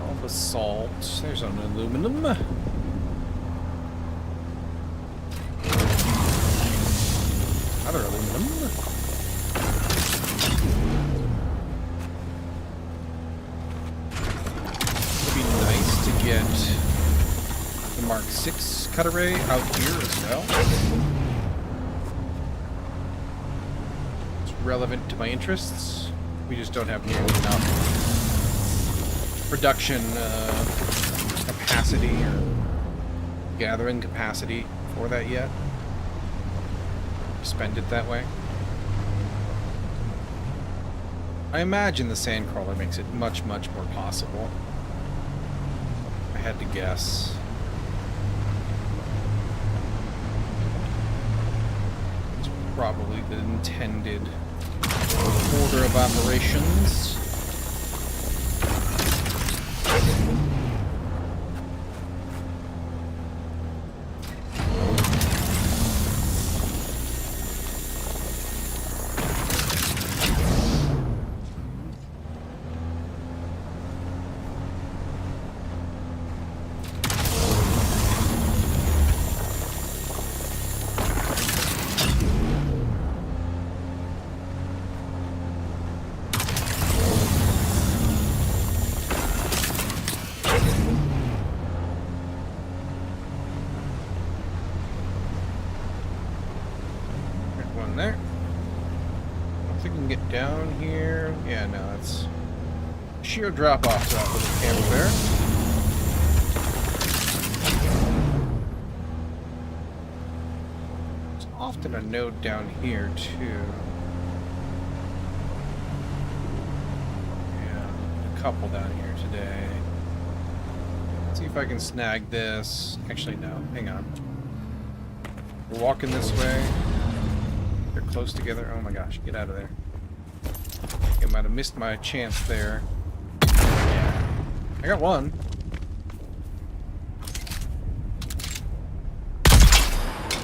A: All basalt. There's an aluminum. Another aluminum. It'd be nice to get the Mark 6 cut array out here as well. It's relevant to my interests. We just don't have nearly enough production capacity or gathering capacity for that yet. Spend it that way. I imagine the sandcrawler makes it much, much more possible. I had to guess. It's probably the intended order of operations. There. I don't think we can get down here. Yeah, no, it's sheer drop off to that little camera there. There's often a node down here too. Yeah, a couple down here today. Let's see if I can snag this. Actually, no. Hang on. We're walking this way. They're close together. Oh my gosh, get out of there. I might have missed my chance there. Yeah. I got one.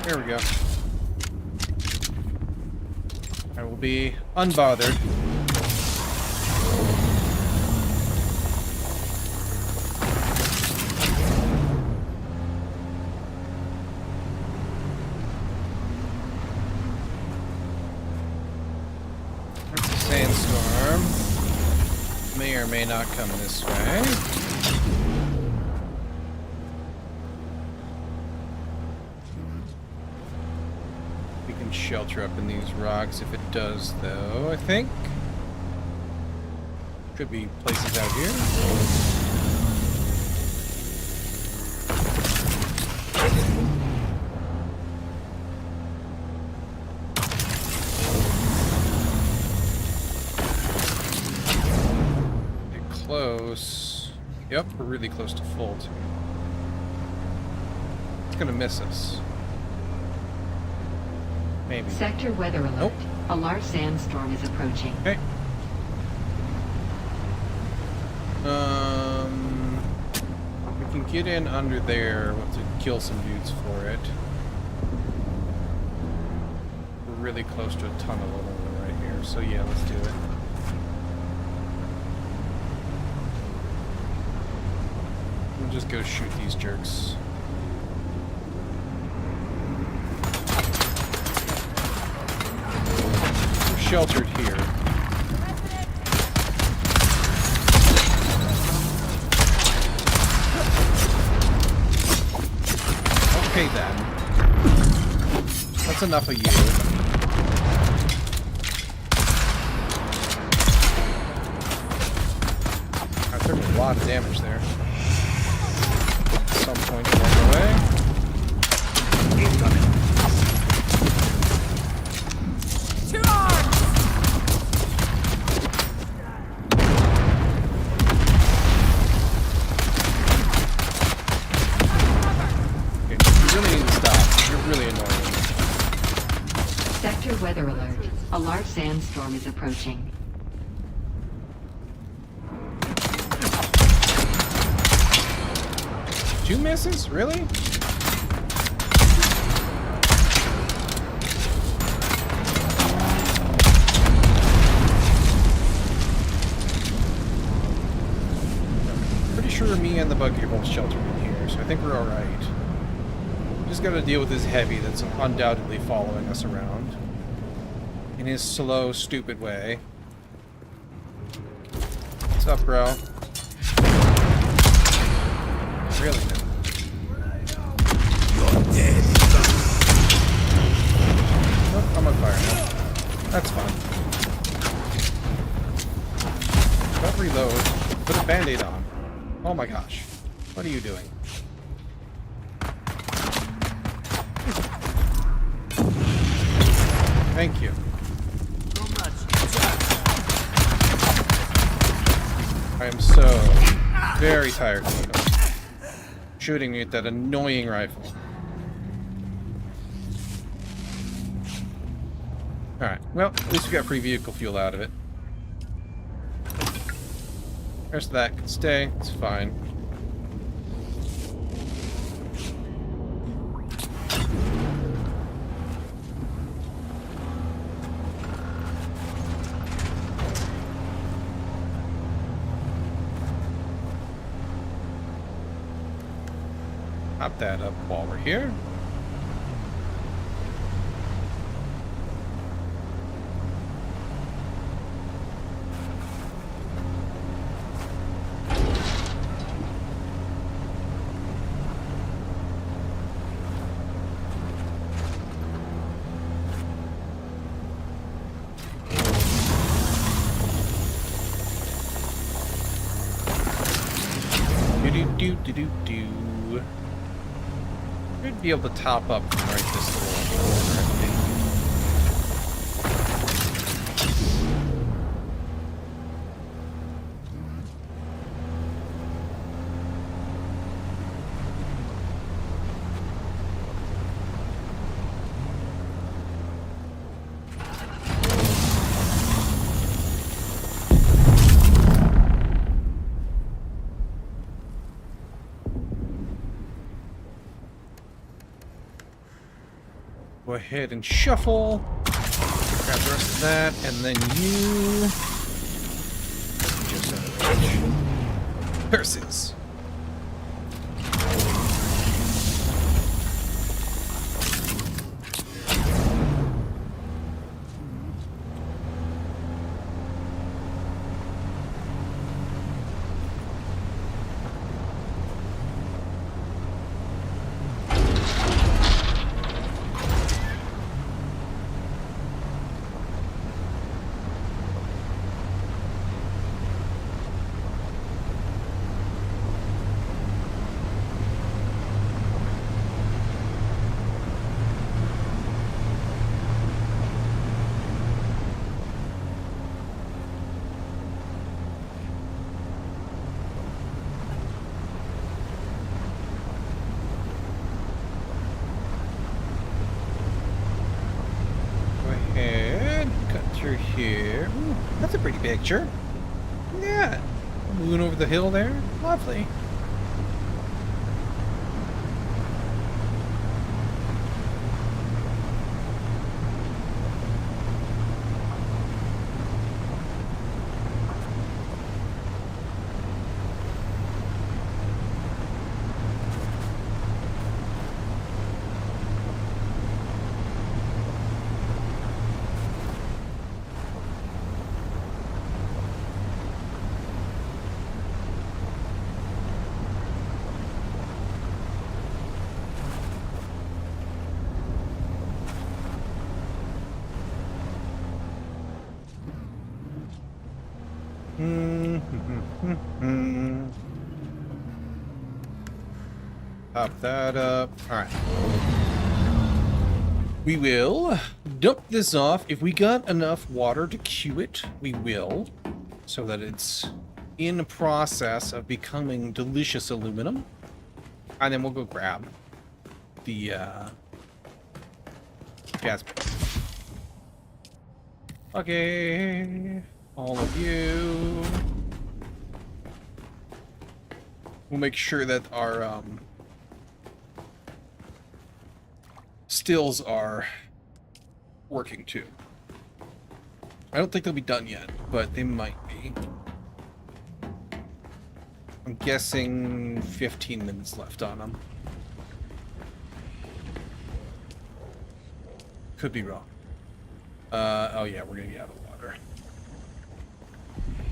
A: There we go. I will be unbothered. Sandstorm may or may not come this way. We can shelter up in these rocks if it does, though, I think. Could be places out here. Close. Yep, we're really close to full too. It's gonna miss us. Maybe.
B: Sector weather alert.
A: Nope.
B: A large sandstorm is approaching.
A: Okay. We can get in under there. We'll have to kill some dudes for it. We're really close to a tunnel right here, so yeah, let's do it. We'll just go shoot these jerks. We're sheltered here. Okay then. That's enough of you. I took a lot of damage there. At some point along the way. Incoming. To arms!
B: Weather alert. A large sandstorm is approaching.
A: Two misses? Really? Pretty sure me and the buggy are both sheltered in here, so I think we're alright. Just gotta deal with this heavy that's undoubtedly following us around. In his slow, stupid way. What's up, bro? Really? You're dead. Oh, I'm on fire now. That's fine. Don't reload. Put a band-aid on. Oh my gosh. What are you doing? Thank you. I am so very tired of you shooting me with that annoying rifle. Alright, well, at least we got free vehicle fuel out of it. The rest of that can stay, it's fine. Pop that up while we're here. Do. Should be able to top up from right this little corner, I think. Go ahead and shuffle. Grab the rest of that, and then you. Just out of range. Curses. Here. Ooh, that's a pretty picture. Yeah. Moving over the hill there. Lovely. Pop that up. Alright. We will dump this off. If we got enough water to queue it, we will. So that it's in the process of becoming delicious aluminum. And then we'll go grab the gas. Okay. All of you. We'll make sure that our stills are working too. I don't think they'll be done yet, but they might be. I'm guessing 15 minutes left on them. Could be wrong. Oh yeah, we're gonna be out of water.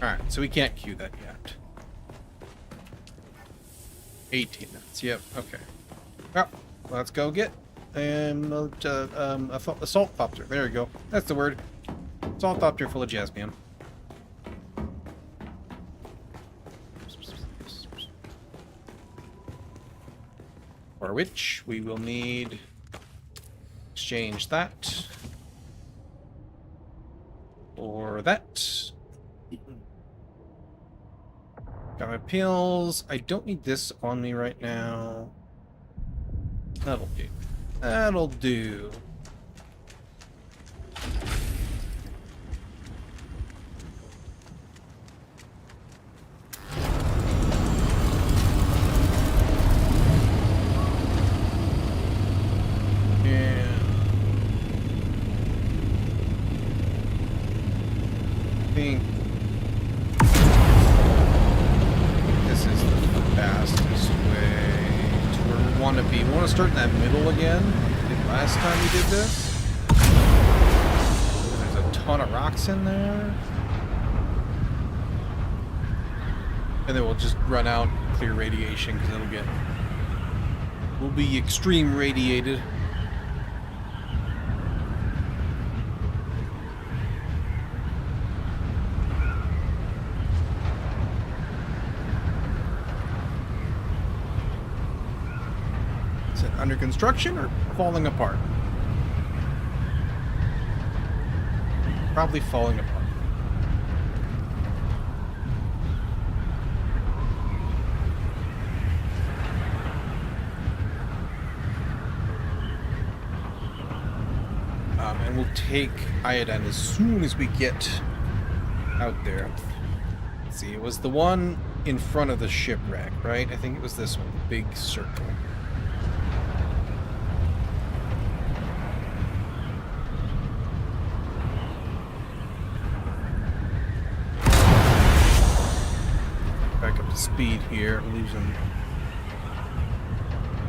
A: Alright, so we can't queue that yet. 18 minutes, yep, okay. Well, let's go get a salt copter. There we go. That's the word. Salt copter full of jasmine. For which we will need exchange that for that. Got my pills. I don't need this on me right now. That'll do. That'll do. This is the fastest way to where we want to be. We want to start in that middle again, like we did last time we did this. There's a ton of rocks in there. And then we'll just run out, clear radiation, because we'll be extreme radiated. Under construction or falling apart? Probably falling apart. And we'll take iodine as soon as we get out there. Let's see, it was the one in front of the shipwreck, right? I think it was this one, the big circle. Speed here,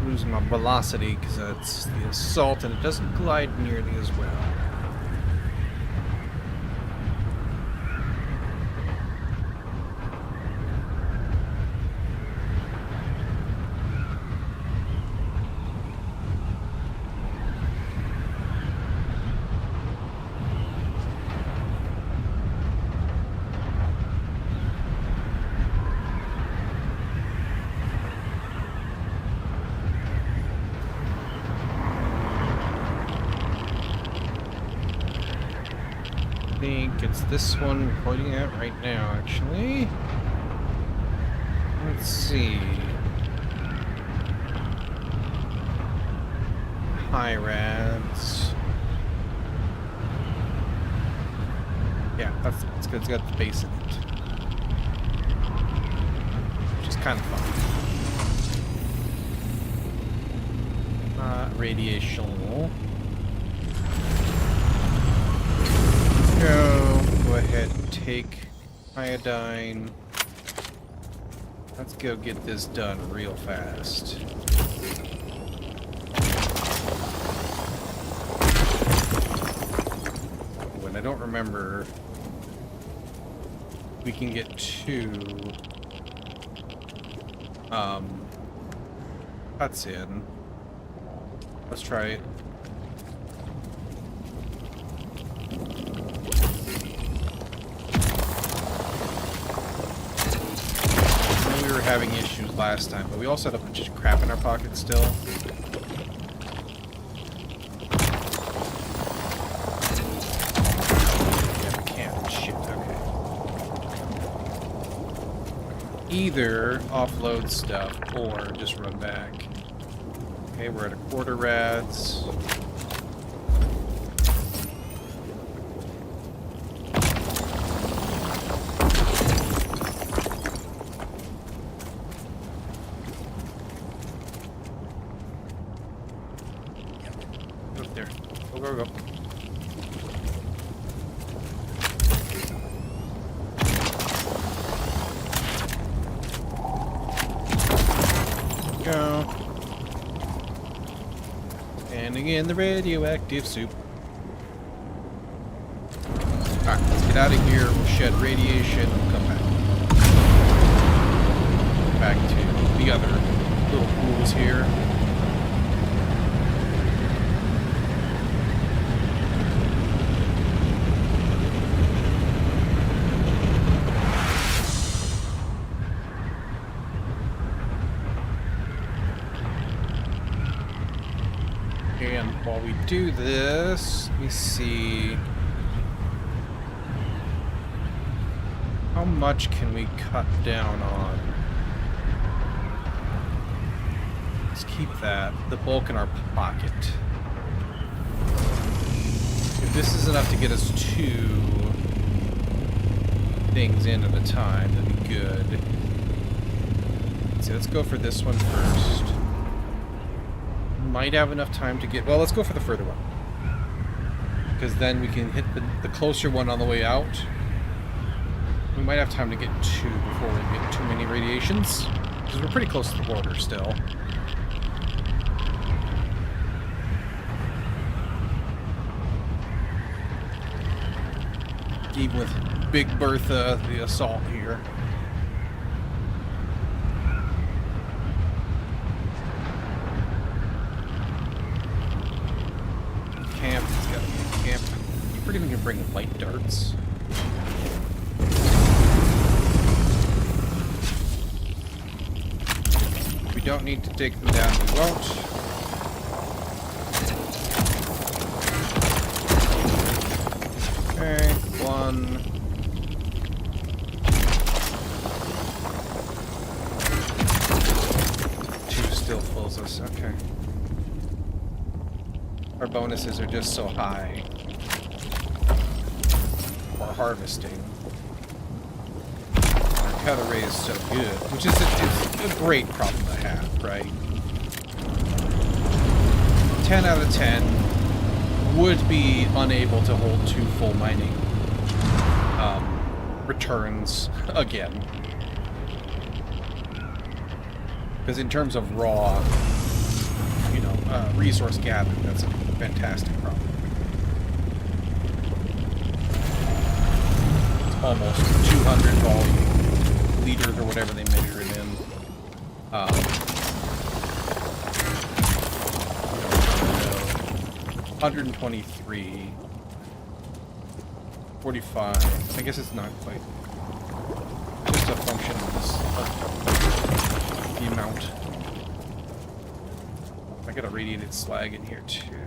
A: losing my velocity because it's the assault and it doesn't glide nearly as well. I think it's this one we're pointing at right now, actually. Let's see. High rads. Yeah, that's good. It's got the base in it. Which is kind of fun. Radiational. Go ahead and take iodine. Let's go get this done real fast. When I don't remember, we can get two cuts in. Let's try it. We were having issues last time, but we also had a bunch of crap in our pockets still. Yeah, we can't. Shit, okay. Either offload stuff or just run back. Okay, we're at a quarter rads. go. Standing in the radioactive soup. Alright, let's get out of here. We'll shed radiation. We'll come back. Back to the other little pools here. And while we do this, let me see. How much can we cut down on? Let's keep that. The bulk in our pocket. If this is enough to get us 2 things in at a time, that'd be good. So let's go for this one first. Might have enough time to get... Well, let's go for the further one. Because then we can hit the closer one on the way out. We might have time to get 2 before we get too many radiations. Because we're pretty close to the border still. Even with Big Bertha, the assault here. Camp, it's gotta be a camp. You pretty much can bring light darts. If we don't need to take them down, we won't. Okay, 1. Two still fills us, okay. Our bonuses are just so high for harvesting. Our cut array is so good, which is it's a great problem to have, right? 10 out of 10 would be unable to hold 2 full mining returns again. Because in terms of raw, resource gathering, that's a fantastic problem. It's almost 200 volume liters or whatever they measure it in. 123, 45. I guess it's not quite just a function of the amount. I got a radiated slag in here too.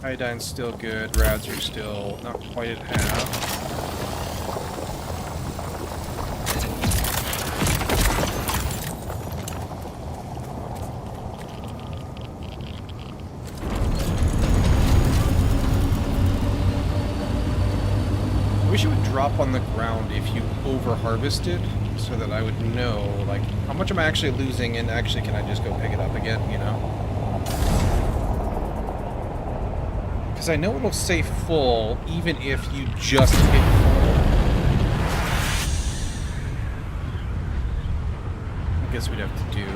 A: Iodine's still good. Rads are still not quite at half. I wish it would drop on the ground if you over-harvested, so that I would know, like, how much am I actually losing, and actually can I just go pick it up again, you know? Because I know it'll say full, even if you just hit full. I guess we'd have to do...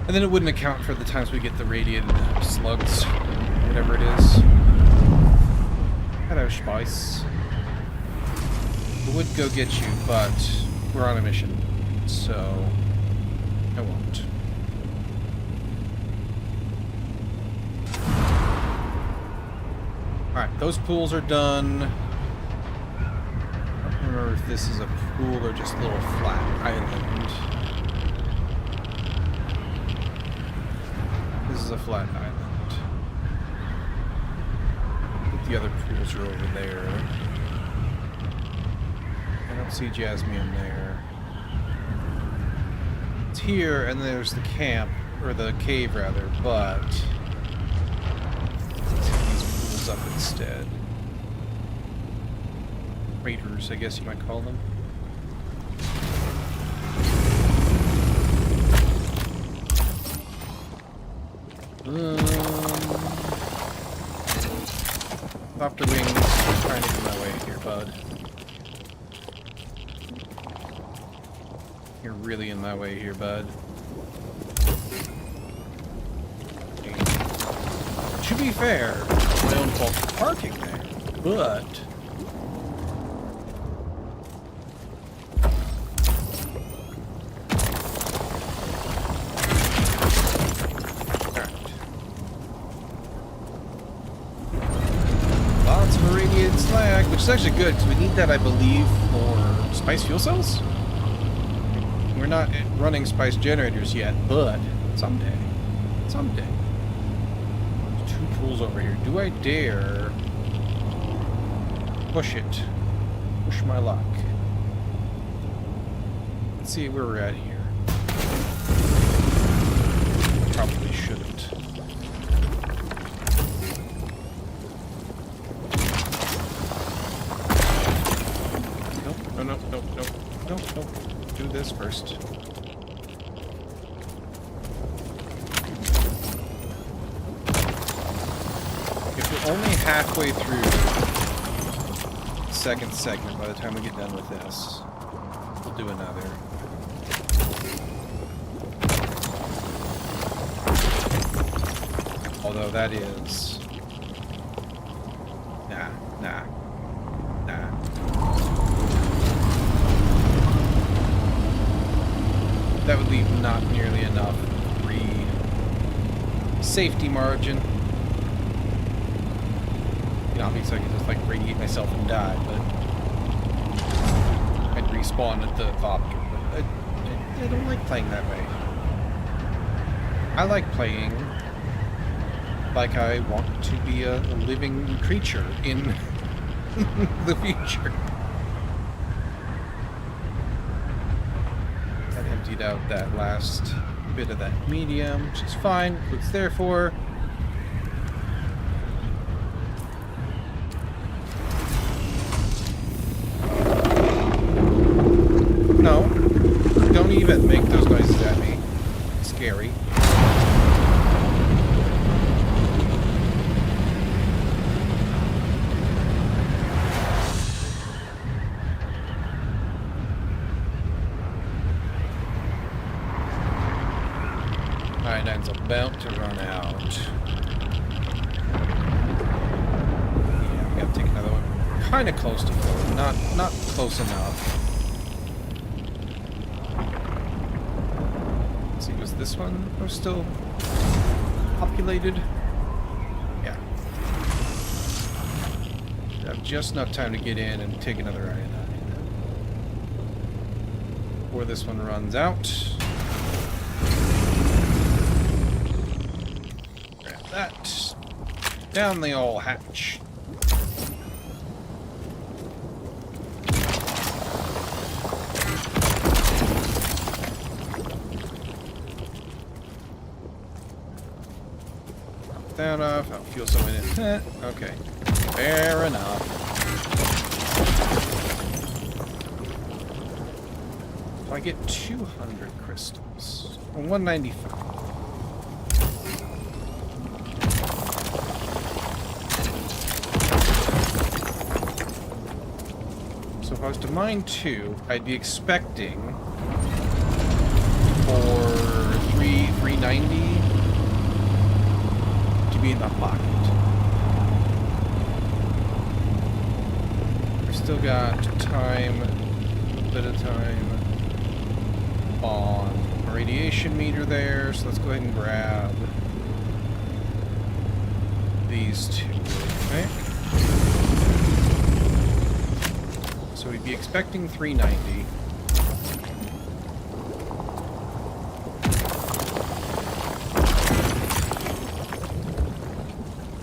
A: And then it wouldn't account for the times we get the radiated slugs, whatever it is. Hello, Spice. I would go get you, but we're on a mission, so I won't. Alright, those pools are done. I don't remember if this is a pool or just a little flat island. This is a flat island. The other pools are over there. I don't see Jasmine there. It's here, and there's the camp, or the cave rather, but let's hit these pools up instead. Craters, I guess you might call them. Softer wings, trying to get my way here, bud. You're really in my way here, bud. To be fair, my own fault for parking there, but... Alright. Lots of irradiated slag, which is actually good, because we need that, I believe, for spice fuel cells? We're not running spice generators yet, but someday. Someday. Two tools over here. Do I dare push it? Push my luck. Let's see where we're at here. Probably shouldn't. Nope, no, no, nope, nope, nope, nope. Do this first. If we're only halfway through second segment by the time we get done with this, we'll do another. Although that is... Nah. That would leave not nearly enough free safety margin. You know, obviously I could just like radiate myself and die, but I'd respawn at the Vopter. But I don't like playing that way. I like playing like I want to be a living creature in the future. Emptied out that last bit of that medium, which is fine. What it's there for. No, don't even make those noises at me. It's scary. Iodine's about to run out. Yeah, we gotta take another one. Kinda close to full, not close enough. Let's see, was this one still populated? Yeah. I have just enough time to get in and take another iodine. Before this one runs out. That down the old hatch. That off. I'll fuel some in it. Okay. Fair enough. So I get 200 crystals. 195. So if I was to mine 2, I'd be expecting for 390 to be in the pocket. We've still got time, a bit of time on a radiation meter there, so let's go ahead and grab these two really quick. So we'd be expecting 390.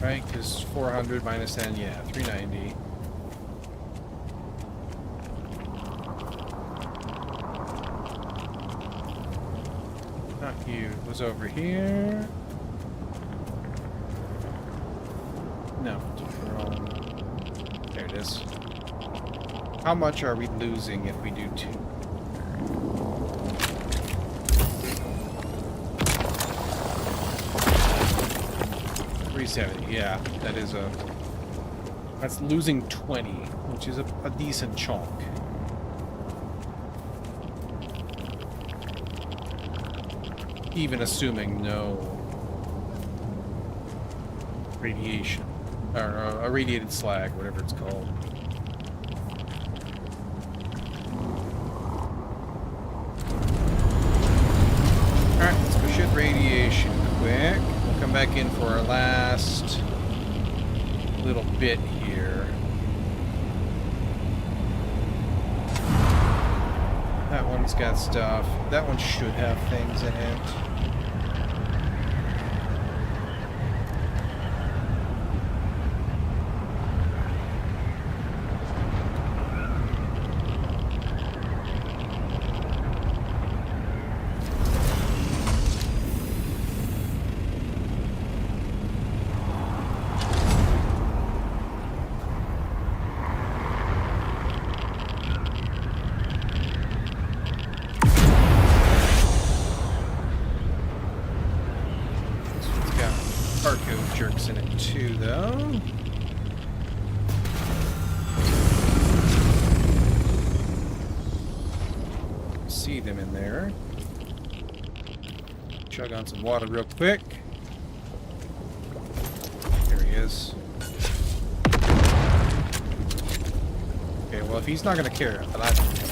A: Right, because 400 minus 10, yeah, 390. Not you, it was over here. No, there it is. How much are we losing if we do 2? 370, yeah, that is that's losing 20, which is a decent chunk. Even assuming no radiation, or irradiated slag, whatever it's called. Alright, let's go shoot radiation quick. We'll come back in for our last little bit here. That one's got stuff. That one should have things in it. Jerks in it too, though. See them in there. Chug on some water real quick. There he is. Okay, well, if he's not going to care, then I don't care.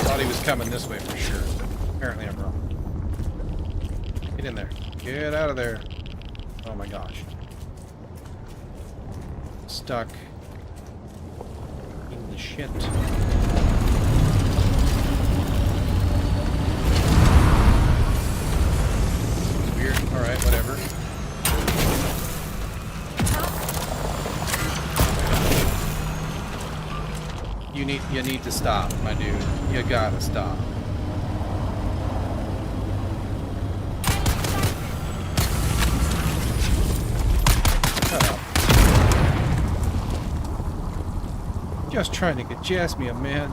A: Thought he was coming this way for sure. Apparently I'm wrong. Get in there. Get out of there. Oh my gosh. Stuck in the shit. Weird. Alright, whatever. You need to stop, my dude. You gotta stop. Just trying to get Jasmine, man.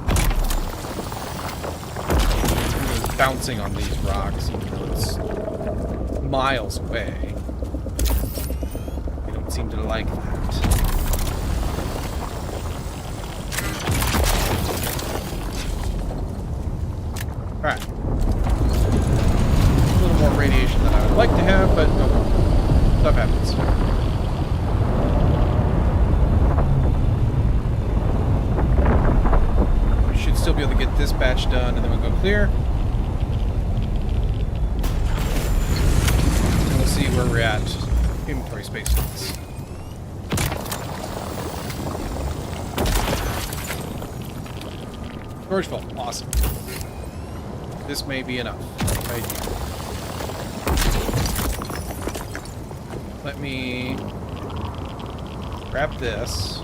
A: He's bouncing on these rocks, even though it's miles away. They don't seem to like that. Alright. A little more radiation than I would like to have, but no problem. Stuff happens. Still be able to get this batch done, and then we'll go clear. And we'll see where we're at. Inventory space wise. Storage full. Awesome. This may be enough. Right here. Let me grab this.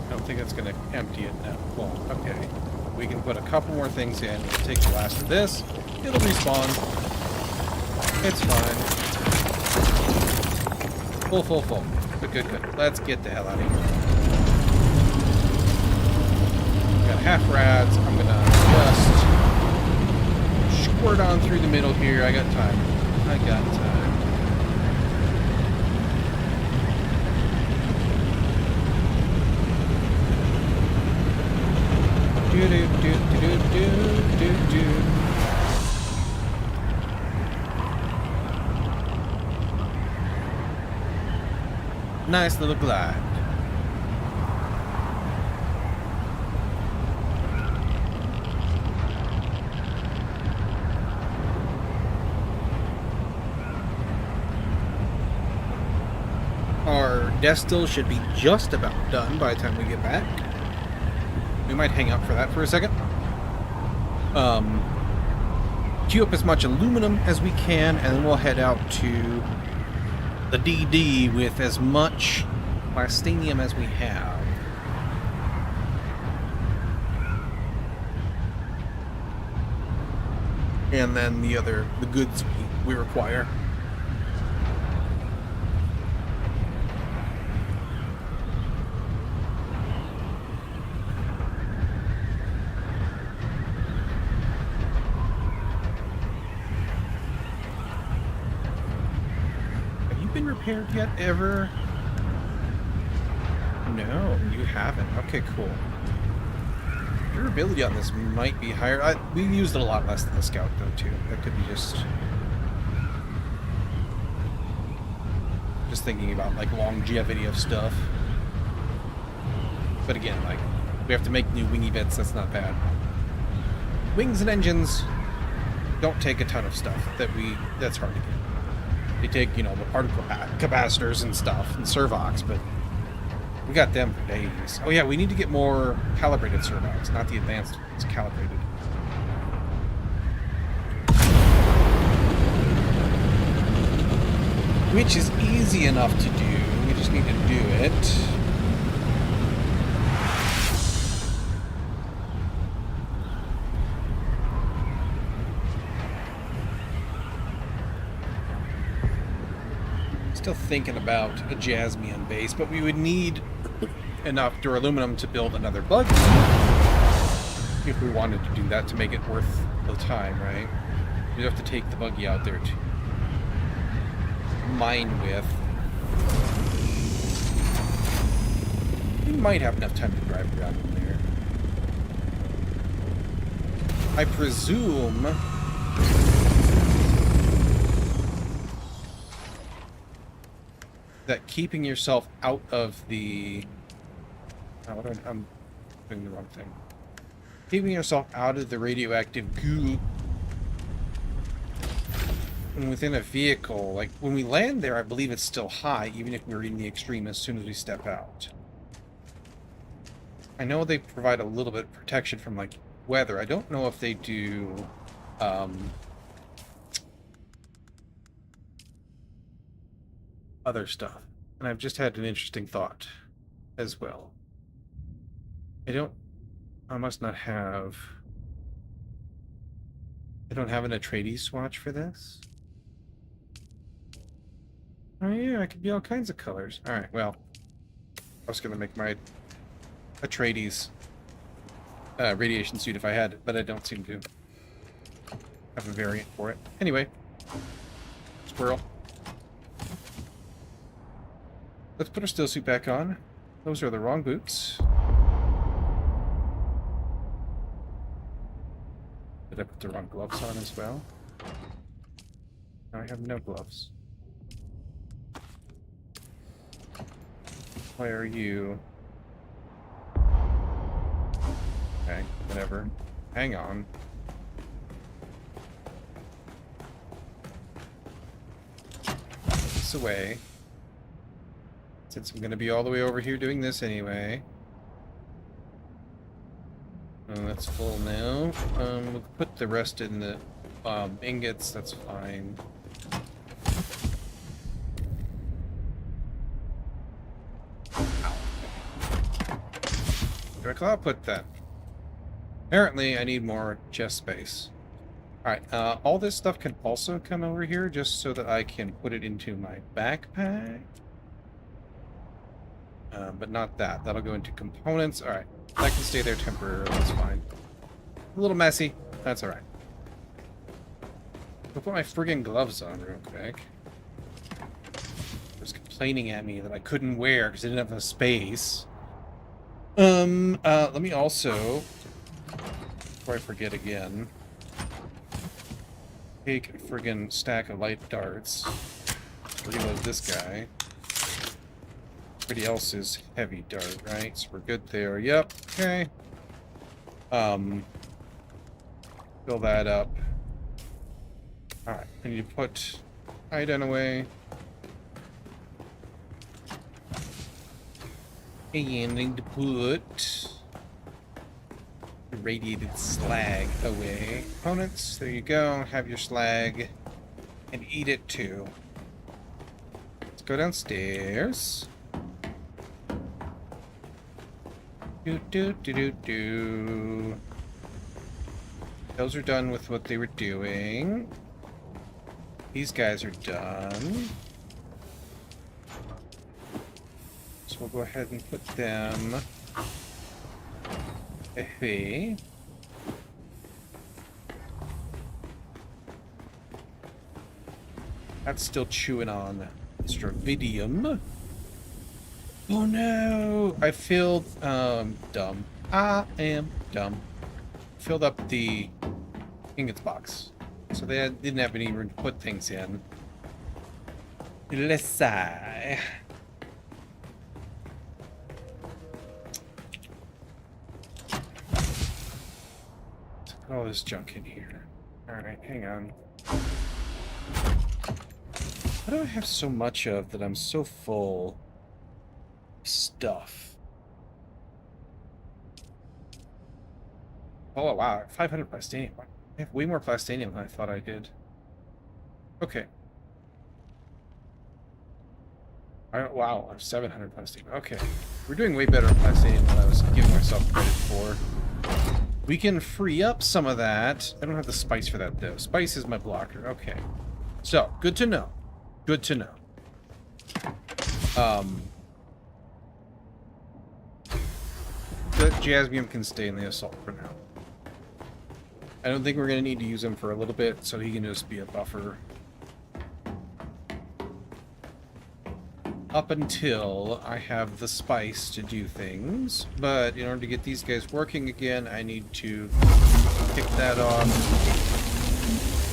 A: I don't think that's going to empty it now. Well, okay. We can put a couple more things in. We'll take the last of this. It'll respawn. It's fine. Full. Good. Let's get the hell out of here. Got half rads. I'm going to just squirt on through the middle here. I got time. Nice little glide. Our destil should be just about done by the time we get back. We might hang out for that for a second. Queue up as much aluminum as we can, and then we'll head out to the DD with as much plastinium as we have. And then the goods we require. Been repaired yet ever? No, you haven't. Okay, cool. Durability on this might be higher. We used it a lot less than the Scout, though, too. That could be just thinking about, like, longevity of stuff. But again, like, we have to make new wingy bits. That's not bad. Wings and engines don't take a ton of stuff that's hard to get. They take, you know, the particle capacitors and stuff and servox, but we got them for days. Oh yeah, we need to get more calibrated servox, not the advanced ones, calibrated. Which is easy enough to do. We just need to do it. Still thinking about a Jasmian base, but we would need enough duraluminum to build another bug if we wanted to do that to make it worth the time, right? We'd have to take the buggy out there to mine with. We might have enough time to drive around in there. I presume that keeping yourself out of the... Oh, I'm doing the wrong thing. Keeping yourself out of the radioactive goo within a vehicle, like when we land there, I believe it's still high, even if we're in the extreme as soon as we step out. I know they provide a little bit of protection from, like, weather. I don't know if they do other stuff. And I've just had an interesting thought as well. I must not have... I don't have an Atreides swatch for this? Oh yeah, I could be all kinds of colors. Alright, well, I was going to make my Atreides radiation suit if I had it, but I don't seem to have a variant for it. Anyway, squirrel. Let's put our still suit back on. Those are the wrong boots. Did I put the wrong gloves on as well? Now I have no gloves. Why are you... Okay, whatever. Hang on. Put this away. Since I'm going to be all the way over here doing this anyway. That's full now. We'll put the rest in the ingots, that's fine. Where can I put that? Apparently, I need more chest space. Alright, all this stuff can also come over here just so that I can put it into my backpack. But not that. That'll go into components. Alright, that can stay there temporarily. That's fine. A little messy. That's alright. I'll put my friggin' gloves on real quick. Was complaining at me that I couldn't wear because I didn't have enough space. Let me also, before I forget again, take a friggin' stack of light darts. Reload this guy. Everybody else is heavy dart, right? So we're good there. Yep. Okay. Fill that up. Alright, I need to put iodine away. And I need to put irradiated slag away. Components, there you go. Have your slag. And eat it too. Let's go downstairs. Do. Those are done with what they were doing. These guys are done. So we'll go ahead and put them away. That's still chewing on stravidium. Oh no! I filled, dumb. I am dumb. Filled up the ingots box. So they didn't have any room to put things in. Let's see. Put all this junk in here. Alright, hang on. What do I have so much of that I'm so full of stuff? Oh wow, 500 plastinium. I have way more plastinium than I thought I did. Okay. Wow, I have 700 plastinium. Okay. We're doing way better on plastinium than I was giving myself credit for. We can free up some of that. I don't have the spice for that, though. Spice is my blocker. Okay. So, good to know. Good to know. The Jasmium can stay in the assault for now. I don't think we're going to need to use him for a little bit, so he can just be a buffer. Up until I have the spice to do things. But in order to get these guys working again, I need to kick that off,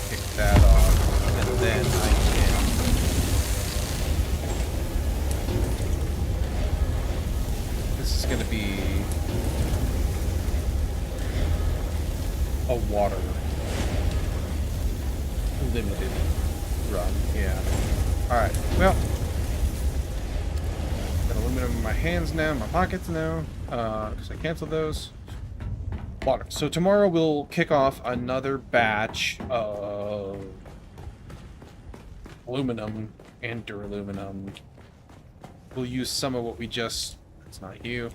A: kick that off, and then I can... This is going to be a water limited run, yeah. Alright, well, got aluminum in my hands now, my pockets now, because I canceled those. Water. So tomorrow we'll kick off another batch of aluminum and duraluminum. We'll use some of what we just... It's not you.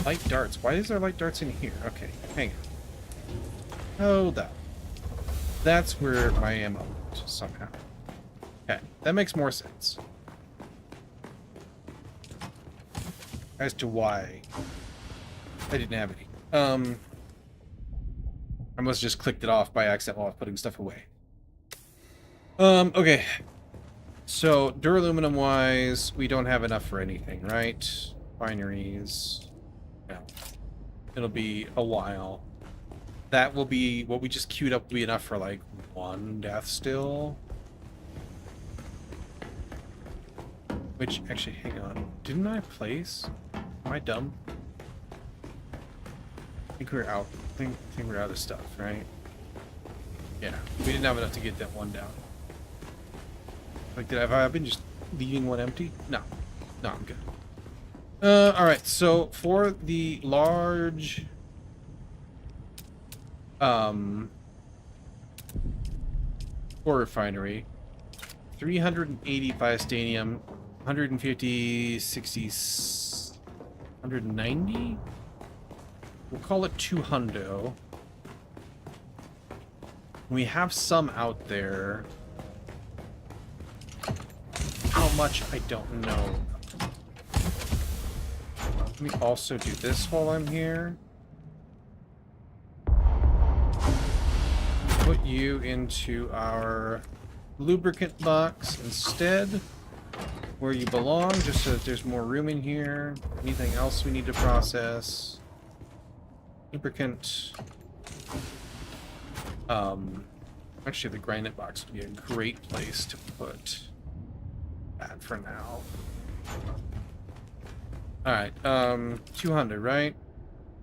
A: Light darts. Why is there light darts in here? Okay, hang on. Hold up. That's where my ammo went, somehow. Okay, that makes more sense. As to why I didn't have any. I must have just clicked it off by accident while I was putting stuff away. Okay. So, duraluminum wise, we don't have enough for anything, right? Binaries. No. It'll be a while. That will be, what we just queued up will be enough for like one death still. Which, actually, hang on. Didn't I place? Am I dumb? I think we're out. I think we're out of stuff, right? Yeah. We didn't have enough to get that one down. Like, have I been just leaving one empty? No. No, I'm good. Alright, so for the large... ore refinery, 380 plastinium, 150, 60, 190? We'll call it 200. We have some out there. How much, I don't know. Let me also do this while I'm here. Put you into our lubricant box instead, where you belong, just so that there's more room in here. Anything else we need to process? Lubricant. Actually, the granite box would be a great place to put that for now. Alright, 200, right?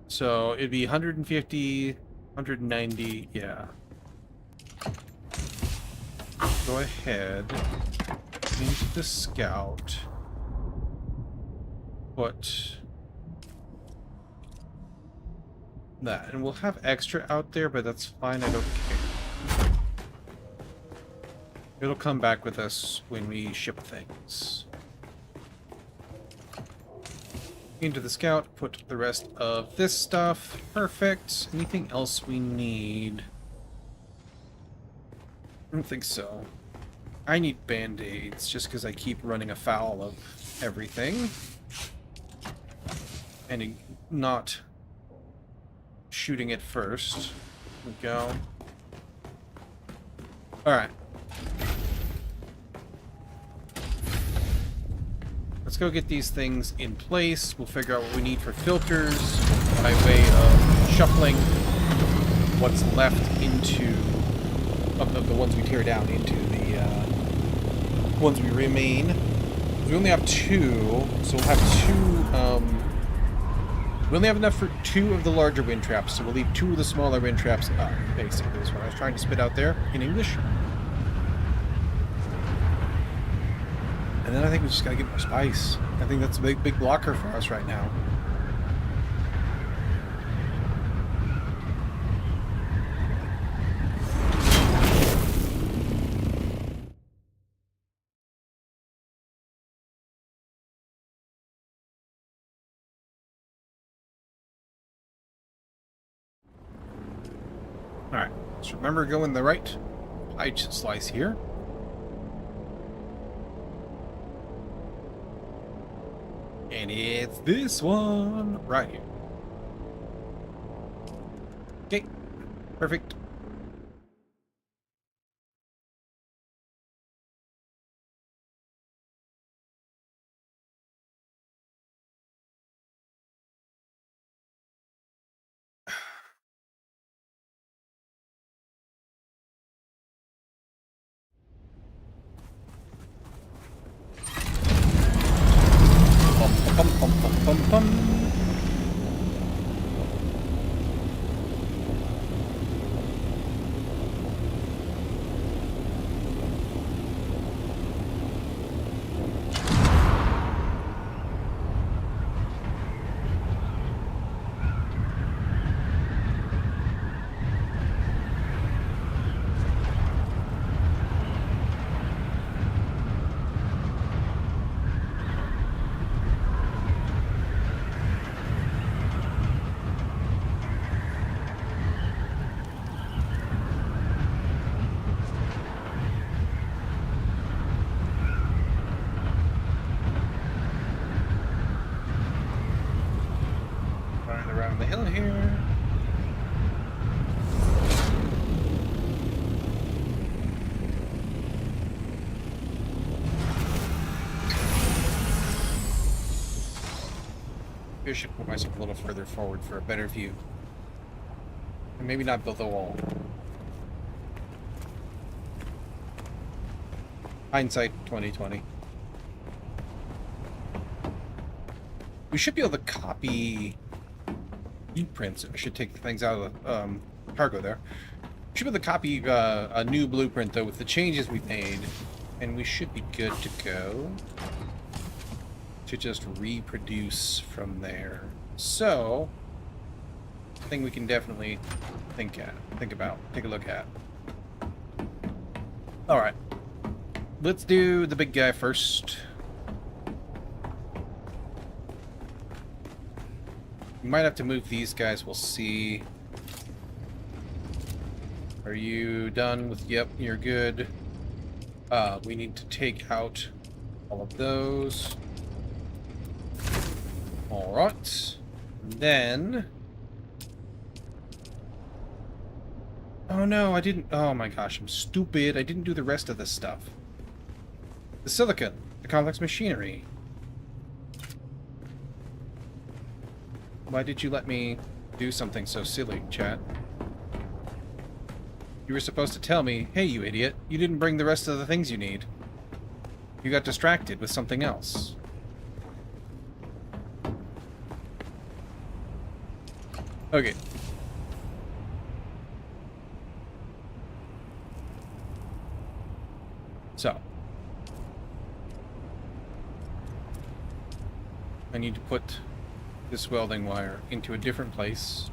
A: So it'd be 150, 190, yeah. Go ahead into the scout. Put that. And we'll have extra out there, but that's fine, I don't care. It'll come back with us when we ship things. Into the scout, put the rest of this stuff. Perfect. Anything else we need? I don't think so. I need band-aids just because I keep running afoul of everything. And not shooting it first. There we go. Alright. let's go get these things in place. We'll figure out what we need for filters by way of shuffling what's left into of the ones we tear down into the ones we remain. We only have 2, so we'll have 2. We only have enough for 2 of the larger wind traps, so we'll leave 2 of the smaller wind traps up. Basically, is what I was trying to spit out there in English. And then I think we just gotta get more spice. I think that's a big blocker for us right now. Alright, let's remember to go in the right pie slice here. And it's this one right here. Okay, perfect. Bum, bum, bum, bum, bum. Around the hill here. Maybe I should put myself a little further forward for a better view. And maybe not build a wall. Hindsight 2020. We should be able to copy blueprints. I should take the things out of the cargo there. We should be able to copy a new blueprint though with the changes we made, and we should be good to go to just reproduce from there. So, thing we can definitely think about, take a look at. All right, let's do the big guy first. We might have to move these guys, we'll see. Are you done with, yep, you're good. We need to take out all of those. Alright. Then... oh no, I didn't, oh my gosh, I'm stupid. I didn't do the rest of this stuff. The silicon, the complex machinery. Why did you let me do something so silly, chat? You were supposed to tell me, hey, you idiot, you didn't bring the rest of the things you need. You got distracted with something else. Okay. So. I need to put this welding wire into a different place.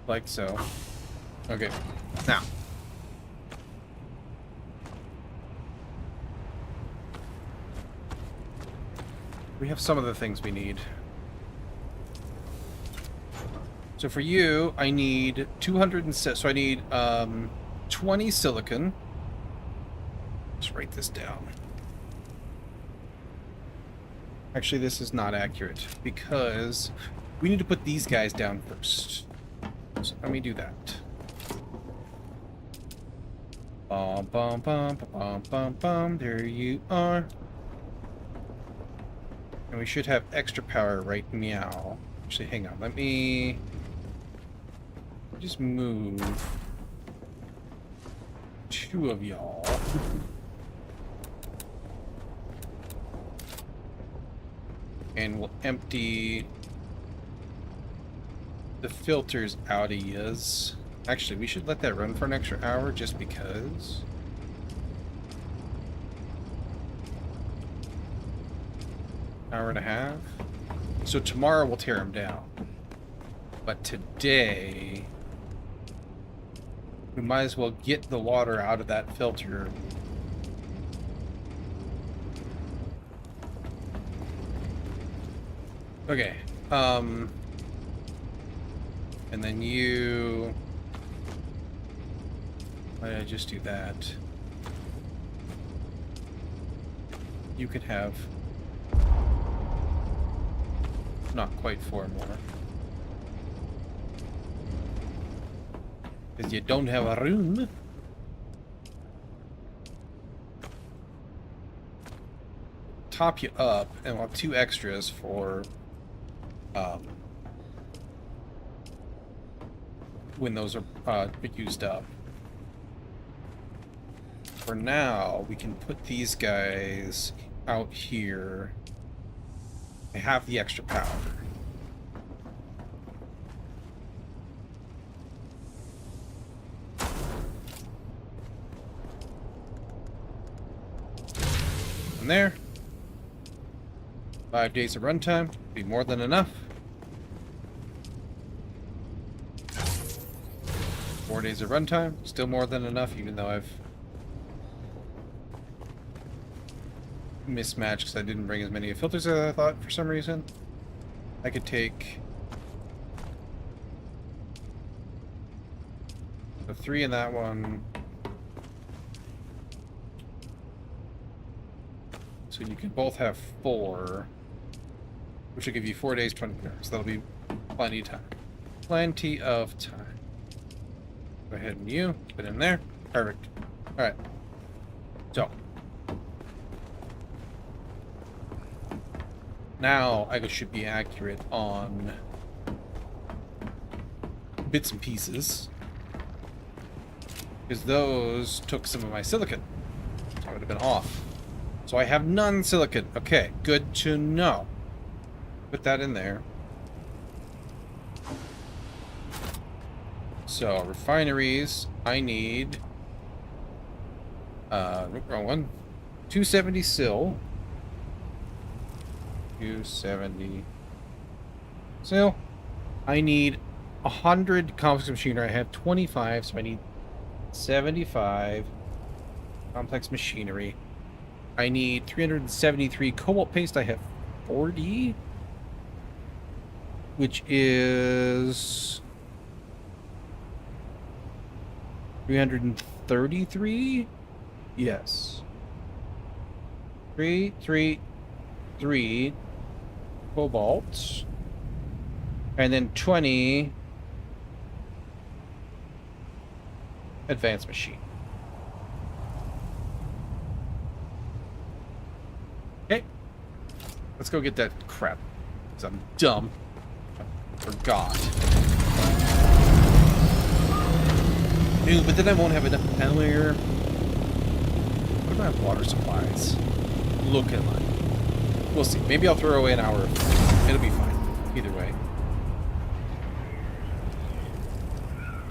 A: Like so. Okay. Now. We have some of the things we need. So for you, I need 206. So I need 20 silicon. Let's write this down. Actually, this is not accurate because we need to put these guys down first. So let me do that. Bum, bum, bum, bum, bum, bum. There you are. And we should have extra power right meow. Actually, hang on. Let me just move two of y'all. And we'll empty the filters out of yous. Actually, we should let that run for an extra hour just because. Hour and a half. So tomorrow we'll tear them down. But today, we might as well get the water out of that filter. Okay. And then you... Why did I just do that? You could have... Not quite 4 more. Because you don't have a room. Top you up, and we'll have 2 extras for when those are used up. For now, we can put these guys out here. They have the extra power. And there. 5 days of runtime. Be more than enough. 4 days of runtime. Still more than enough, even though I've mismatched because I didn't bring as many filters as I thought for some reason. I could take the 3 in that one. So you can both have 4, which will give you 4 days, 20 minutes. That'll be plenty of time. Plenty of time. Go ahead and you put in there. Perfect. All right. So now I should be accurate on bits and pieces, because those took some of my silicon, so I would have been off. So I have none silicon. Okay, good to know. Put that in there. So refineries, I need wrong one. 270 sil. 270 sil. I need 100 complex machinery. I have 25, so I need 75 complex machinery. I need 373 cobalt paste. I have 40, which is 333. Yes. 333 cobalt, and then 20 advanced machine. Okay, let's go get that crap, because I'm dumb. I forgot. Dude, but then I won't have enough power. What about water supplies looking like? We'll see. Maybe I'll throw away an hour. It'll be fine. Either way.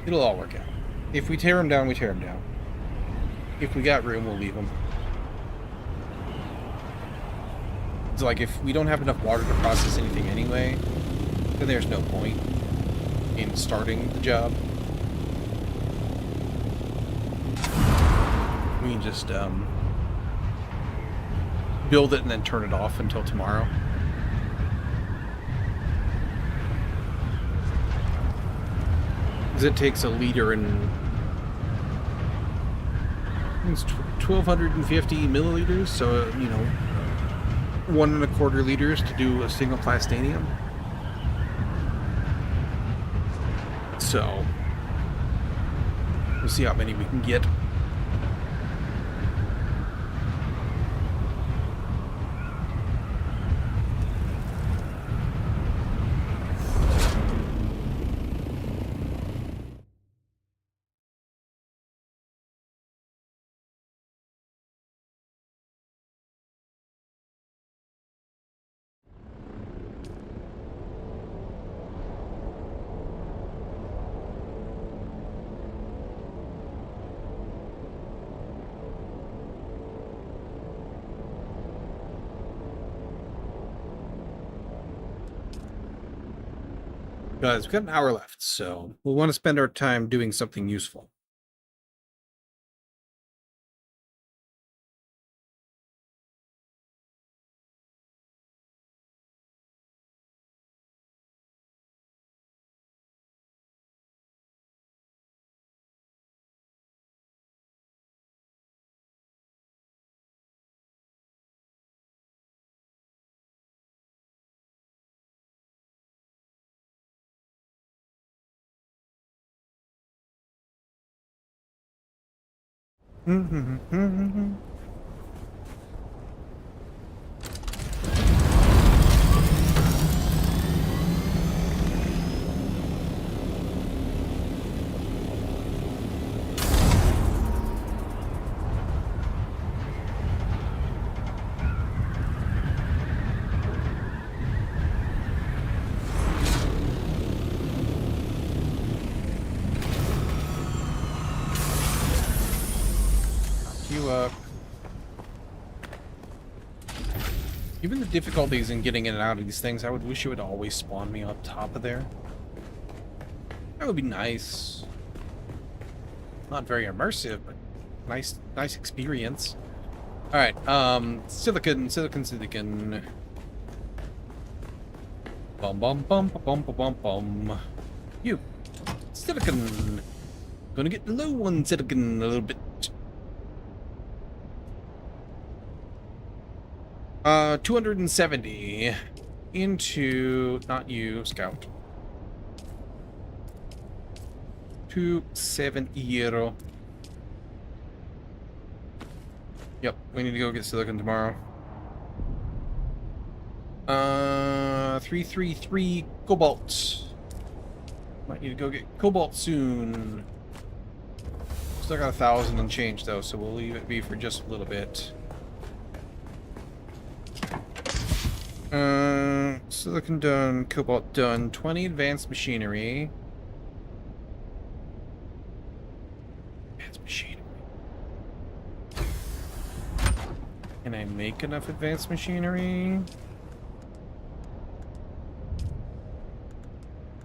A: It'll all work out. If we tear them down, we tear them down. If we got room, we'll leave them. It's like if we don't have enough water to process anything anyway, then there's no point in starting the job. We can just build it and then turn it off until tomorrow. Because it takes a liter and it's 1,250 milliliters, so you know, 1¼ liters to do a single plastanium. So we'll see how many we can get. Guys, we've got an hour left, so we'll want to spend our time doing something useful. You up. Even the difficulties in getting in and out of these things, I would wish it would always spawn me on top of there. That would be nice. Not very immersive, but nice experience. Alright, silicon. Bum bum bum bum bum bum bum. You. Silicon. Gonna get low on silicon a little bit. 270 into, not you, Scout. 270. Yep, we need to go get silicon tomorrow. 333 cobalt. Might need to go get cobalt soon. Still got 1,000 and change though, so we'll leave it be for just a little bit. Silicon done, cobalt done, 20 advanced machinery. Advanced machinery. Can I make enough advanced machinery?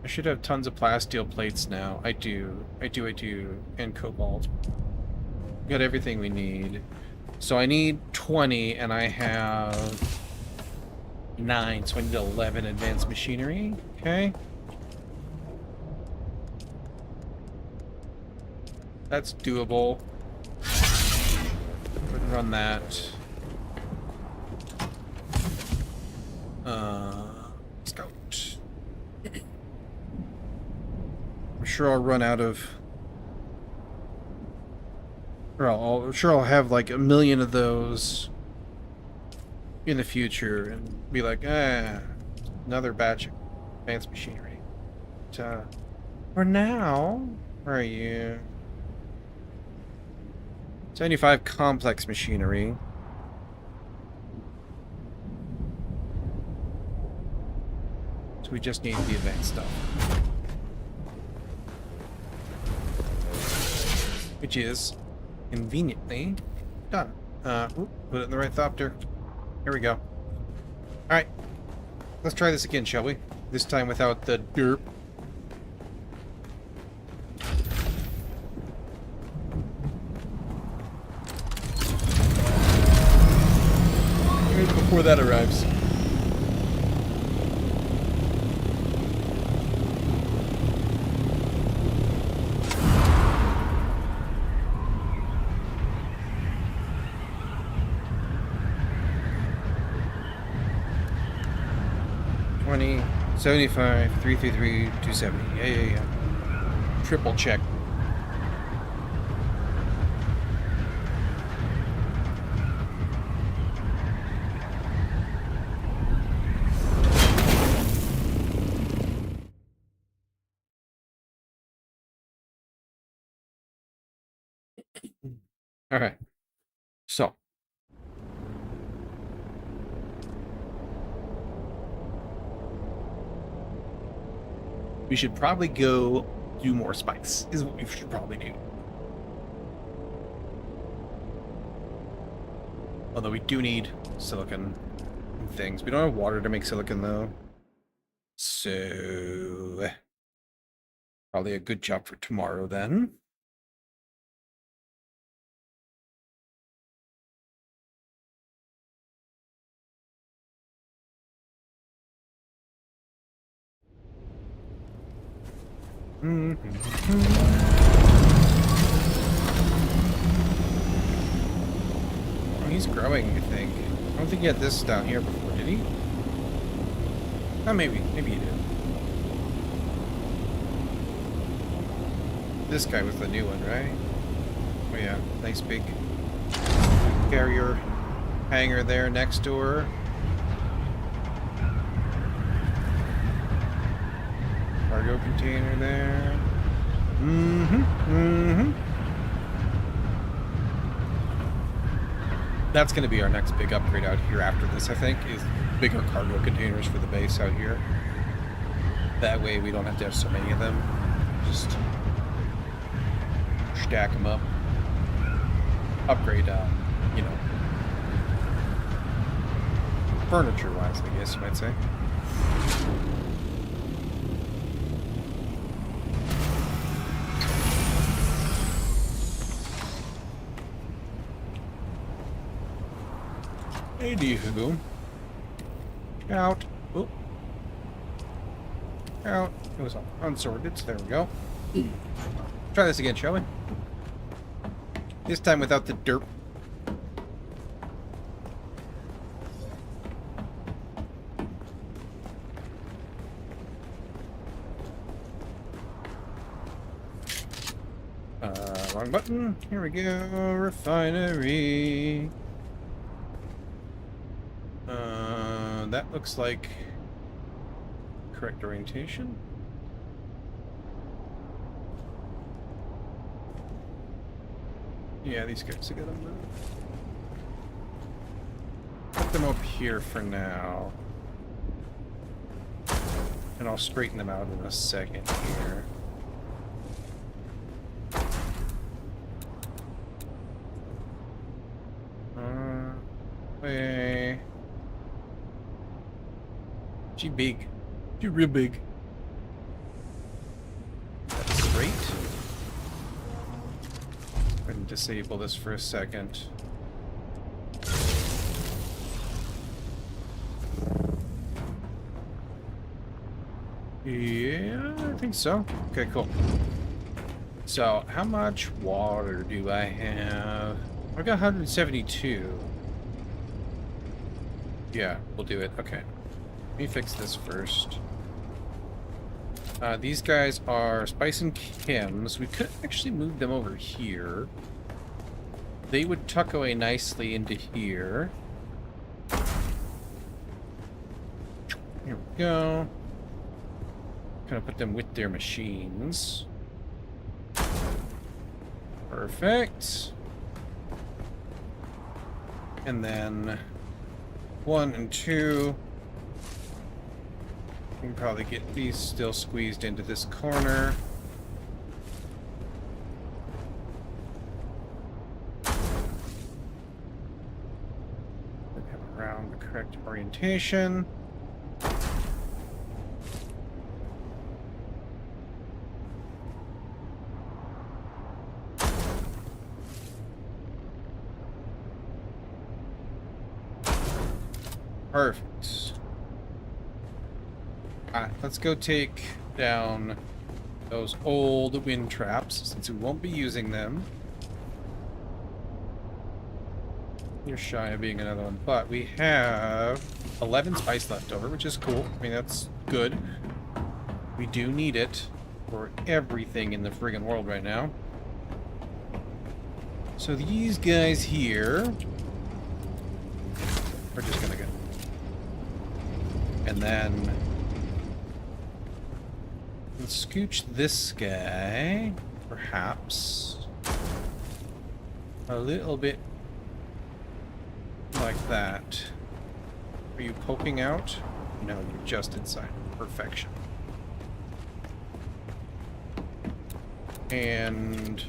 A: I should have tons of plasteel plates now. I do. And cobalt. Got everything we need. So I need 20 and I have 9, so I need 11 advanced machinery. Okay. That's doable. Go ahead and run that. Scout. I'm sure I'll run out of... Or I'm sure I'll have like a million of those in the future and be like, another batch of advanced machinery. But, for now, where are you? 75 complex machinery. So we just need the advanced stuff. Which is conveniently done. Put it in the right thopter. Here we go. Alright. Let's try this again, shall we? This time without the derp. Right before that arrives. $20, 75, 333, 270. Yeah. Triple check. All right. So. We should probably go do more spikes, is what we should probably do. Although we do need silicon and things. We don't have water to make silicon, though. So... Probably a good job for tomorrow then. Oh, he's growing, I think. I don't think he had this down here before, did he? Oh, maybe. Maybe he did. This guy was the new one, right? Oh yeah, nice big carrier hangar there next door. Cargo container there. That's going to be our next big upgrade out here after this, I think, is bigger cargo containers for the base out here. That way we don't have to have so many of them. Just stack them up. Upgrade, you know, furniture-wise, I guess you might say. Anywho. Out. Oop. Out. It was unsorted, so there we go. Try this again, shall we? This time without the derp. Wrong button. Here we go. Refinery. That looks like correct orientation. Yeah, these guys are gonna move. Put them up here for now. And I'll straighten them out in a second here. Way. She big. She real big. That's straight. Go ahead and disable this for a second. Yeah, I think so. Okay, cool. So, how much water do I have? I got 172. Yeah, we'll do it. Okay. Let me fix this first. These guys are Spice and Chems. We could actually move them over here. They would tuck away nicely into here. Here we go. Kind of put them with their machines. Perfect. And then 1 and 2. We can probably get these still squeezed into this corner. Put them around the correct orientation. Perfect. Alright, let's go take down those old wind traps, since we won't be using them. You're shy of being another one, but we have 11 spice left over, which is cool. I mean, that's good. We do need it for everything in the friggin' world right now. So these guys here are just gonna go. And then let's scooch this guy, perhaps, a little bit like that. Are you poking out? No, you're just inside. Perfection. And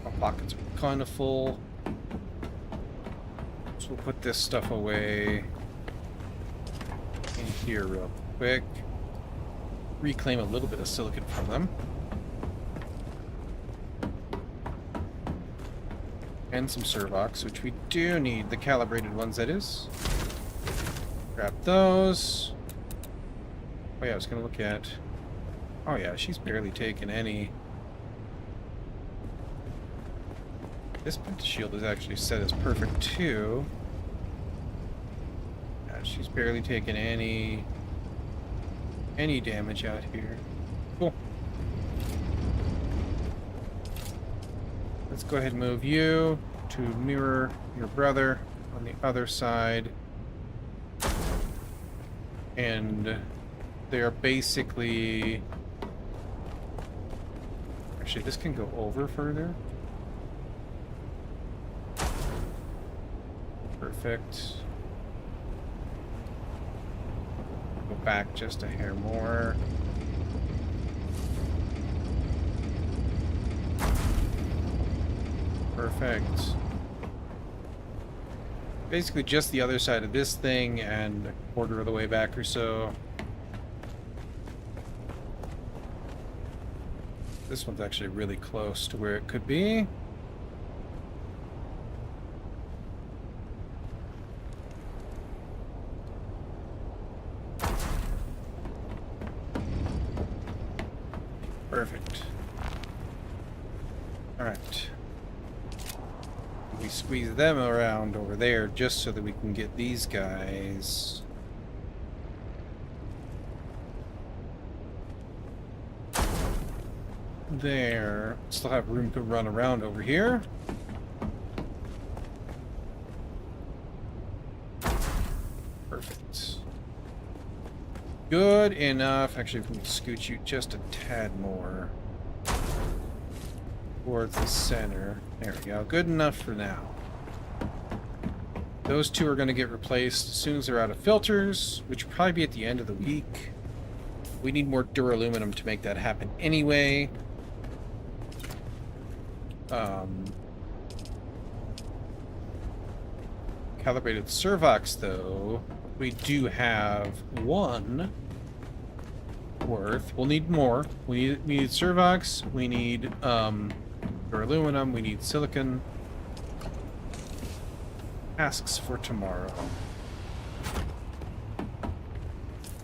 A: our pockets are kind of full. So we'll put this stuff away in here real quick. reclaim a little bit of silicon from them. And some servox, which we do need. The calibrated ones, that is. Grab those. Oh yeah, I was going to look at... Oh yeah, she's barely taken any. This shield is actually set as perfect too. Yeah, she's barely taken any damage out here. Cool. Let's go ahead and move you to mirror your brother on the other side. And they are basically... Actually, this can go over further. Perfect. Go back just a hair more. Perfect. Basically just the other side of this thing and a quarter of the way back or so. This one's actually really close to where it could be. Perfect. Alright. We squeeze them around over there just so that we can get these guys. There. Still have room to run around over here. Perfect. Good enough. Actually, if we can scoot you just a tad more towards the center. There we go. Good enough for now. Those two are going to get replaced as soon as they're out of filters, which will probably be at the end of the week. We need more duraluminum to make that happen anyway. Calibrated servox, though, we do have one worth. We'll need more. We need servox. We need duraluminum. We need silicon. Tasks for tomorrow.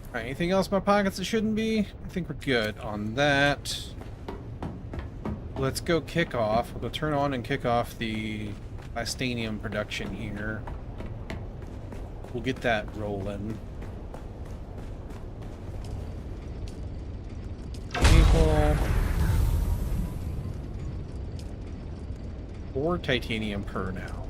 A: Alright, anything else in my pockets that shouldn't be? I think we're good on that. Let's go kick off. We'll go turn on and kick off the plastanium production here. We'll get that rolling. Equal 4 titanium per now.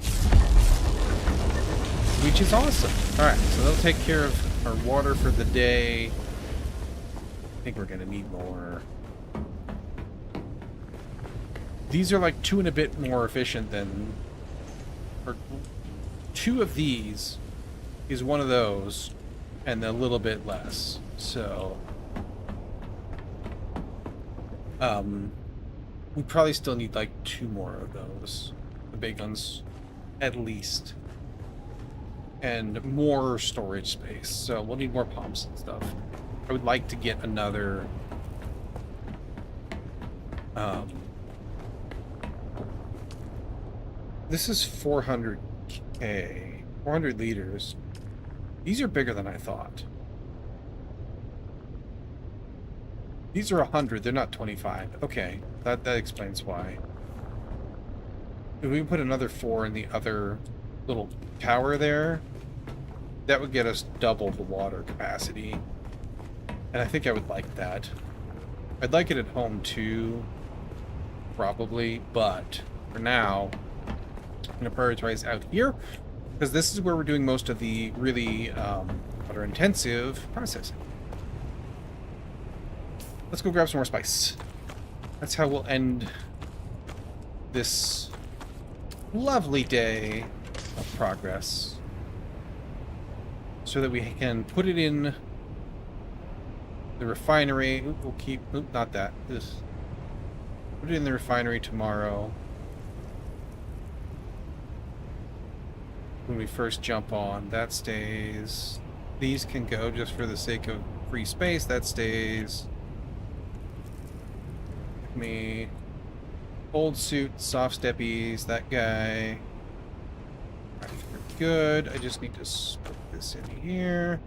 A: Which is awesome. Alright, so that'll take care of our water for the day. I think we're gonna need more. These are like 2 and a bit more efficient than... Or 2 of these is one of those, and a little bit less. So, we probably still need like 2 more of those, the big ones, at least, and more storage space. So we'll need more pumps and stuff. I would like to get another, this is 400K, 400 liters. These are bigger than I thought. These are 100, they're not 25. Okay, that explains why. If we put another 4 in the other little tower there, that would get us double the water capacity. And I think I would like that. I'd like it at home too, probably, but for now, I'm going to prioritize out here, because this is where we're doing most of the really water-intensive processing. Let's go grab some more spice. That's how we'll end this lovely day of progress, so that we can put it in the refinery. Oop, we'll keep... Oop, not that. This. Put it in the refinery tomorrow. When we first jump on, that stays. These can go just for the sake of free space. That stays. me. Old suit, soft steppies, that guy. Alright, we're good. I just need to put this in here.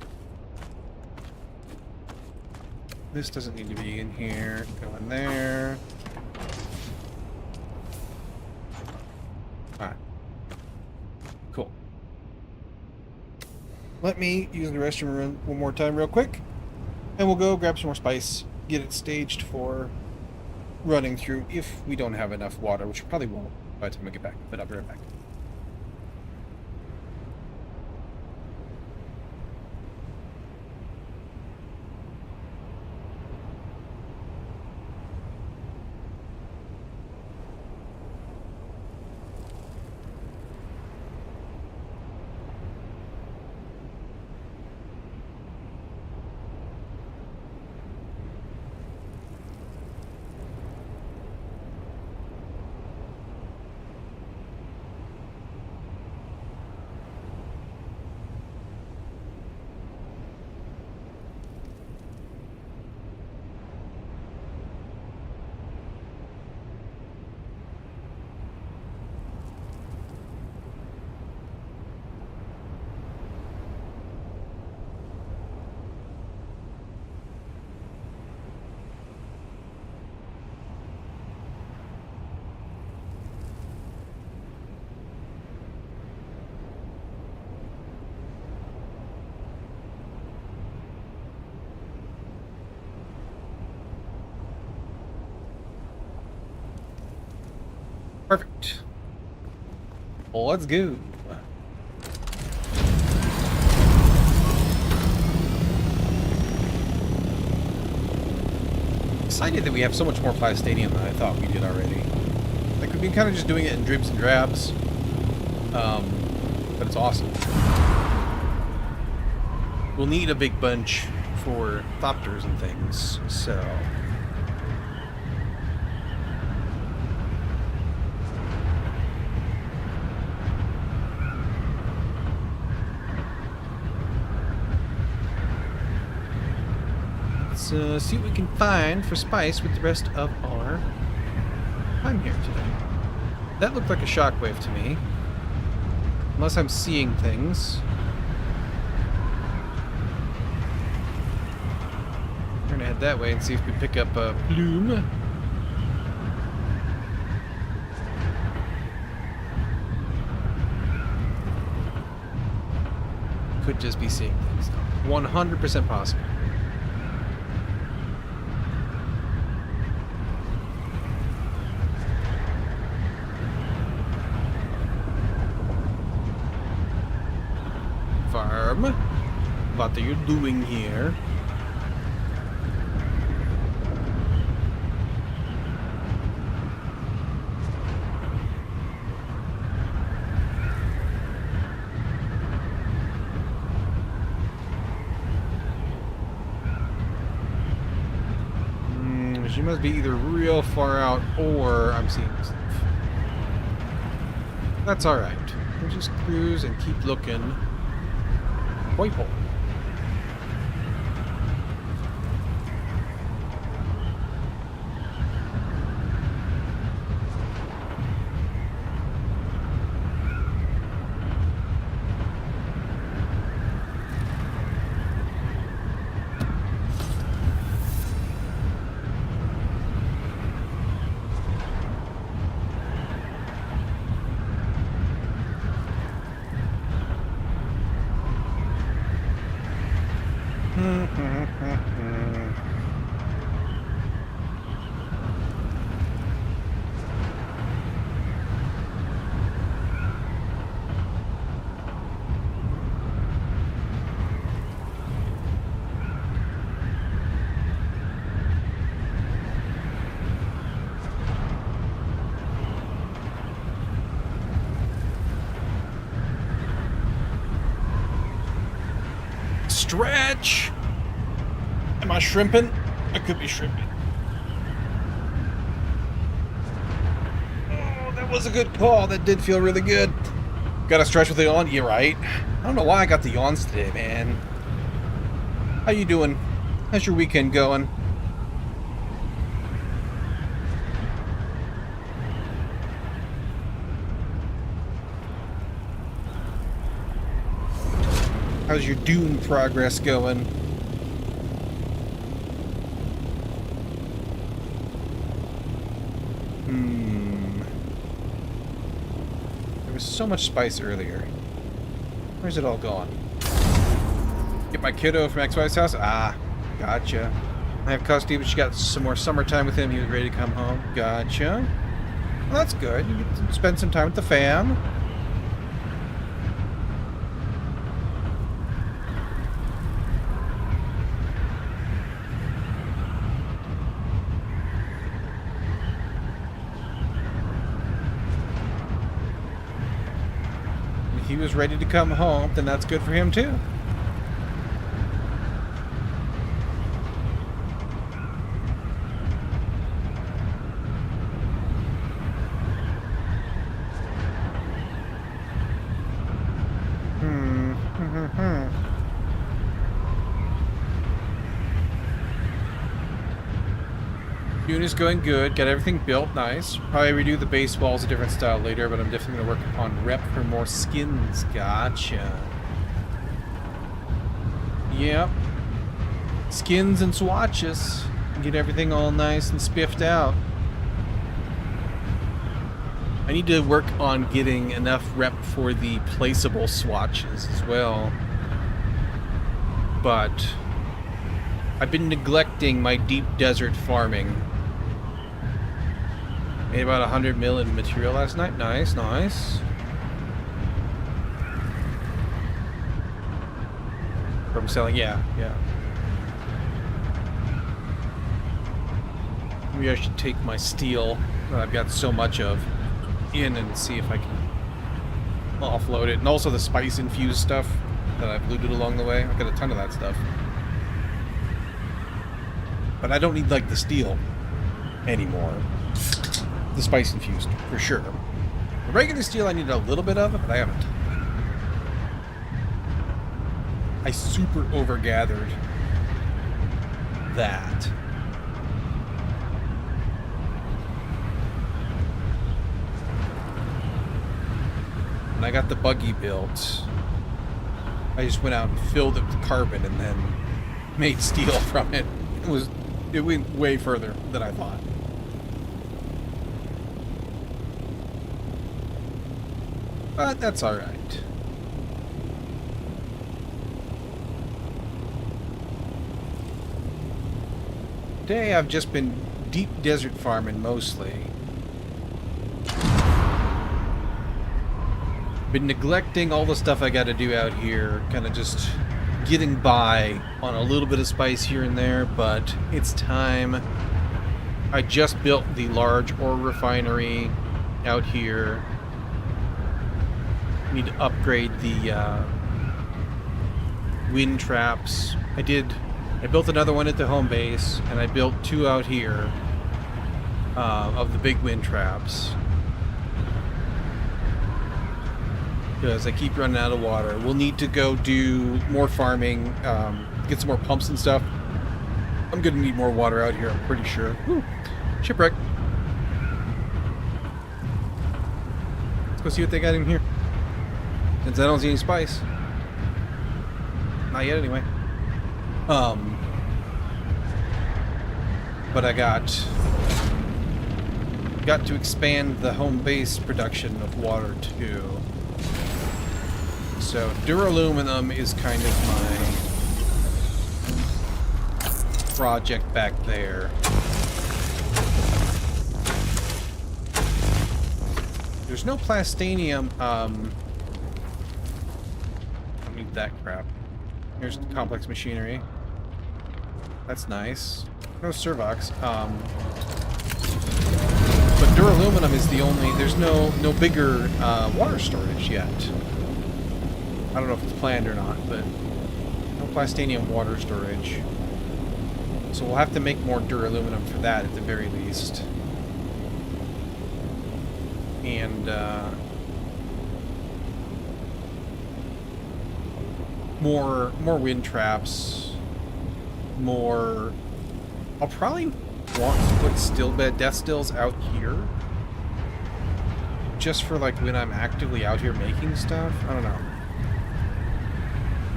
A: This doesn't need to be in here. Go in there. Alright. Cool. Let me use the restroom room one more time real quick. And we'll go grab some more spice. Get it staged for running through if we don't have enough water, which we probably won't by the time we get back. But I'll be right back. Perfect. Well, let's go. Excited that we have so much more Playa Stadium than I thought we did already. Like, we've been kind of just doing it in dribs and drabs. But it's awesome. We'll need a big bunch for thopters and things, so... Let's see what we can find for spice with the rest of our time here today. That looked like a shockwave to me. Unless I'm seeing things. We're gonna head that way and see if we pick up a plume. Could just be seeing things. 100% possible. Farm. What are you doing here? She must be either real far out or I'm seeing stuff. That's alright. We'll just cruise and keep looking. White hole. Stretch! Am I shrimping? I could be shrimping. Oh, that was a good call. That did feel really good. Got to stretch with the yawn? You're right. I don't know why I got the yawns today, man. How you doing? How's your weekend going? How's your Dune progress going? There was so much spice earlier. Where's it all gone? Get my kiddo from ex-wife's house? Ah, gotcha. I have custody, but she got some more summertime with him. He was ready to come home. Gotcha. Well, that's good. You get to spend some time with the fam. If he was ready to come home, then that's good for him too. Dune is going good. Got everything built nice. Probably redo the base walls a different style later, but I'm definitely going to work on rep for more skins. Gotcha. Yep. Skins and swatches. Get everything all nice and spiffed out. I need to work on getting enough rep for the placeable swatches as well. But I've been neglecting my deep desert farming. Made about 100 mil in material last night. Nice, nice. From selling, yeah. Maybe I should take my steel that I've got so much of in and see if I can offload it. And also the spice infused stuff that I've looted along the way. I've got a ton of that stuff. But I don't need, like, the steel anymore. The spice infused, for sure. The regular steel I need a little bit of, but I haven't. I super overgathered that. When I got the buggy built, I just went out and filled it with carbon and then made steel from it. It went way further than I thought. But that's alright. Today I've just been deep desert farming mostly. Been neglecting all the stuff I gotta do out here, kind of just getting by on a little bit of spice here and there, but it's time. I just built the large ore refinery out here. Need to upgrade the wind traps. I built another one at the home base, and I built 2 out here of the big wind traps. Because I keep running out of water. We'll need to go do more farming, get some more pumps and stuff. I'm gonna need more water out here, I'm pretty sure. Whew. Shipwreck. Let's go see what they got in here. Since I don't see any spice. Not yet, anyway. But I got to expand the home base production of water too. So duraluminum is kind of my project back there. There's no plastanium. I don't need that crap. Here's complex machinery. That's nice. No Servox. But duraluminum is the only. There's no bigger water storage yet. I don't know if it's planned or not, but no plastanium water storage. So we'll have to make more duraluminum for that at the very least. And more wind traps. More. I'll probably want to put death stills out here. Just for like when I'm actively out here making stuff. I don't know.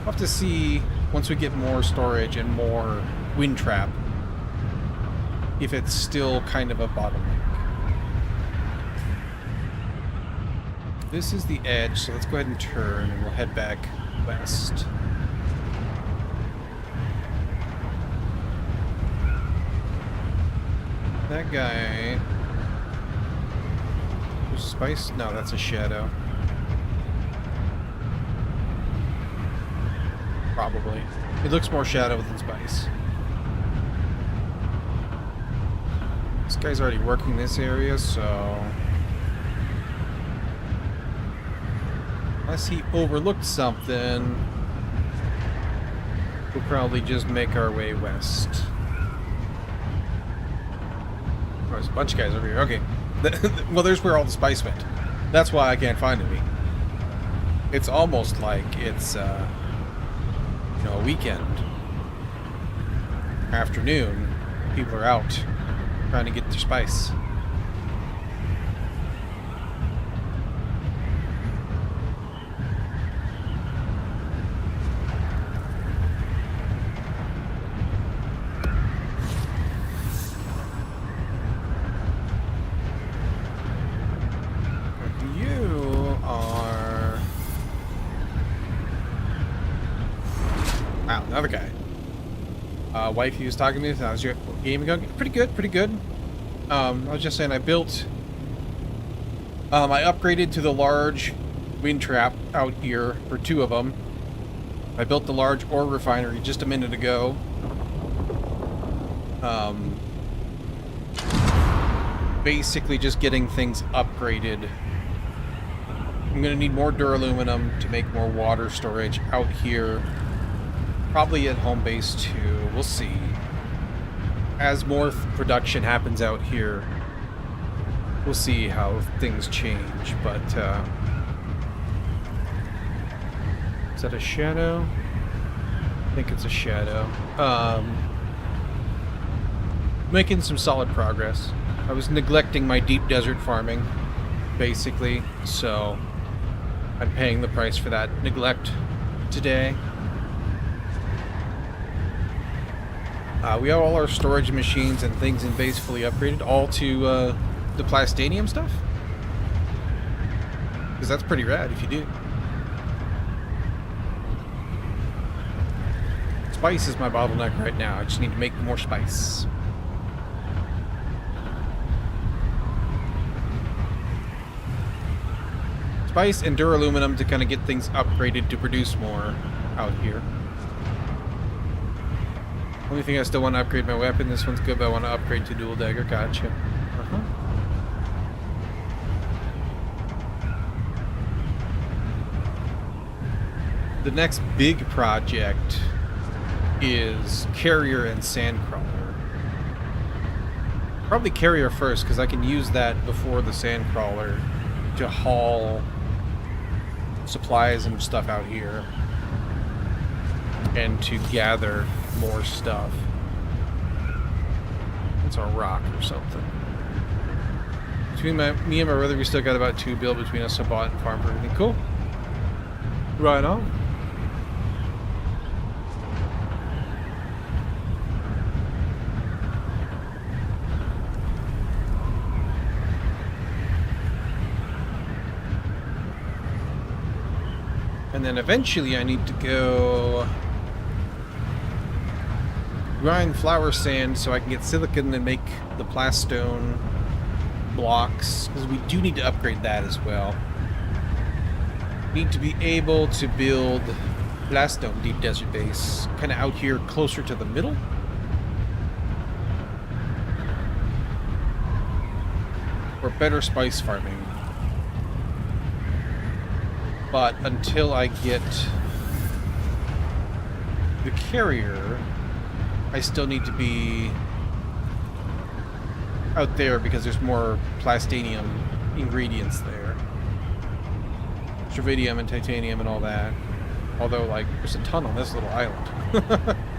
A: We'll have to see once we get more storage and more wind trap if it's still kind of a bottleneck. This is the edge, so let's go ahead and turn and we'll head back west. That guy... There's spice? No, that's a shadow. Probably. It looks more shadow than spice. This guy's already working this area, so... Unless he overlooked something, we'll probably just make our way west. Oh, there's a bunch of guys over here. Okay. Well, there's where all the spice went. That's why I can't find any. It's almost like it's, a weekend. Afternoon. People are out trying to get their spice. Another guy. Wife he was talking to me. How's your game going? Pretty good, pretty good. I was just saying I built... I upgraded to the large wind trap out here for 2 of them. I built the large ore refinery just a minute ago. Basically just getting things upgraded. I'm going to need more duraluminum to make more water storage out here. Probably at home base too. We'll see. As more production happens out here, we'll see how things change. But is that a shadow? I think it's a shadow. Making some solid progress. I was neglecting my deep desert farming, basically, so I'm paying the price for that neglect today. We have all our storage machines and things in base fully upgraded, all to the plastanium stuff. Because that's pretty rad if you do. Spice is my bottleneck right now. I just need to make more spice. Spice and duraluminum to kind of get things upgraded to produce more out here. Only thing I still want to upgrade my weapon. This one's good, but I want to upgrade to dual dagger. Gotcha. The next big project is carrier and sandcrawler. Probably carrier first, because I can use that before the sandcrawler to haul supplies and stuff out here and to gather more stuff. It's a rock or something. Between me and my brother, we still got about 2 bill between us to bought and farm for everything. Cool. Right on. And then eventually I need to go grind flour sand so I can get silicon and make the plastone blocks, because we do need to upgrade that as well. Need to be able to build plastone deep desert base kind of out here closer to the middle. For better spice farming. But until I get the carrier, I still need to be out there because there's more plastanium ingredients there. Tritium and titanium and all that. Although, like, there's a ton on this little island.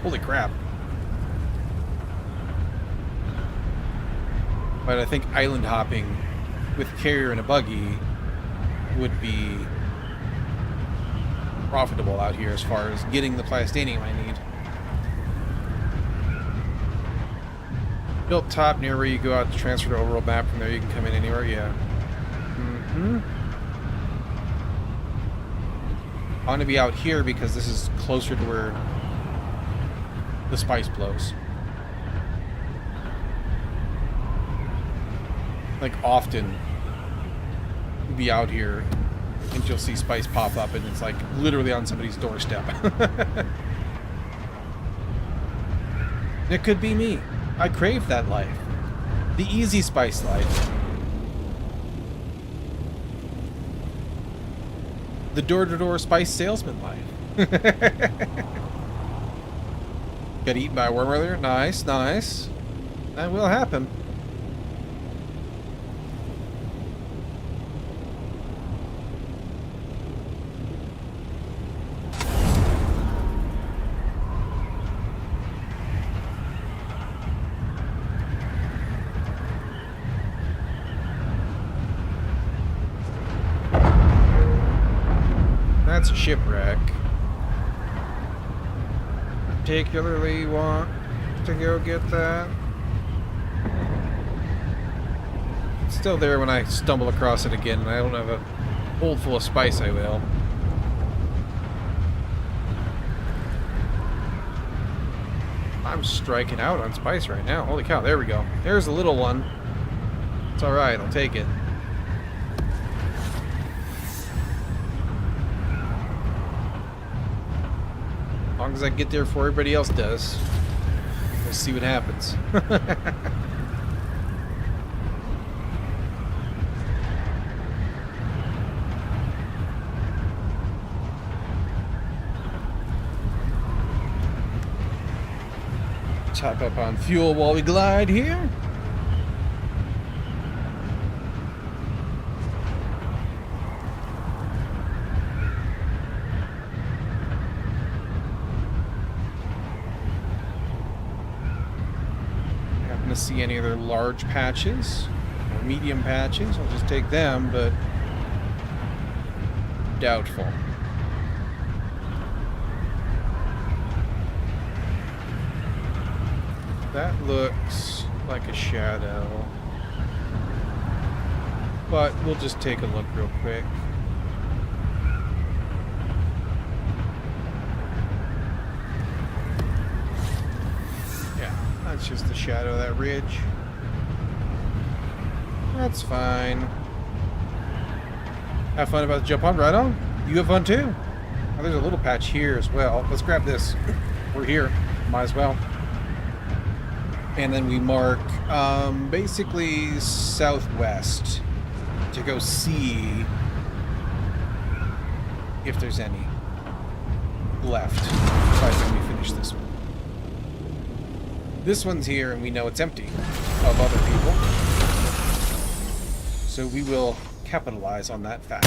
A: Holy crap. But I think island hopping with carrier and a buggy would be profitable out here as far as getting the plastinium I need. Built top near where you go out to transfer to overworld map. From there you can come in anywhere. Yeah. I want to be out here because this is closer to where the spice blows. Like often, you'll be out here and you'll see spice pop up and it's like literally on somebody's doorstep. It could be me. I crave that life. The easy spice life. The door-to-door spice salesman life. Got eaten by a worm earlier? Nice, nice. That will happen. That's a shipwreck. Particularly want to go get that. It's still there when I stumble across it again, and I don't have a hold full of spice, I will. I'm striking out on spice right now. Holy cow, there we go. There's a little one. It's alright, I'll take it. As long as I get there before everybody else does, we'll see what happens. Top up on fuel while we glide here. See any other large patches or medium patches? I'll just take them, but doubtful. That looks like a shadow, but we'll just take a look real quick. It's just the shadow of that ridge. That's fine. Have fun about the jump on, right on. You have fun too. Oh, there's a little patch here as well. Let's grab this. We're here. Might as well. And then we mark basically southwest to go see if there's any left by the time we finish this one. This one's here, and we know it's empty of other people. So we will capitalize on that fact.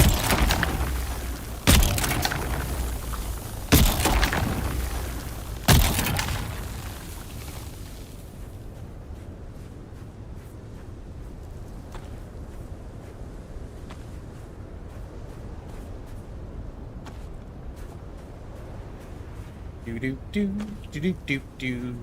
A: Do do do do do do do.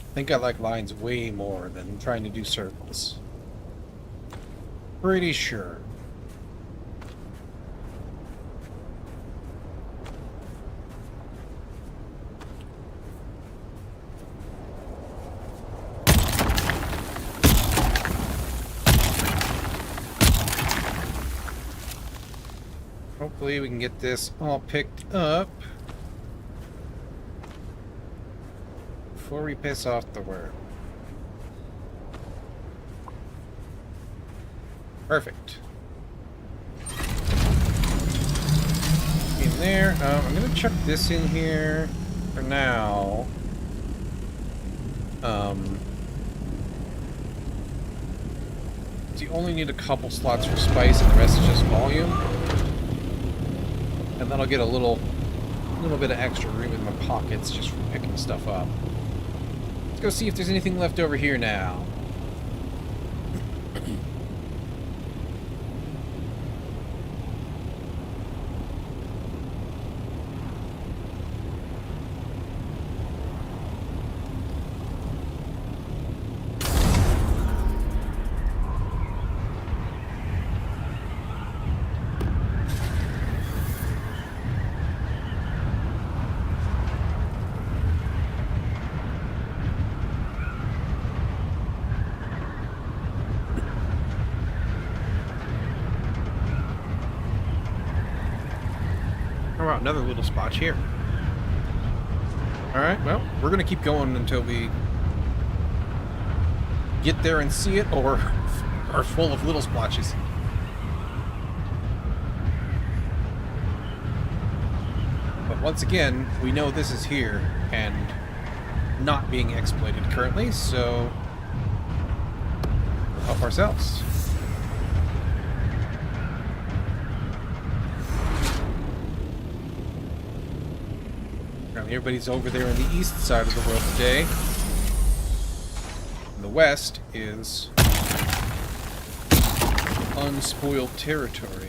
A: I think I like lines way more than trying to do circles. Pretty sure. Hopefully we can get this all picked up before we piss off the worm. Perfect. In there. I'm gonna chuck this in here for now. You only need a couple slots for spice, and the rest is just volume. And then I'll get a little bit of extra room in my pockets just for picking stuff up. Let's go see if there's anything left over here now. How about another little spot here? Alright, well, we're going to keep going until we get there and see it, or are full of little splotches. But once again, we know this is here and not being exploited currently, so we'll help ourselves. Everybody's over there on the east side of the world today. And the west is unspoiled territory.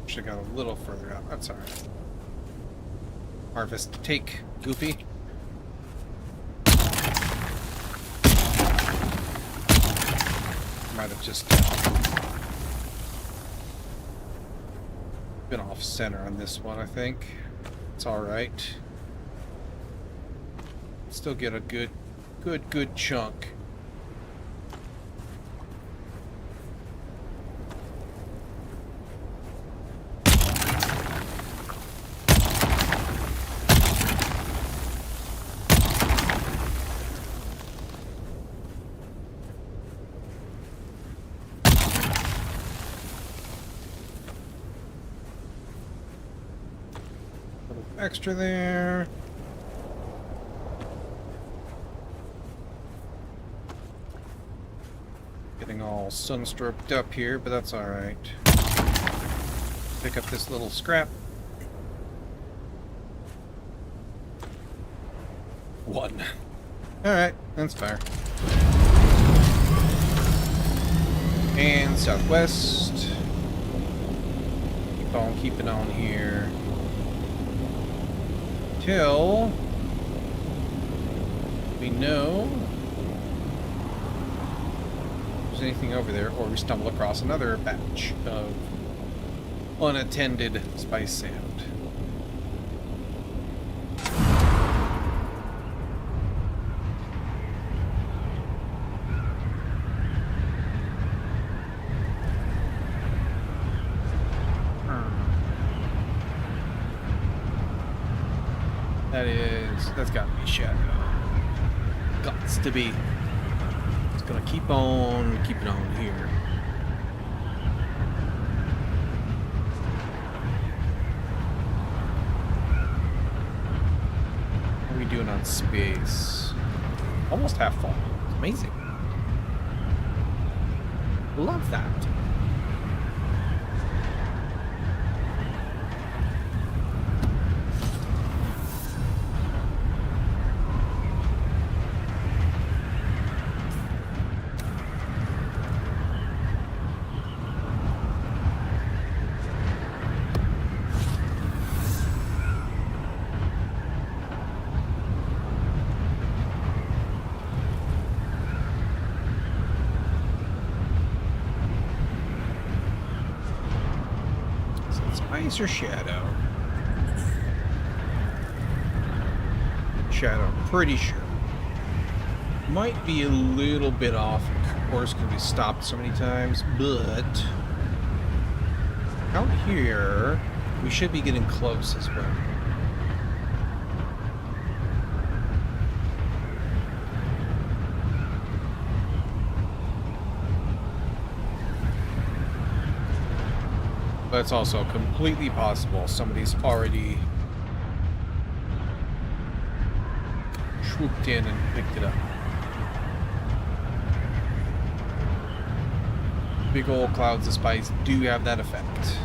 A: Should have got a little further out. That's alright. Harvest take, Goofy. Might have just been off center on this one, I think. It's alright. Still get a good chunk. Extra there. Getting all sunstroked up here, but that's alright. Pick up this little scrap. One. Alright, that's fair. And southwest. Keep on keeping on here. Till we know if there's anything over there, or we stumble across another batch of unattended spice sand. That's got to be shadow. Gots to be. It's gonna keep on keeping on here. What are we doing on space? Almost half full. It's amazing. Love that. Ice or shadow? Shadow, I'm pretty sure. Might be a little bit off course because we stopped so many times, but out here we should be getting close as well. But it's also completely possible somebody's already swooped in and picked it up. Big old clouds of spice do have that effect.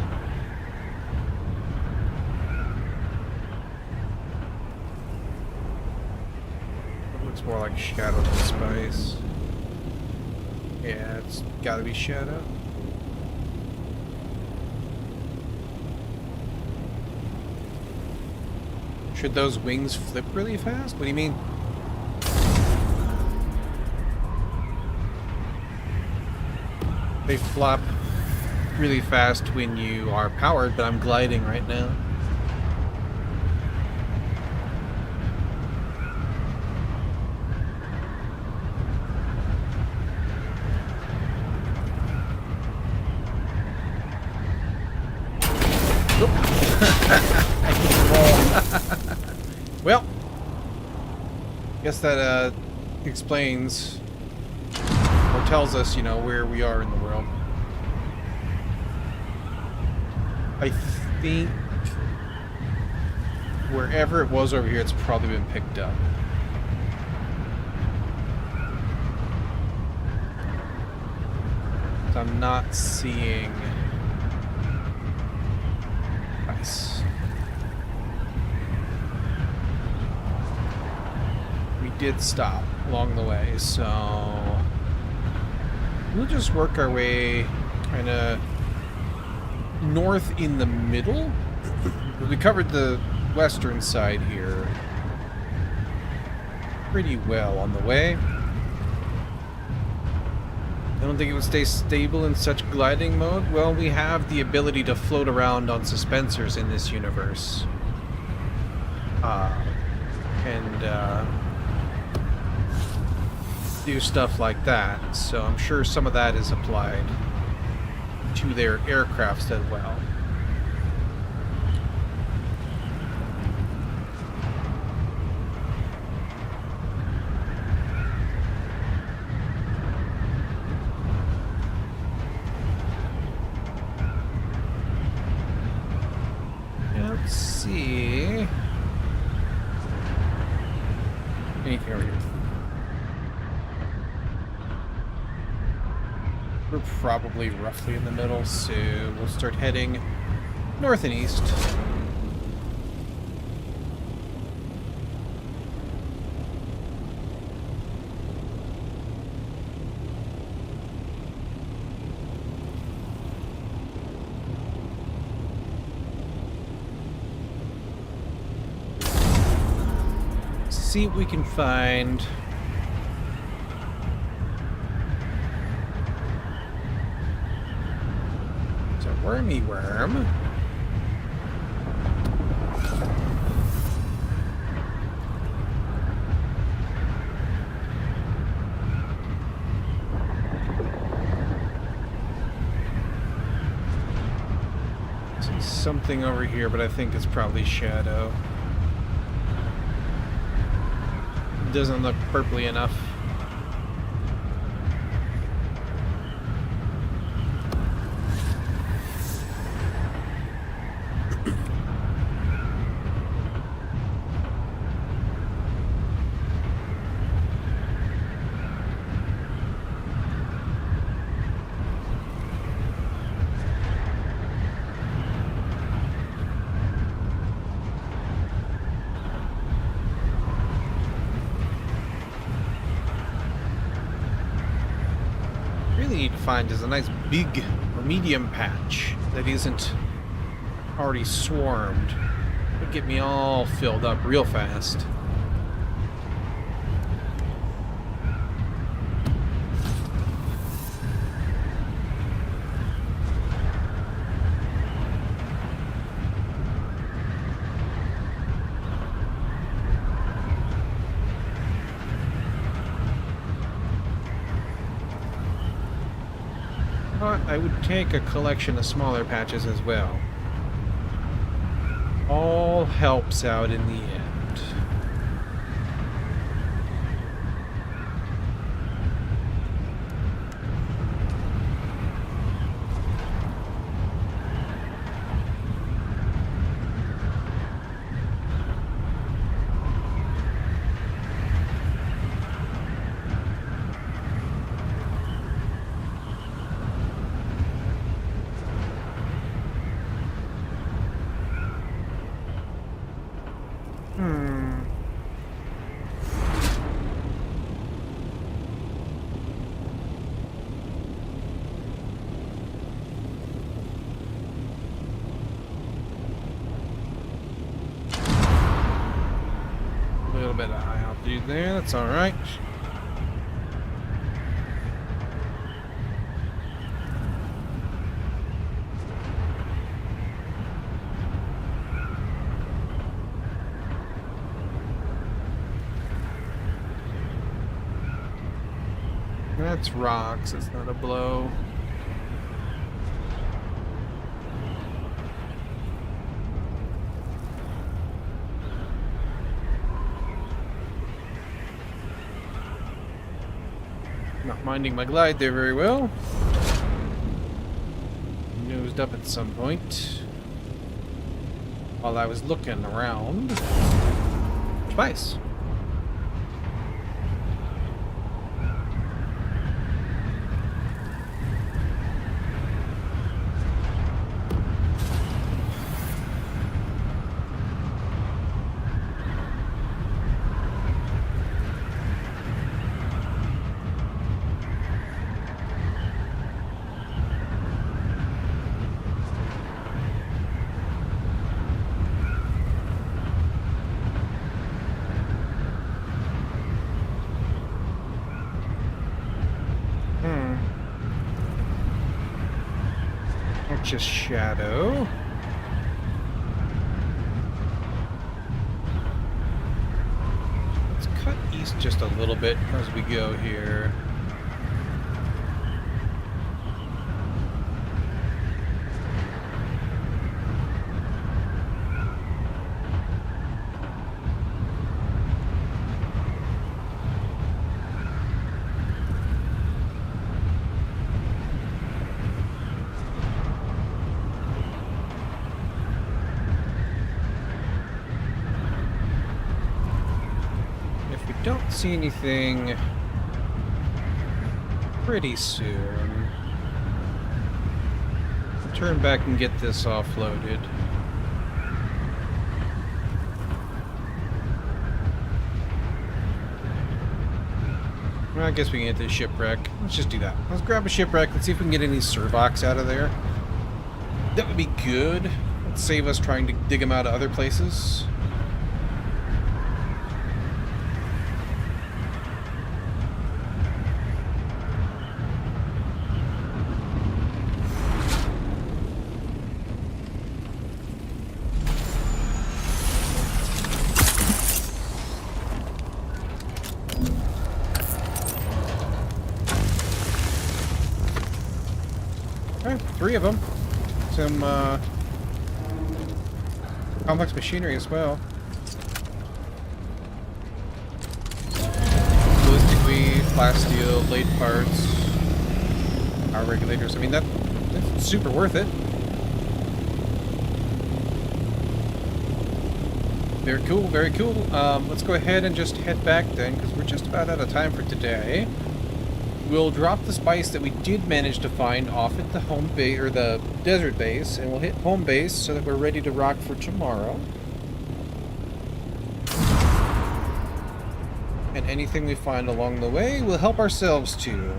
A: It looks more like shadow than spice. Yeah, it's gotta be shadow. Should those wings flip really fast? What do you mean? They flop really fast when you are powered, but I'm gliding right now. Well, guess that explains or tells us, you know, where we are in the world. I think wherever it was over here, it's probably been picked up. So I'm not seeing ice. We did stop along the way, so we'll just work our way kind of north in the middle. We covered the western side here pretty well on the way. I don't think it would stay stable in such gliding mode. Well, we have the ability to float around on suspensors in this universe. And do stuff like that. So I'm sure some of that is applied to their aircrafts as well. Let's see. Anything over here? We're probably roughly in the middle, so we'll start heading north and east. See what we can find. It's a wormy worm. See something over here, but I think it's probably shadow. Doesn't look purpley enough. Need to find is a nice big or medium patch that isn't already swarmed. It would get me all filled up real fast. But I would take a collection of smaller patches as well. All helps out in the end. bit of high altitude there. That's all right. That's rocks. It's not a blow. Not minding my glide there very well. Nosed up at some point while I was looking around. Twice. Just shadow. Let's cut east just a little bit as we go here. Don't see anything pretty soon. I'll turn back and get this offloaded. Well, I guess we can get this shipwreck. Let's just do that. Let's grab a shipwreck. Let's see if we can get any Servox out of there. That would be good. Let's save us trying to dig them out of other places. Three of them. Some complex machinery as well. Ballistic weed, plasteel, blade parts, power regulators. I mean, that's super worth it. Very cool, very cool. Let's go ahead and just head back then, because we're just about out of time for today. We'll drop the spice that we did manage to find off at the home base, or the desert base, and we'll hit home base so that we're ready to rock for tomorrow. And anything we find along the way, we'll help ourselves to.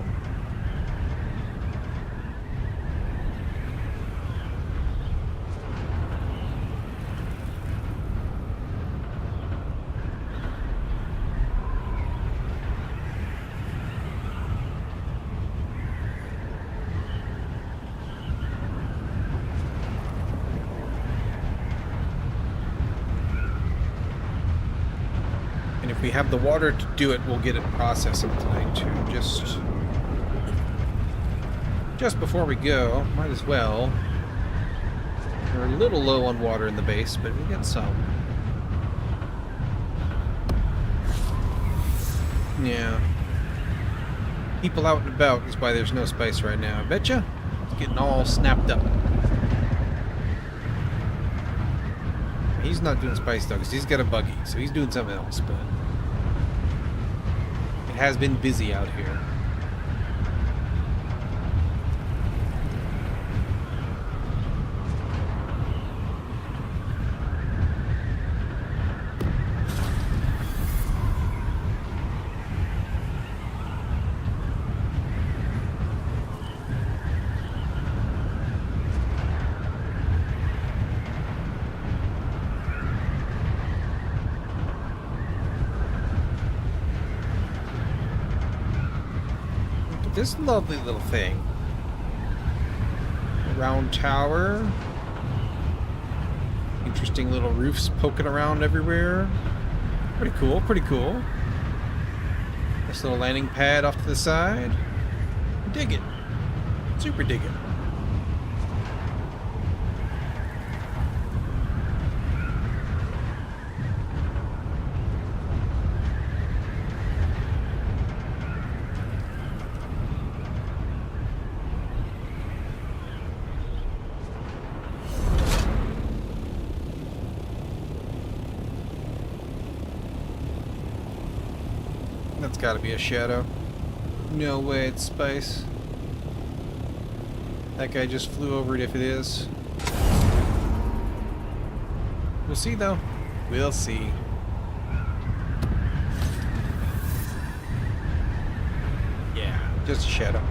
A: If we have the water to do it, we'll get it processing tonight too. Just before we go, might as well. We're a little low on water in the base, but we get some. Yeah. People out and about is why there's no spice right now. I betcha? It's getting all snapped up. He's not doing spice though, because he's got a buggy, so he's doing something else, but it has been busy out here. this lovely little thing. A round tower. Interesting little roofs poking around everywhere. Pretty cool, pretty cool. Nice little landing pad off to the side. Dig it. Super dig it. That's gotta be a shadow. No way it's space. That guy just flew over it if it is. We'll see though. We'll see. Yeah, just a shadow.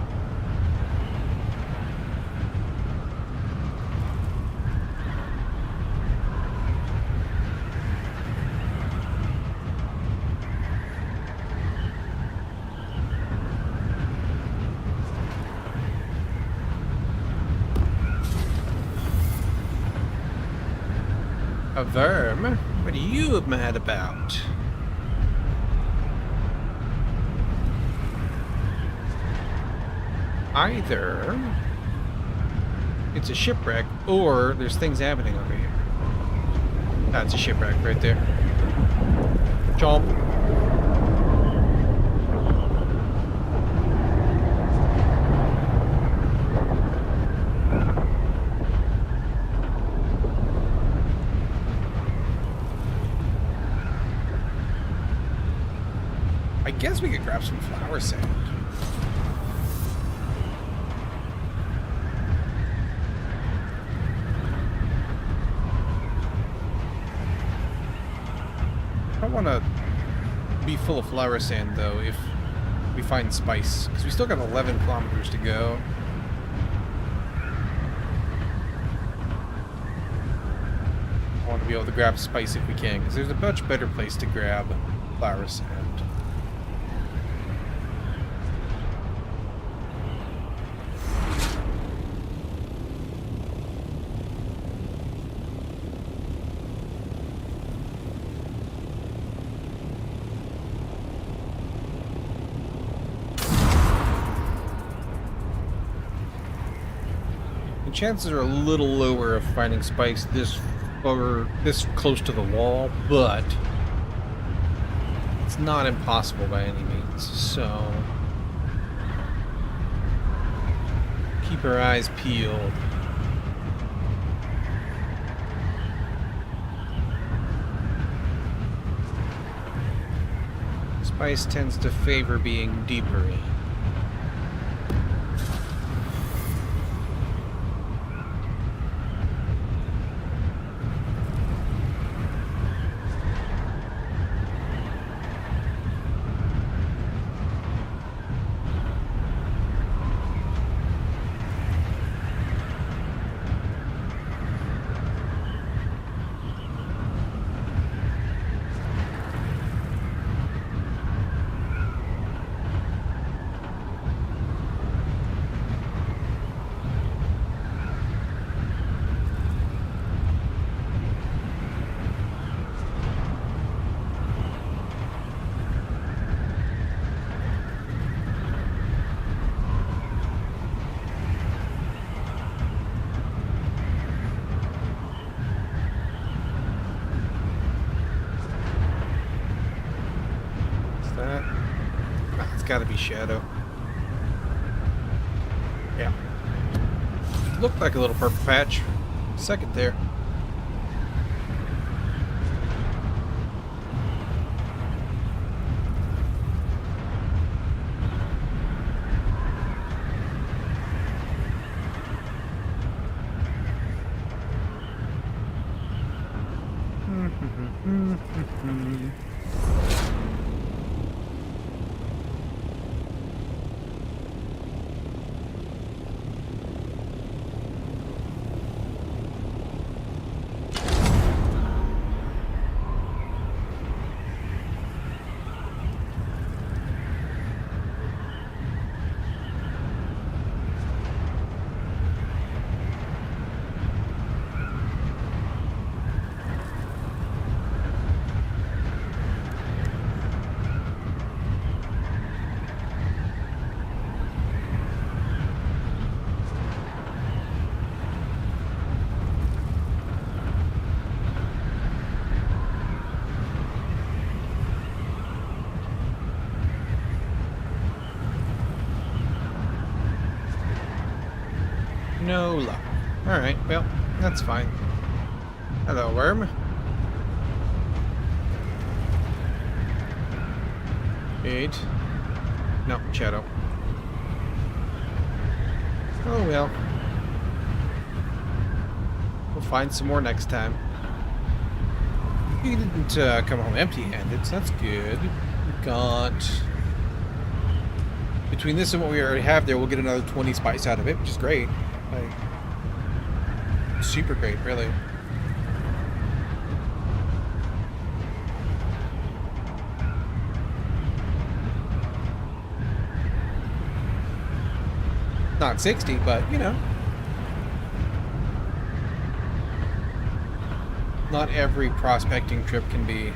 A: A worm? What are you mad about? Either it's a shipwreck or there's things happening over here. That's a shipwreck right there. Chomp. I guess we could grab some flower sand. I don't want to be full of flower sand though if we find spice, because we still got 11 kilometers to go. I want to be able to grab spice if we can, because there's a much better place to grab flower sand. The chances are a little lower of finding spice this close to the wall, but it's not impossible by any means, so keep our eyes peeled. Spice tends to favor being deeper in. Gotta be shadow. Yeah. Looked like a little purple patch. Second there. No luck. Alright, well, that's fine. Hello, worm. Eight. No, shadow. Oh well. We'll find some more next time. You didn't come home empty-handed, so that's good. We got... Between this and what we already have there, we'll get another 20 spice out of it, which is great. Like, super great, really. Not 60, but, you know. Not every prospecting trip can be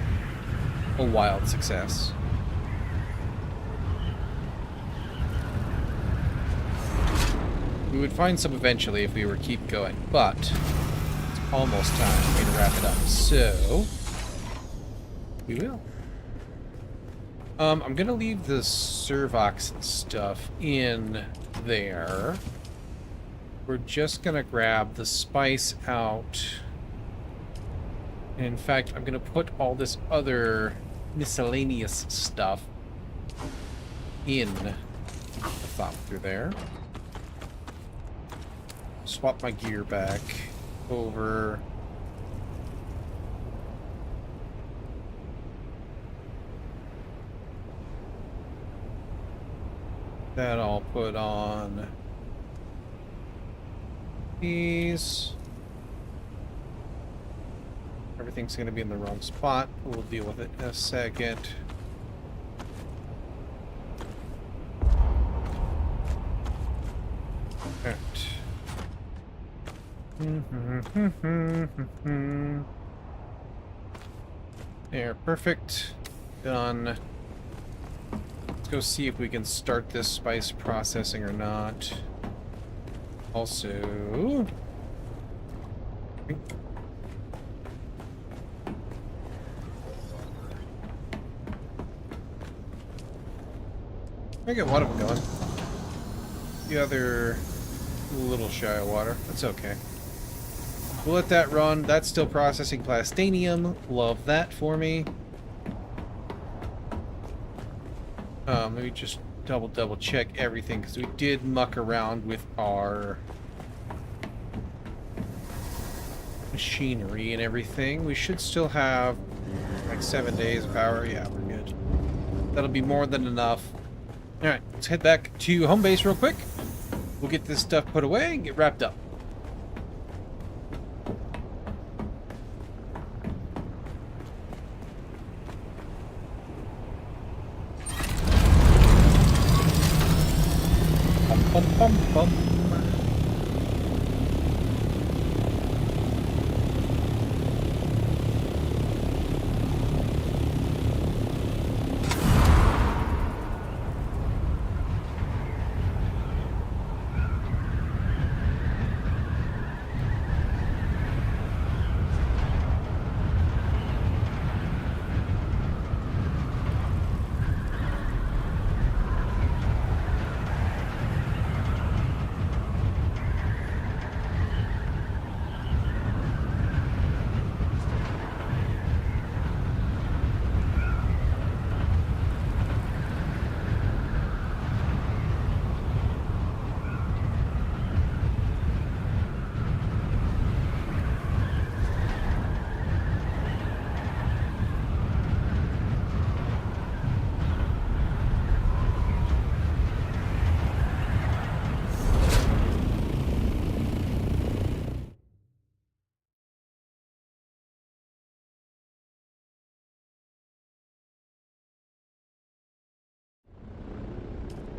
A: a wild success. We would find some eventually if we were to keep going, but it's almost time for me to wrap it up. So, we will. I'm gonna leave the Servox stuff in there. We're just gonna grab the spice out. And in fact, I'm gonna put all this other miscellaneous stuff in the thought through there. Swap my gear back over. That I'll put on these. Everything's going to be in the wrong spot. We'll deal with it in a second. Alright. There, perfect. Done. Let's go see if we can start this spice processing or not. Also... I get one of them going. The other a little shy of water. That's okay. We'll let that run. That's still processing plastanium. Love that for me. Let me just double check everything because we did muck around with our machinery and everything. We should still have like 7 days of power. Yeah, we're good. That'll be more than enough. Alright, let's head back to home base real quick. We'll get this stuff put away and get wrapped up. Bum, bum, bum, bum.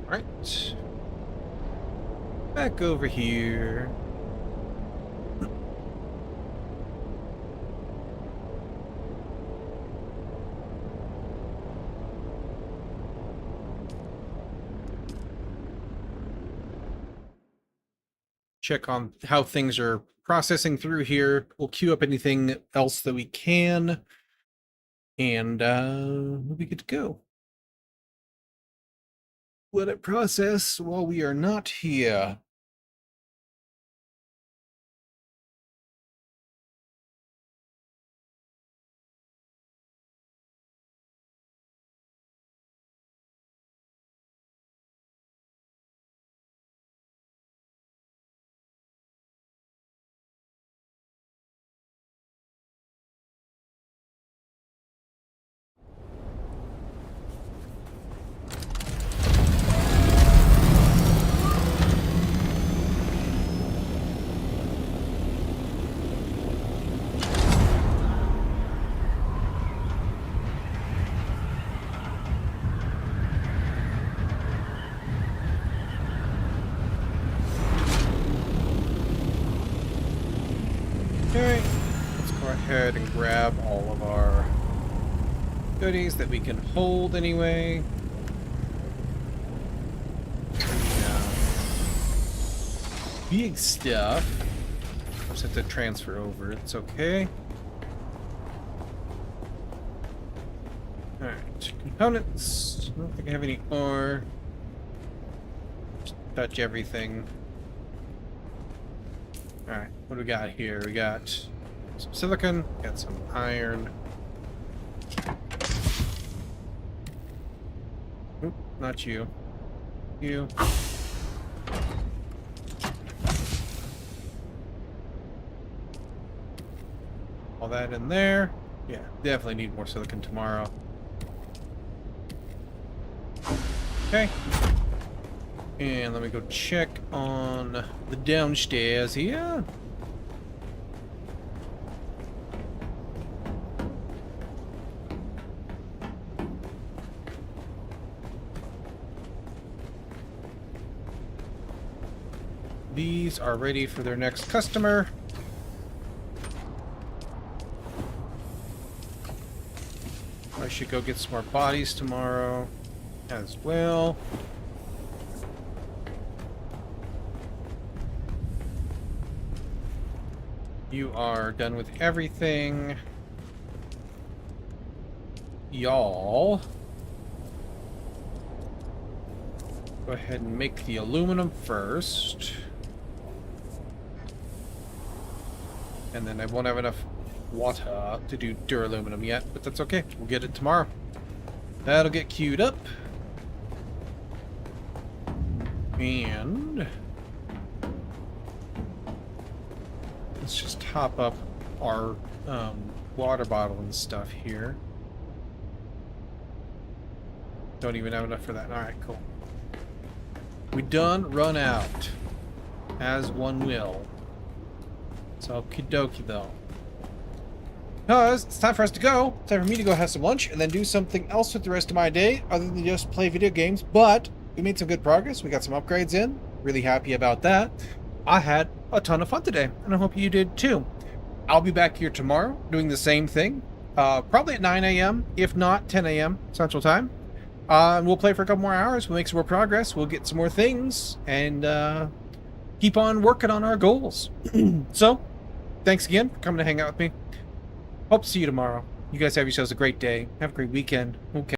A: Alright. Back over here. Check on how things are processing through here. We'll queue up anything else that we can. And we'll be good to go. Let it process while we are not here. ahead and grab all of our goodies that we can hold anyway. Big stuff. Just have to transfer over. It's okay. Alright. Components. I don't think I have any ore. Just touch everything. Alright. What do we got here? We got some silicon. Got some iron. Oop, not you. You. All that in there. Yeah, definitely need more silicon tomorrow. Okay. And let me go check on the downstairs here. These are ready for their next customer. I should go get some more bodies tomorrow as well. You are done with everything. Y'all. Go ahead and make the aluminum first. And then I won't have enough water to do duraluminum yet, but that's okay. We'll get it tomorrow. That'll get queued up. And let's just top up our water bottle and stuff here. Don't even have enough for that. Alright, cool. We done run out. As one will. So, okie dokie though. Because it's time for us to go. It's time for me to go have some lunch and then do something else with the rest of my day other than just play video games. But we made some good progress. We got some upgrades in. Really happy about that. I had a ton of fun today, and I hope you did too. I'll be back here tomorrow doing the same thing. Probably at 9 a.m., if not 10 a.m. Central Time. And we'll play for a couple more hours. We'll make some more progress. We'll get some more things and keep on working on our goals. So, thanks again for coming to hang out with me. Hope to see you tomorrow. You guys have yourselves a great day. Have a great weekend. Okay.